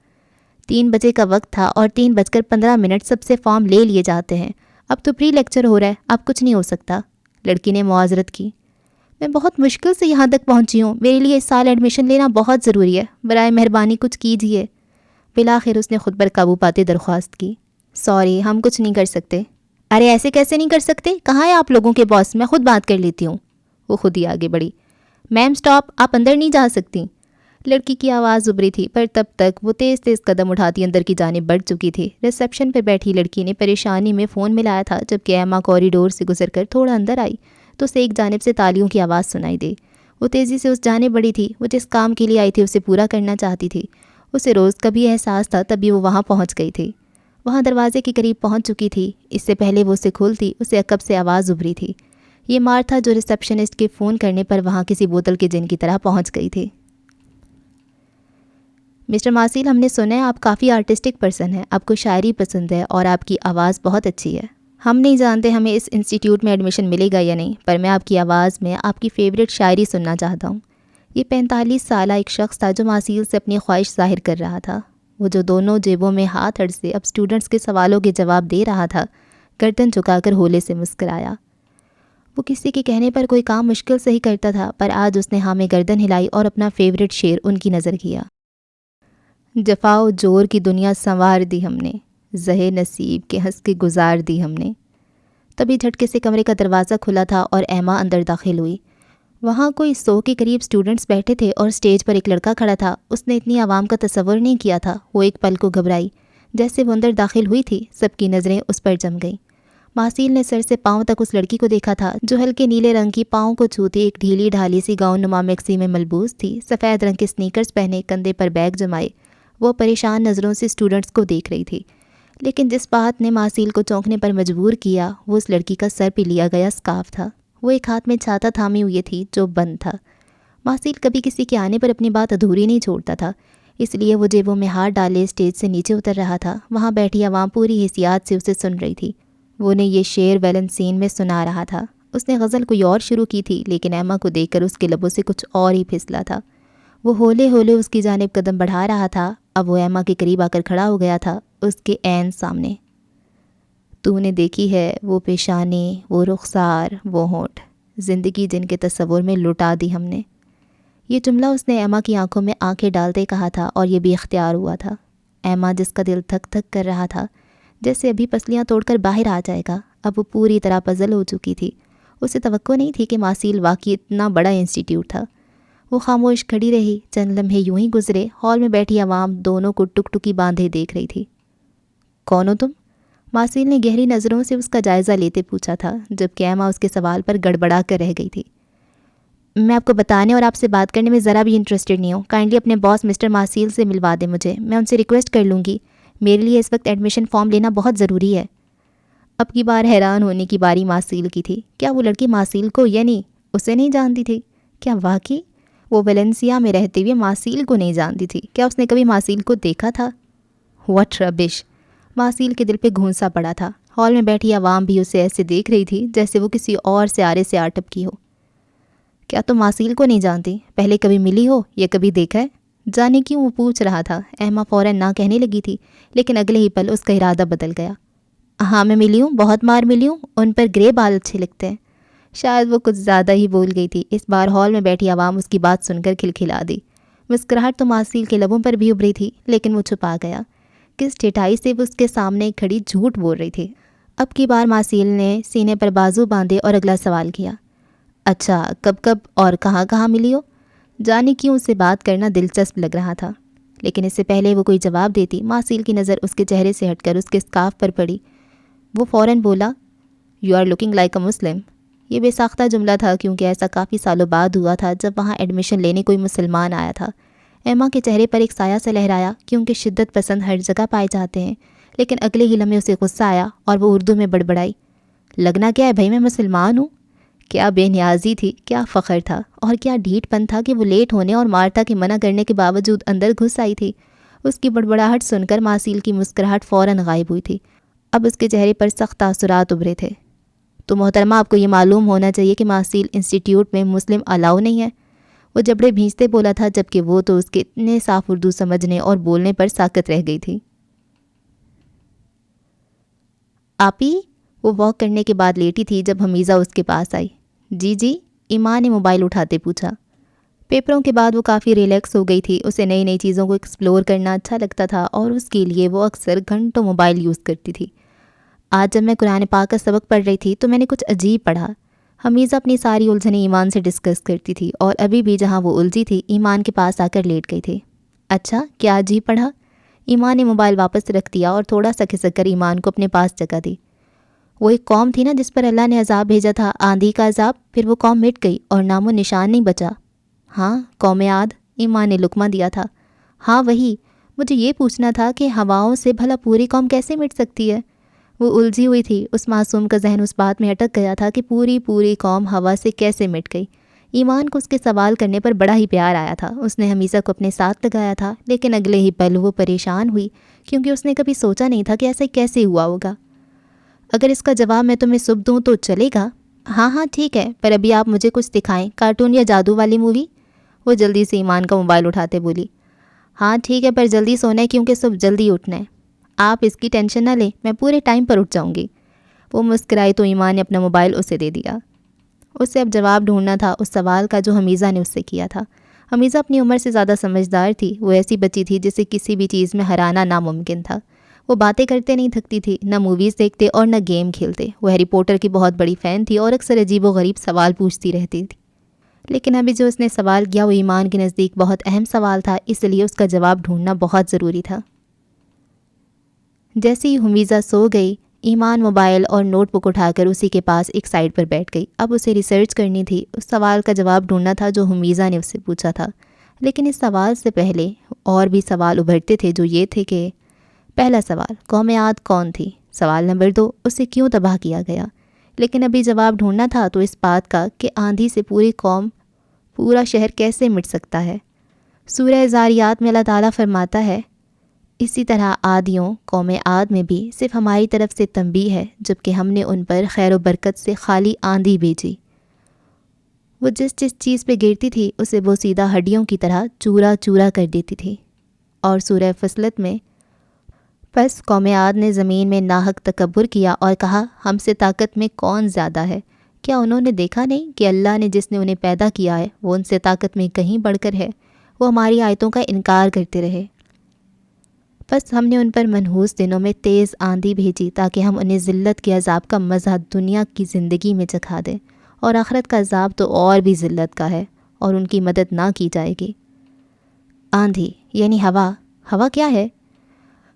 3 بجے کا وقت تھا اور 3:15 سب سے فارم لے لیے جاتے ہیں۔ اب تو پری لیکچر ہو رہا ہے، اب کچھ نہیں ہو سکتا۔ لڑکی نے معذرت کی۔ میں بہت مشکل سے یہاں تک پہنچی ہوں، میرے لیے اس سال ایڈمیشن لینا بہت ضروری ہے، برائے مہربانی کچھ کیجیے۔ بالآخر اس نے خود پر قابو پاتے درخواست کی۔ سوری، ہم کچھ نہیں کر سکتے۔ ارے ایسے کیسے نہیں کر سکتے؟ کہاں ہے آپ لوگوں کے باس؟ میں خود بات کر لیتی ہوں۔ وہ خود ہی آگے بڑھی۔ میم سٹاپ، آپ اندر نہیں جا سکتی۔ لڑکی کی آواز ابری تھی، پر تب تک وہ تیز تیز قدم اٹھاتی اندر کی جانب بڑھ چکی تھی۔ ریسیپشن پہ بیٹھی لڑکی نے پریشانی میں فون ملایا تھا۔ جبکہ ایما کوریڈور سے گزر کر تھوڑا اندر آئی تو اسے ایک جانب سے تالیوں کی آواز سنائی دی۔ وہ تیزی سے اس جانب بڑھی تھی۔ وہ جس کام کے لیے آئی تھی اسے پورا کرنا چاہتی تھی۔ اسے روز کا بھی احساس تھا، تبھی وہ وہاں پہنچ گئی تھی۔ وہاں دروازے کے قریب پہنچ چکی تھی۔ اس سے پہلے وہ اسے کھولتی، اسے عقب سے آواز ابری تھی۔ یہ مارتھا جو ریسیپشنسٹ کے فون کرنے پر وہاں کسی بوتل کے جن کی طرح پہنچ گئی تھی۔ مسٹر ماسیل، ہم نے سنا ہے آپ کافی آرٹسٹک پرسن ہیں، آپ کو شاعری پسند ہے اور آپ کی آواز بہت اچھی ہے۔ ہم نہیں جانتے ہمیں اس انسٹیٹیوٹ میں ایڈمیشن ملے گا یا نہیں، پر میں آپ کی آواز میں آپ کی فیوریٹ شاعری سننا چاہتا ہوں۔ یہ 45 سالہ ایک شخص تھا جو ماسیل سے اپنی خواہش ظاہر کر رہا تھا۔ وہ جو دونوں جیبوں میں ہاتھ اڑسے اب اسٹوڈنٹس کے سوالوں کے جواب دے رہا تھا، گردن جھکا کر ہولے سے مسکرایا۔ وہ کسی کے کہنے پر کوئی کام مشکل سے ہی کرتا تھا، پر آج اس نے ہاں میں گردن ہلائی اور اپنا فیوریٹ شعر ان کی نظر کیا۔ جفا و جور کی دنیا سنوار دی ہم نے، زہے نصیب کے ہنس کے گزار دی ہم نے۔ تبھی جھٹکے سے کمرے کا دروازہ کھلا تھا اور ایما اندر داخل ہوئی۔ وہاں کوئی 100 کے قریب اسٹوڈنٹس بیٹھے تھے اور اسٹیج پر ایک لڑکا کھڑا تھا۔ اس نے اتنی عوام کا تصور نہیں کیا تھا۔ وہ ایک پل کو گھبرائی۔ جیسے وہ اندر داخل ہوئی تھی، سب کی نظریں اس پر جم گئیں۔ ماسیل نے سر سے پاؤں تک اس لڑکی کو دیکھا تھا جو ہلکے نیلے رنگ کی پاؤں کو چھوتی ایک ڈھیلی ڈھالی سی گاؤن نما میکسی میں ملبوس تھی، سفید رنگ کے سنیکرز پہنے، کندھے پر بیگ جمائے۔ وہ پریشان نظروں سے اسٹوڈنٹس کو دیکھ رہی تھی، لیکن جس بات نے ماسیل کو چونکنے پر مجبور کیا وہ اس لڑکی کا سر پہ لیا گیا اسکارف تھا۔ وہ ایک ہاتھ میں چھاتا تھامے ہوئے تھی جو بند تھا۔ ماسیل کبھی کسی کے آنے پر اپنی بات ادھوری نہیں چھوڑتا تھا، اس لیے وہ جیبوں میں ہاتھ ڈالے اسٹیج سے نیچے اتر رہا تھا۔ وہاں بیٹھی عوام پوری حیثیت سے اسے سن رہی تھی۔ وہ نے یہ شعر ویلنسین میں سنا رہا تھا۔ اس نے غزل کوئی اور شروع کی تھی، لیکن ایما کو دیکھ کر اس کے لبوں سے کچھ اور ہی پھسلا تھا۔ وہ ہولے ہولے اس کی جانب قدم بڑھا رہا تھا۔ اب وہ ایما کے قریب آ کر کھڑا ہو گیا تھا، اس کے عین سامنے۔ تو نے دیکھی ہے وہ پیشانی، وہ رخسار، وہ ہونٹ، زندگی جن کے تصور میں لٹا دی ہم نے۔ یہ جملہ اس نے ایما کی آنکھوں میں آنکھیں ڈالتے کہا تھا اور یہ بھی اختیار ہوا تھا۔ ایما جس کا دل تھک تھک کر رہا تھا، جیسے ابھی پسلیاں توڑ کر باہر آ جائے گا، اب وہ پوری طرح پزل ہو چکی تھی۔ اسے توقع نہیں تھی کہ ماسیل واقعی اتنا بڑا انسٹیٹیوٹ تھا۔ وہ خاموش کھڑی رہی۔ چند لمحے یوں ہی گزرے۔ ہال میں بیٹھی عوام دونوں کو ٹک ٹکی باندھے دیکھ رہی تھی۔ کون ہو تم؟ ماسیل نے گہری نظروں سے اس کا جائزہ لیتے پوچھا تھا، جبکہ ایما اس کے سوال پر گڑبڑا کر رہ گئی تھی۔ میں آپ کو بتانے اور آپ سے بات کرنے میں ذرا بھی انٹرسٹڈ نہیں ہوں۔ کائنڈلی اپنے باس مسٹر ماسیل سے ملوا دیں مجھے، میں ان سے ریکویسٹ کر لوں گی۔ میرے لیے اس وقت ایڈمیشن فارم لینا بہت ضروری ہے۔ اب کی بار حیران ہونے کی باری ماسیل کی تھی۔ کیا وہ لڑکی ماسیل کو یعنی اسے نہیں جانتی تھی؟ کیا واقعی وہ ویلنسیا میں رہتے ہوئے ماسیل کو نہیں جانتی تھی؟ کیا اس نے کبھی ماسیل کو دیکھا تھا؟ واٹ ربش! ماسیل کے دل پہ گھونسا پڑا تھا۔ ہال میں بیٹھی عوام بھی اسے ایسے دیکھ رہی تھی جیسے وہ کسی اور سیارے سے آ ٹپکی ہو۔ کیا تم ماسیل کو نہیں جانتی؟ پہلے کبھی ملی ہو یا کبھی دیکھا ہے؟ جانے کیوں وہ پوچھ رہا تھا۔ ایما فوراً نہ کہنے لگی تھی، لیکن اگلے ہی پل اس کا ارادہ بدل گیا۔ ہاں میں ملی ہوں، بہت مار ملی ہوں، ان پر گرے بال اچھے لگتے ہیں۔ شاید وہ کچھ زیادہ ہی بول گئی تھی۔ اس بار ہال میں بیٹھی عوام اس کی بات سن کر کھلکھلا دی۔ مسکراہٹ تو ماسیل کے لبوں پر بھی ابھری تھی، لیکن وہ چھپا گیا۔ کس ٹھٹائی سے وہ اس کے سامنے کھڑی جھوٹ بول رہی تھی۔ اب کی بار ماسیل نے سینے پر بازو باندھے اور اگلا سوال کیا۔ اچھا، کب کب اور کہاں کہاں ملی ہو؟ جانے کیوں اسے بات کرنا دلچسپ لگ رہا تھا، لیکن اس سے پہلے وہ کوئی جواب دیتی ماسیل کی نظر اس کے چہرے سے ہٹ کر اس کے اسکارف پر پڑی۔ وہ فوراً بولا، you are looking like a Muslim. یہ بے ساختہ جملہ تھا کیونکہ ایسا کافی سالوں بعد ہوا تھا جب وہاں ایڈمیشن لینے کوئی مسلمان آیا تھا۔ ایما کے چہرے پر ایک سایہ سے لہرایا کیونکہ شدت پسند ہر جگہ پائے جاتے ہیں، لیکن اگلے ہی لمحے اسے غصہ آیا اور وہ اردو میں بڑبڑائی، لگنا کیا ہے بھائی میں مسلمان ہوں؟ کیا بے نیازی تھی، کیا فخر تھا، اور کیا ڈھیٹ پن تھا کہ وہ لیٹ ہونے اور مارتا کے منع کرنے کے باوجود اندر گھس آئی تھی۔ اس کی بڑبڑاہٹ سن کر ماسیل کی مسکراہٹ فوراً غائب ہوئی تھی۔ اب اس کے چہرے پر سخت تاثرات ابھرے تھے۔ تو محترمہ، آپ کو یہ معلوم ہونا چاہیے کہ ماسیل انسٹیٹیوٹ میں مسلم الاؤ نہیں ہے۔ وہ جبڑے بھینچتے بولا تھا، جبکہ وہ تو اس کے اتنے صاف اردو سمجھنے اور بولنے پر ساکت رہ گئی تھی۔ آپی، وہ واک کرنے کے بعد لیٹی تھی جب حمیزہ اس کے پاس آئی۔ جی جی، ایمان نے موبائل اٹھاتے پوچھا۔ پیپروں کے بعد وہ کافی ریلیکس ہو گئی تھی۔ اسے نئی نئی چیزوں کو ایکسپلور کرنا اچھا لگتا تھا اور اس کے لیے وہ اکثر گھنٹوں موبائل یوز کرتی تھی۔ آج جب میں قرآن پاک کا سبق پڑھ رہی تھی تو میں نے کچھ عجیب پڑھا۔ حمیزہ اپنی ساری الجھنیں ایمان سے ڈسکس کرتی تھی اور ابھی بھی جہاں وہ الجھی تھی ایمان کے پاس آ کر لیٹ گئی تھی۔ اچھا، کیا عجیب پڑھا؟ ایمان نے موبائل واپس رکھ دیا اور تھوڑا سا کھسک کر ایمان کو اپنے پاس جگہ دی۔ وہ ایک قوم تھی نا جس پر اللہ نے عذاب بھیجا تھا، آندھی کا عذاب، پھر وہ قوم مٹ گئی اور نام و نشان نہیں بچا۔ ہاں، قوم عاد، ایمان نے لقمہ دیا تھا۔ ہاں وہی، مجھے یہ پوچھنا تھا کہ ہواؤں سے بھلا پوری قوم کیسے مٹ سکتی ہے؟ وہ الجھی ہوئی تھی۔ اس معصوم کا ذہن اس بات میں اٹک گیا تھا کہ پوری قوم ہوا سے کیسے مٹ گئی۔ ایمان کو اس کے سوال کرنے پر بڑا ہی پیار آیا تھا۔ اس نے حمیزہ کو اپنے ساتھ لگایا تھا، لیکن اگلے ہی پل وہ پریشان ہوئی کیونکہ اس نے کبھی سوچا نہیں تھا کہ ایسا کیسے ہوا ہوگا۔ اگر اس کا جواب میں تمہیں صبح دوں تو چلے گا؟ ہاں ہاں ٹھیک ہے، پر ابھی آپ مجھے کچھ دکھائیں، کارٹون یا جادو والی مووی؟ وہ جلدی سے ایمان کا موبائل اٹھاتے بولی۔ ہاں ٹھیک ہے، پر جلدی سونا ہے کیونکہ صبح جلدی اٹھنا ہے۔ آپ اس کی ٹینشن نہ لیں، میں پورے ٹائم پر اٹھ جاؤں گی۔ وہ مسکرائی تو ایمان نے اپنا موبائل اسے دے دیا۔ اسے اب جواب ڈھونڈنا تھا اس سوال کا جو حمیزہ نے اس سے کیا تھا۔ حمیزہ اپنی عمر سے زیادہ سمجھدار تھی۔ وہ ایسی بچی تھی جسے کسی بھی چیز میں ہرانا ناممکن تھا۔ وہ باتیں کرتے نہیں تھکتی تھی، نہ موویز دیکھتے اور نہ گیم کھیلتے۔ وہ ہیری پوٹر کی بہت بڑی فین تھی اور اکثر عجیب و غریب سوال پوچھتی رہتی تھی، لیکن ابھی جو اس نے سوال کیا وہ ایمان کے نزدیک بہت اہم سوال تھا، اس لیے اس کا جواب ڈھونڈنا بہت ضروری تھا۔ جیسے ہی حمیزہ سو گئی، ایمان موبائل اور نوٹ بک اٹھا کر اسی کے پاس ایک سائٹ پر بیٹھ گئی۔ اب اسے ریسرچ کرنی تھی، اس سوال کا جواب ڈھونڈنا تھا جو حمیزہ نے اس سے پوچھا تھا۔ لیکن اس سوال سے پہلے اور بھی سوال ابھرتے تھے جو یہ تھے کہ پہلا سوال، قوم عاد کون تھی؟ سوال نمبر 2، اسے کیوں تباہ کیا گیا؟ لیکن ابھی جواب ڈھونڈنا تھا تو اس بات کا کہ آندھی سے پوری قوم، پورا شہر کیسے مٹ سکتا ہے؟ سورہ ذاریات میں اللہ تعالیٰ فرماتا ہے، اسی طرح عادیوں، قوم عاد میں بھی صرف ہماری طرف سے تنبیہ ہے، جبکہ ہم نے ان پر خیر و برکت سے خالی آندھی بھیجی۔ وہ جس چیز پہ گرتی تھی اسے وہ سیدھا ہڈیوں کی طرح چورا چورا کر دیتی تھی۔ اور سورہ فصلت میں، پس قوم عاد نے زمین میں ناحق تکبر کیا اور کہا، ہم سے طاقت میں کون زیادہ ہے؟ کیا انہوں نے دیکھا نہیں کہ اللہ نے جس نے انہیں پیدا کیا ہے وہ ان سے طاقت میں کہیں بڑھ کر ہے؟ وہ ہماری آیتوں کا انکار کرتے رہے۔ بس ہم نے ان پر منحوس دنوں میں تیز آندھی بھیجی تاکہ ہم انہیں ذلت کے عذاب کا مزہ دنیا کی زندگی میں چکھا دیں، اور آخرت کا عذاب تو اور بھی ذلت کا ہے اور ان کی مدد نہ کی جائے گی۔ آندھی یعنی ہوا۔ ہوا کیا ہے؟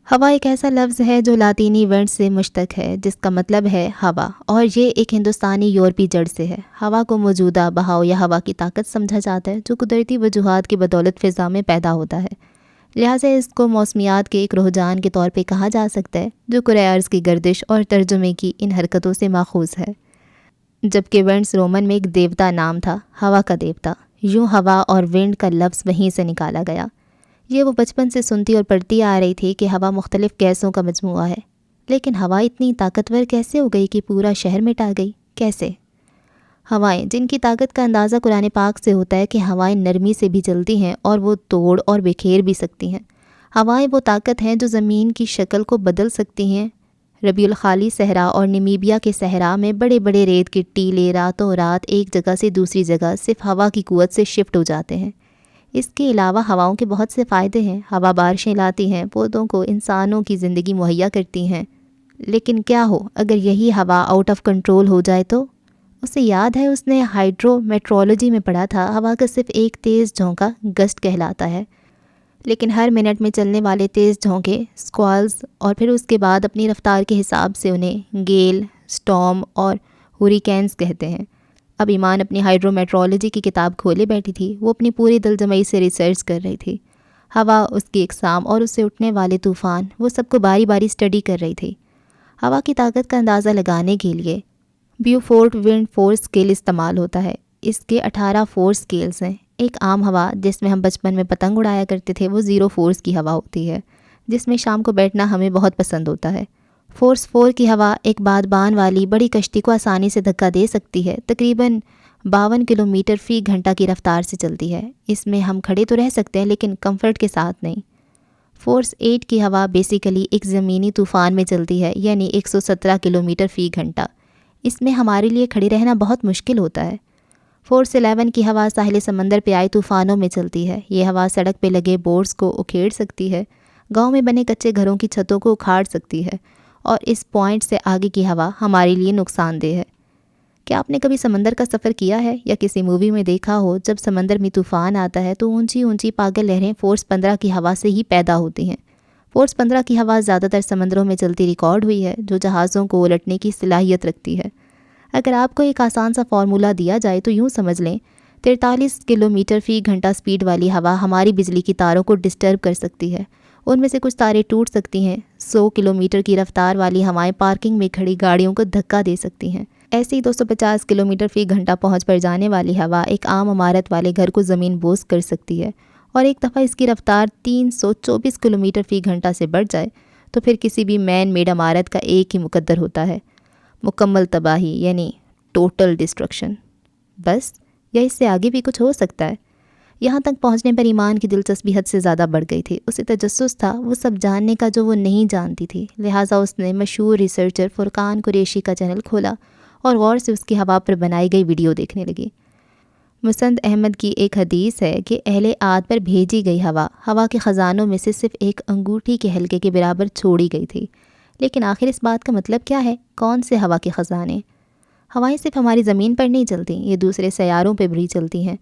ہوا ایک ایسا لفظ ہے جو لاطینی ونڈ سے مشتق ہے جس کا مطلب ہے ہوا، اور یہ ایک ہندوستانی یورپی جڑ سے ہے۔ ہوا کو موجودہ بہاؤ یا ہوا کی طاقت سمجھا جاتا ہے جو قدرتی وجوہات کی بدولت فضا میں پیدا ہوتا ہے، لہٰذا اس کو موسمیات کے ایک رجحان کے طور پہ کہا جا سکتا ہے جو کرۂ ارض کی گردش اور ترجمے کی ان حرکتوں سے ماخوذ ہے۔ جبکہ ونڈس رومن میں ایک دیوتا نام تھا، ہوا کا دیوتا، یوں ہوا اور ونڈ کا لفظ وہیں سے نکالا گیا۔ یہ وہ بچپن سے سنتی اور پڑھتی آ رہی تھی کہ ہوا مختلف گیسوں کا مجموعہ ہے، لیکن ہوا اتنی طاقتور کیسے ہو گئی کہ پورا شہر مٹا گئی؟ کیسے؟ ہوائیں، جن کی طاقت کا اندازہ قرآن پاک سے ہوتا ہے کہ ہوائیں نرمی سے بھی چلتی ہیں اور وہ توڑ اور بکھیر بھی سکتی ہیں۔ ہوائیں وہ طاقت ہیں جو زمین کی شکل کو بدل سکتی ہیں، ربیع الخالی صحرا اور نمیبیا کے صحرا میں بڑے بڑے ریت کے ٹیلے راتوں رات ایک جگہ سے دوسری جگہ صرف ہوا کی قوت سے شفٹ ہو جاتے ہیں۔ اس کے علاوہ ہواؤں کے بہت سے فائدے ہیں۔ ہوا بارشیں لاتی ہیں، پودوں کو انسانوں کی زندگی مہیا کرتی ہیں، لیکن کیا ہو اگر یہی ہوا آؤٹ آف کنٹرول ہو جائے تو؟ اسے یاد ہے اس نے ہائیڈرو میٹرولوجی میں پڑھا تھا، ہوا کا صرف ایک تیز جھونکا گسٹ کہلاتا ہے، لیکن ہر منٹ میں چلنے والے تیز جھونکے سکوالز اور پھر اس کے بعد اپنی رفتار کے حساب سے انہیں گیل، سٹارم اور ہوریکینز کہتے ہیں۔ اب ایمان اپنی ہائیڈرو میٹرولوجی کی کتاب کھولے بیٹھی تھی، وہ اپنی پوری دل جمعی سے ریسرچ کر رہی تھی۔ ہوا، اس کی اقسام اور اس سے اٹھنے والے طوفان، وہ سب کو باری باری اسٹڈی کر رہی تھی۔ ہوا کی طاقت کا اندازہ لگانے کے لیے بیوفورٹ ونڈ فورس اسکیل استعمال ہوتا ہے۔ اس کے 18 فورس اسکیلز ہیں۔ ایک عام ہوا جس میں ہم بچپن میں پتنگ اڑایا کرتے تھے، وہ 0 فورس کی ہوا ہوتی ہے، جس میں شام کو بیٹھنا ہمیں بہت پسند ہوتا ہے۔ فورس 4 کی ہوا ایک بادبان والی بڑی کشتی کو آسانی سے دھکا دے سکتی ہے، تقریباً 52 کلومیٹر فی گھنٹہ کی رفتار سے چلتی ہے۔ اس میں ہم کھڑے تو رہ سکتے ہیں لیکن کمفرٹ کے ساتھ نہیں۔ فورس 8 کی ہوا بیسیکلی ایک زمینی طوفان میں چلتی ہے، یعنی 117 کلومیٹر فی گھنٹہ۔ اس میں ہمارے لیے کھڑے رہنا بہت مشکل ہوتا ہے۔ فورس 11 کی ہوا ساحل سمندر پہ آئے طوفانوں میں چلتی ہے۔ یہ ہوا سڑک پہ لگے بورڈز کو اکھیڑ سکتی ہے، گاؤں میں بنے کچے گھروں کی چھتوں کو اکھاڑ سکتی ہے، اور اس پوائنٹ سے آگے کی ہوا ہمارے لیے نقصان دہ ہے۔ کیا آپ نے کبھی سمندر کا سفر کیا ہے یا کسی مووی میں دیکھا ہو جب سمندر میں طوفان آتا ہے تو اونچی اونچی پاگل لہریں فورس 15 کی ہوا سے ہی پیدا ہوتی ہیں۔ فورس 15 کی ہوا زیادہ تر سمندروں میں چلتی ریکارڈ ہوئی ہے، جو جہازوں کو الٹنے کی صلاحیت رکھتی ہے۔ اگر آپ کو ایک آسان سا فارمولا دیا جائے تو یوں سمجھ لیں، 43 کلومیٹر فی گھنٹہ سپیڈ والی ہوا ہماری بجلی کی تاروں کو ڈسٹرب کر سکتی ہے، ان میں سے کچھ تاریں ٹوٹ سکتی ہیں۔ 100 کلومیٹر کی رفتار والی ہوائیں پارکنگ میں کھڑی گاڑیوں کو دھکا دے سکتی ہیں۔ ایسی 250 کلومیٹر فی گھنٹہ پہنچ پر جانے والی ہوا ایک عام عمارت والے گھر کو زمین بوس کر سکتی ہے، اور ایک دفعہ اس کی رفتار 324 کلومیٹر فی گھنٹہ سے بڑھ جائے تو پھر کسی بھی مین میڈ عمارت کا ایک ہی مقدر ہوتا ہے: مکمل تباہی، یعنی ٹوٹل ڈسٹرکشن۔ بس، یا اس سے آگے بھی کچھ ہو سکتا ہے؟ یہاں تک پہنچنے پر ایمان کی دلچسپی حد سے زیادہ بڑھ گئی تھی۔ اسے تجسس تھا وہ سب جاننے کا جو وہ نہیں جانتی تھی، لہٰذا اس نے مشہور ریسرچر فرقان قریشی کا چینل کھولا اور غور سے اس کی ہوا پر بنائی گئی ویڈیو دیکھنے لگی۔ مسند احمد کی ایک حدیث ہے کہ اہل عاد پر بھیجی گئی ہوا کے خزانوں میں سے صرف ایک انگوٹھی کے حلقے کے برابر چھوڑی گئی تھی۔ لیکن آخر اس بات کا مطلب کیا ہے؟ کون سے ہوا کے خزانے؟ ہوائیں صرف ہماری زمین پر نہیں چلتی، یہ دوسرے سیاروں پہ بھی چلتی ہیں۔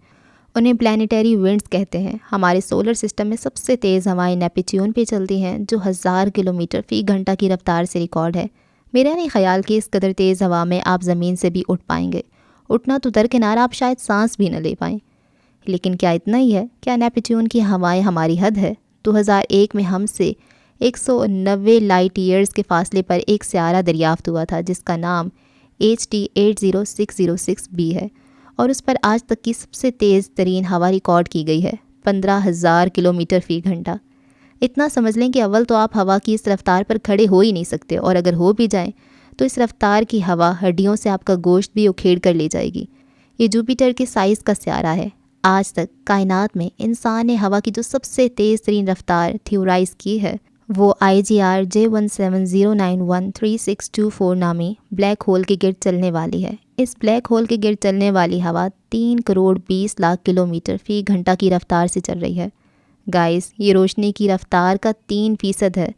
انہیں پلانیٹری ونڈز کہتے ہیں۔ ہمارے سولر سسٹم میں سب سے تیز ہوائیں نیپچیون پہ چلتی ہیں، جو 1000 کلومیٹر فی گھنٹہ کی رفتار سے ریکارڈ ہے۔ میرا نہیں خیال کہ اس قدر تیز ہوا میں آپ زمین سے بھی اٹھ پائیں گے، اٹھنا تو درکنار آپ شاید سانس بھی نہ لے پائیں۔ لیکن کیا اتنا ہی ہے؟ کیا نیپچیون کی ہوائیں ہماری حد ہے؟ 2001 میں ہم سے 190 لائٹ ایئرز کے فاصلے پر ایک سیارہ دریافت ہوا تھا جس کا نام HT 80606b ہے، اور اس پر آج تک کی سب سے تیز ترین ہوا ریکارڈ کی گئی ہے، 15,000 کلومیٹر فی گھنٹہ۔ اتنا سمجھ لیں کہ اول تو آپ ہوا کی اس رفتار پر کھڑے ہو ہی نہیں سکتے، اور اگر ہو بھی جائیں تو اس رفتار کی ہوا ہڈیوں سے آپ کا گوشت بھی اکھیڑ کر لے جائے گی۔ یہ جوپیٹر کے سائز کا سیارہ ہے۔ آج تک کائنات میں انسان نے ہوا کی جو سب سے تیز ترین رفتار تھیورائز کی ہے وہ IGR J17091364 نامی بلیک ہول کے گرد چلنے والی ہے۔ اس بلیک ہول کے گرد چلنے والی ہوا 3 کروڑ 20 لاکھ کلومیٹر فی گھنٹہ کی رفتار سے چل رہی ہے۔ گائز، یہ روشنی کی رفتار کا 3% ہے،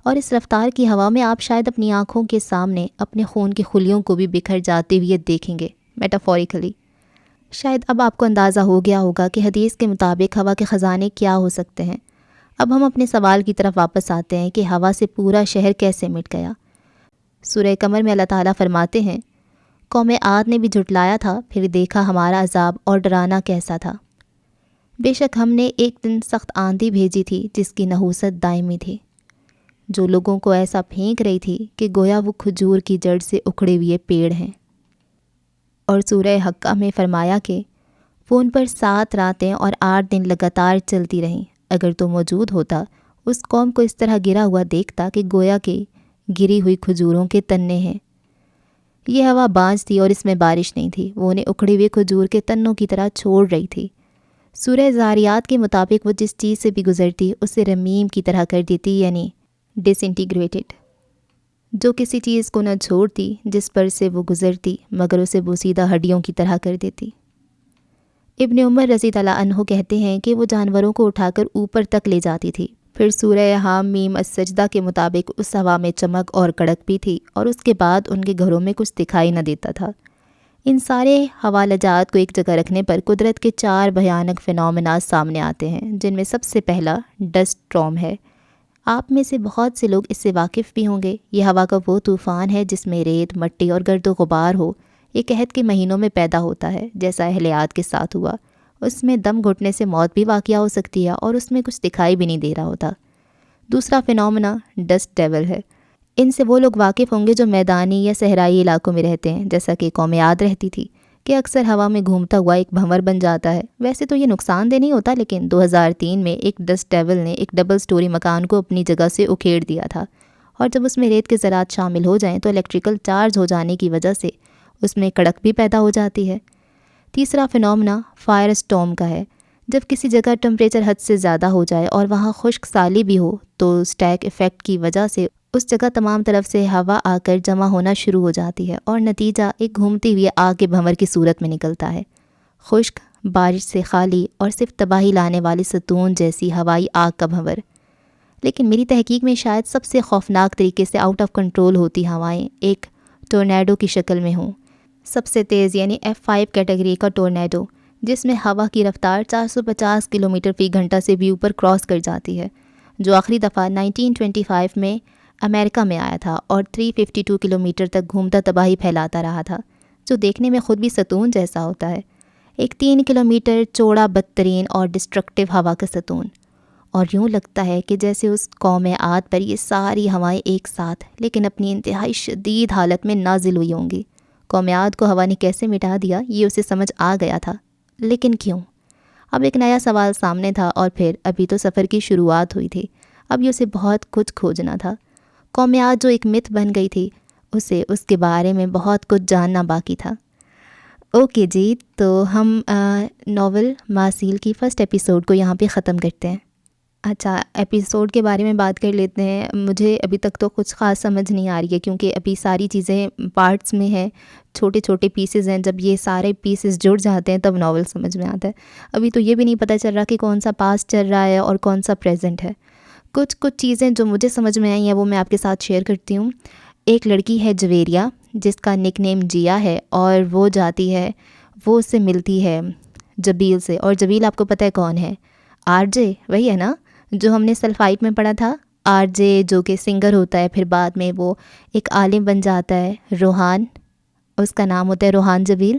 اور اس رفتار کی ہوا میں آپ شاید اپنی آنکھوں کے سامنے اپنے خون کے خلیوں کو بھی بکھر جاتے ہوئے دیکھیں گے، میٹافوریکلی۔ شاید اب آپ کو اندازہ ہو گیا ہوگا کہ حدیث کے مطابق ہوا کے خزانے کیا ہو سکتے ہیں۔ اب ہم اپنے سوال کی طرف واپس آتے ہیں کہ ہوا سے پورا شہر کیسے مٹ گیا۔ سورہ قمر میں اللہ تعالیٰ فرماتے ہیں، قوم عاد نے بھی جھٹلایا تھا، پھر دیکھا ہمارا عذاب اور ڈرانا کیسا تھا۔ بے شک ہم نے ایک دن سخت آندھی بھیجی تھی جس کی نحوست دائمی تھی، جو لوگوں کو ایسا پھینک رہی تھی کہ گویا وہ کھجور کی جڑ سے اکھڑے ہوئے پیڑ ہیں۔ اور سورہ حقہ میں فرمایا کہ وہ ان پر 7 راتیں اور 8 دن لگاتار چلتی رہیں۔ اگر تو موجود ہوتا، اس قوم کو اس طرح گرا ہوا دیکھتا کہ گویا کہ گری ہوئی کھجوروں کے تنے ہیں۔ یہ ہوا بانجھ تھی اور اس میں بارش نہیں تھی، وہ انہیں اکھڑے ہوئے کھجور کے تنوں کی طرح چھوڑ رہی تھی۔ سورہ زاریات کے مطابق وہ جس چیز سے بھی گزرتی اسے رمیم کی طرح کر دیتی، یعنی ڈس انٹیگریٹڈ۔ جو کسی چیز کو نہ چھوڑتی جس پر سے وہ گزرتی، مگر اسے بوسیدہ ہڈیوں کی طرح کر دیتی۔ ابن عمر رضی اللہ عنہ کہتے ہیں کہ وہ جانوروں کو اٹھا کر اوپر تک لے جاتی تھی۔ پھر سورہ حام میم السجدہ کے مطابق اس ہوا میں چمک اور کڑک بھی تھی، اور اس کے بعد ان کے گھروں میں کچھ دکھائی نہ دیتا تھا۔ ان سارے حوالہ جات کو ایک جگہ رکھنے پر قدرت کے 4 بھیانک فینومنا سامنے آتے ہیں، جن میں سب سے پہلا ڈسٹ اسٹارم ہے۔ آپ میں سے بہت سے لوگ اس سے واقف بھی ہوں گے۔ یہ ہوا کا وہ طوفان ہے جس میں ریت، مٹی اور گرد و غبار ہو۔ یہ قحط کے مہینوں میں پیدا ہوتا ہے، جیسا اہل عاد کے ساتھ ہوا۔ اس میں دم گھٹنے سے موت بھی واقع ہو سکتی ہے، اور اس میں کچھ دکھائی بھی نہیں دے رہا ہوتا۔ دوسرا فینومنا ڈسٹ ڈیول ہے۔ ان سے وہ لوگ واقف ہوں گے جو میدانی یا صحرائی علاقوں میں رہتے ہیں، جیسا کہ قوم عاد رہتی تھی، کہ اکثر ہوا میں گھومتا ہوا ایک بھنور بن جاتا ہے۔ ویسے تو یہ نقصان دہ نہیں ہوتا، لیکن 2003 میں ایک ڈسٹ ڈیول نے ایک ڈبل سٹوری مکان کو اپنی جگہ سے اکھیڑ دیا تھا، اور جب اس میں ریت کے ذرات شامل ہو جائیں تو الیکٹریکل چارج ہو جانے کی وجہ سے اس میں کڑک بھی پیدا ہو جاتی ہے۔ تیسرا فینومنا فائر اسٹارم کا ہے۔ جب کسی جگہ ٹمپریچر حد سے زیادہ ہو جائے اور وہاں خشک سالی بھی ہو تو اسٹیک ایفیکٹ کی وجہ سے اس جگہ تمام طرف سے ہوا آ کر جمع ہونا شروع ہو جاتی ہے، اور نتیجہ ایک گھومتی ہوئی آگ کے بھنور کی صورت میں نکلتا ہے۔ خشک، بارش سے خالی اور صرف تباہی لانے والی ستون جیسی ہوائی آگ کا بھنور۔ لیکن میری تحقیق میں شاید سب سے خوفناک طریقے سے آؤٹ آف کنٹرول ہوتی ہوائیں ایک ٹورنیڈو کی شکل میں ہوں۔ سب سے تیز یعنی F5 کیٹیگری کا ٹورنیڈو، جس میں ہوا کی رفتار 450 کلومیٹر فی گھنٹہ سے بھی اوپر کراس کر جاتی ہے، جو آخری دفعہ 1925 میں امریکہ میں آیا تھا اور 352 کلومیٹر تک گھومتا تباہی پھیلاتا رہا تھا، جو دیکھنے میں خود بھی ستون جیسا ہوتا ہے۔ ایک 3 کلومیٹر چوڑا بدترین اور ڈسٹرکٹیو ہوا کا ستون، اور یوں لگتا ہے کہ جیسے اس قوم عاد پر یہ ساری ہوائیں ایک ساتھ لیکن اپنی انتہائی شدید حالت میں نازل ہوئی ہوں گی۔ قوم عاد کو ہوا نے کیسے مٹا دیا یہ اسے سمجھ آ گیا تھا، لیکن کیوں؟ اب ایک نیا سوال سامنے تھا، اور پھر ابھی تو سفر کی شروعات ہوئی تھی، اب یہ اسے بہت کچھ کھوجنا تھا۔ قوم عاد جو ایک مت بن گئی تھی، اسے اس کے بارے میں بہت کچھ جاننا باقی تھا۔ اوکے جی، تو ہم ناول ماسیل کی فرسٹ ایپیسوڈ کو یہاں پہ ختم کرتے ہیں۔ اچھا، ایپیسوڈ کے بارے میں بات کر لیتے ہیں۔ مجھے ابھی تک تو کچھ خاص سمجھ نہیں آ رہی ہے، کیونکہ ابھی ساری چیزیں پارٹس میں ہیں، چھوٹے چھوٹے پیسز ہیں۔ جب یہ سارے پیسز جڑ جاتے ہیں تب ناول سمجھ میں آتا ہے۔ ابھی تو یہ بھی نہیں پتہ چل رہا کہ کون سا پاسٹ چل رہا ہے اور کون سا پریزنٹ ہے۔ کچھ چیزیں جو مجھے سمجھ میں آئی ہیں وہ میں آپ کے ساتھ شیئر کرتی ہوں۔ ایک لڑکی ہے جویریہ، جس کا نک نیم جیا ہے، اور وہ جاتی ہے، وہ اس سے ملتی ہے جبیل سے، اور جبیل آپ کو پتہ ہے کون ہے؟ آر جے، وہی ہے نا جو ہم نے سلفائٹ میں پڑھا تھا۔ آر جے جو کہ سنگر ہوتا ہے، پھر بعد میں وہ ایک عالم بن جاتا ہے، روحان، اس کا نام ہوتا ہے روحان جبیل۔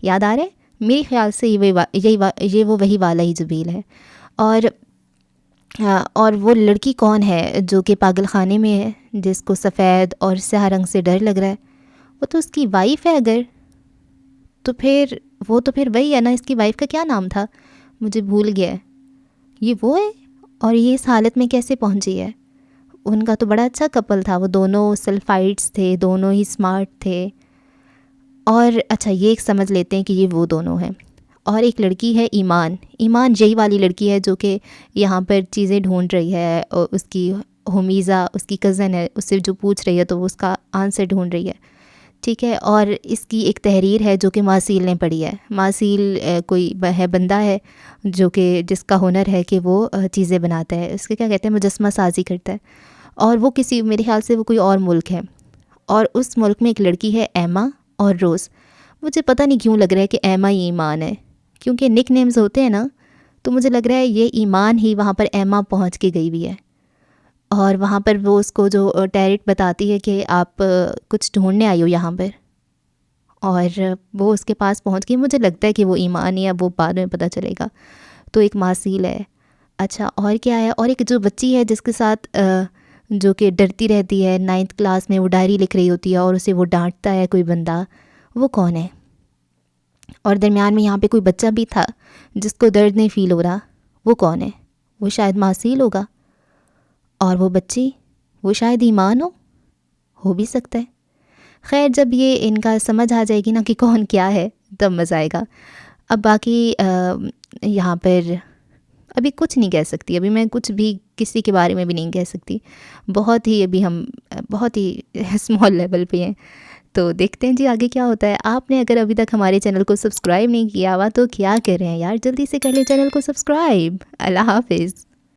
یاد آ رہے؟ میرے خیال سے یہ وہ وہی والا ہی جبیل ہے۔ اور وہ لڑکی کون ہے جو کہ پاگل خانے میں ہے، جس کو سفید اور سیاہ رنگ سے ڈر لگ رہا ہے؟ وہ تو اس کی وائف ہے، اگر تو پھر وہی ہے نا۔ اس کی وائف کا کیا نام تھا؟ مجھے بھول گیا ہے۔ یہ وہ ہے، اور یہ اس حالت میں کیسے پہنچی ہے؟ ان کا تو بڑا اچھا کپل تھا، وہ دونوں سلفائٹس تھے، دونوں ہی سمارٹ تھے۔ اور اچھا، یہ ایک سمجھ لیتے ہیں کہ یہ وہ دونوں ہیں۔ اور ایک لڑکی ہے ایمان یہی والی لڑکی ہے جو کہ یہاں پر چیزیں ڈھونڈ رہی ہے، اور اس کی حمیزہ اس کی کزن ہے، اس سے جو پوچھ رہی ہے تو وہ اس کا آنسر ڈھونڈ رہی ہے، ٹھیک ہے۔ اور اس کی ایک تحریر ہے جو کہ ماسیل نے پڑھی ہے۔ ماسیل کوئی بندہ ہے جو کہ جس کا ہنر ہے کہ وہ چیزیں بناتا ہے، اس کے کیا کہتے ہیں، مجسمہ سازی کرتا ہے، اور وہ میرے خیال سے وہ کوئی اور ملک ہے، اور اس ملک میں ایک لڑکی ہے ایما اور روز۔ مجھے پتہ نہیں کیوں لگ رہا ہے کہ ایما ہی ایمان ہے، کیونکہ نک نیمز ہوتے ہیں نا، تو مجھے لگ رہا ہے یہ ایمان ہی وہاں پر ایما پہنچ کے گئی ہوئی ہے، اور وہاں پر وہ اس کو جو ٹیرٹ بتاتی ہے کہ آپ کچھ ڈھونڈنے آئی ہو یہاں پر، اور وہ اس کے پاس پہنچ گئی۔ مجھے لگتا ہے کہ وہ ایمان ہی ہے، وہ بعد میں پتہ چلے گا۔ تو ایک ماسیل ہے۔ اچھا، اور کیا ہے؟ اور ایک جو بچی ہے جس کے ساتھ جو کہ ڈرتی رہتی ہے، 9th کلاس میں وہ ڈائری لکھ رہی ہوتی ہے اور اسے وہ ڈانٹتا ہے کوئی بندہ، وہ کون ہے؟ اور درمیان میں یہاں پہ کوئی بچہ بھی تھا جس کو درد نہیں فیل ہو رہا، وہ کون ہے؟ وہ شاید ماسیل ہوگا، اور وہ بچی وہ شاید ایمان ہو بھی سکتا ہے۔ خیر، جب یہ ان کا سمجھ آ جائے گی نا کہ کون کیا ہے تب مزہ آئے گا۔ اب باقی یہاں پر ابھی کچھ نہیں کہہ سکتی، ابھی میں کچھ بھی کسی کے بارے میں بھی نہیں کہہ سکتی، بہت ہی ابھی ہم بہت ہی اسمال لیول پہ ہیں. تو دیکھتے ہیں جی آگے کیا ہوتا ہے. آپ نے اگر ابھی تک ہمارے چینل کو سبسکرائب نہیں کیا ہوا تو کیا کر رہے ہیں یار، جلدی سے کر لیں چینل کو سبسکرائب. اللہ حافظ.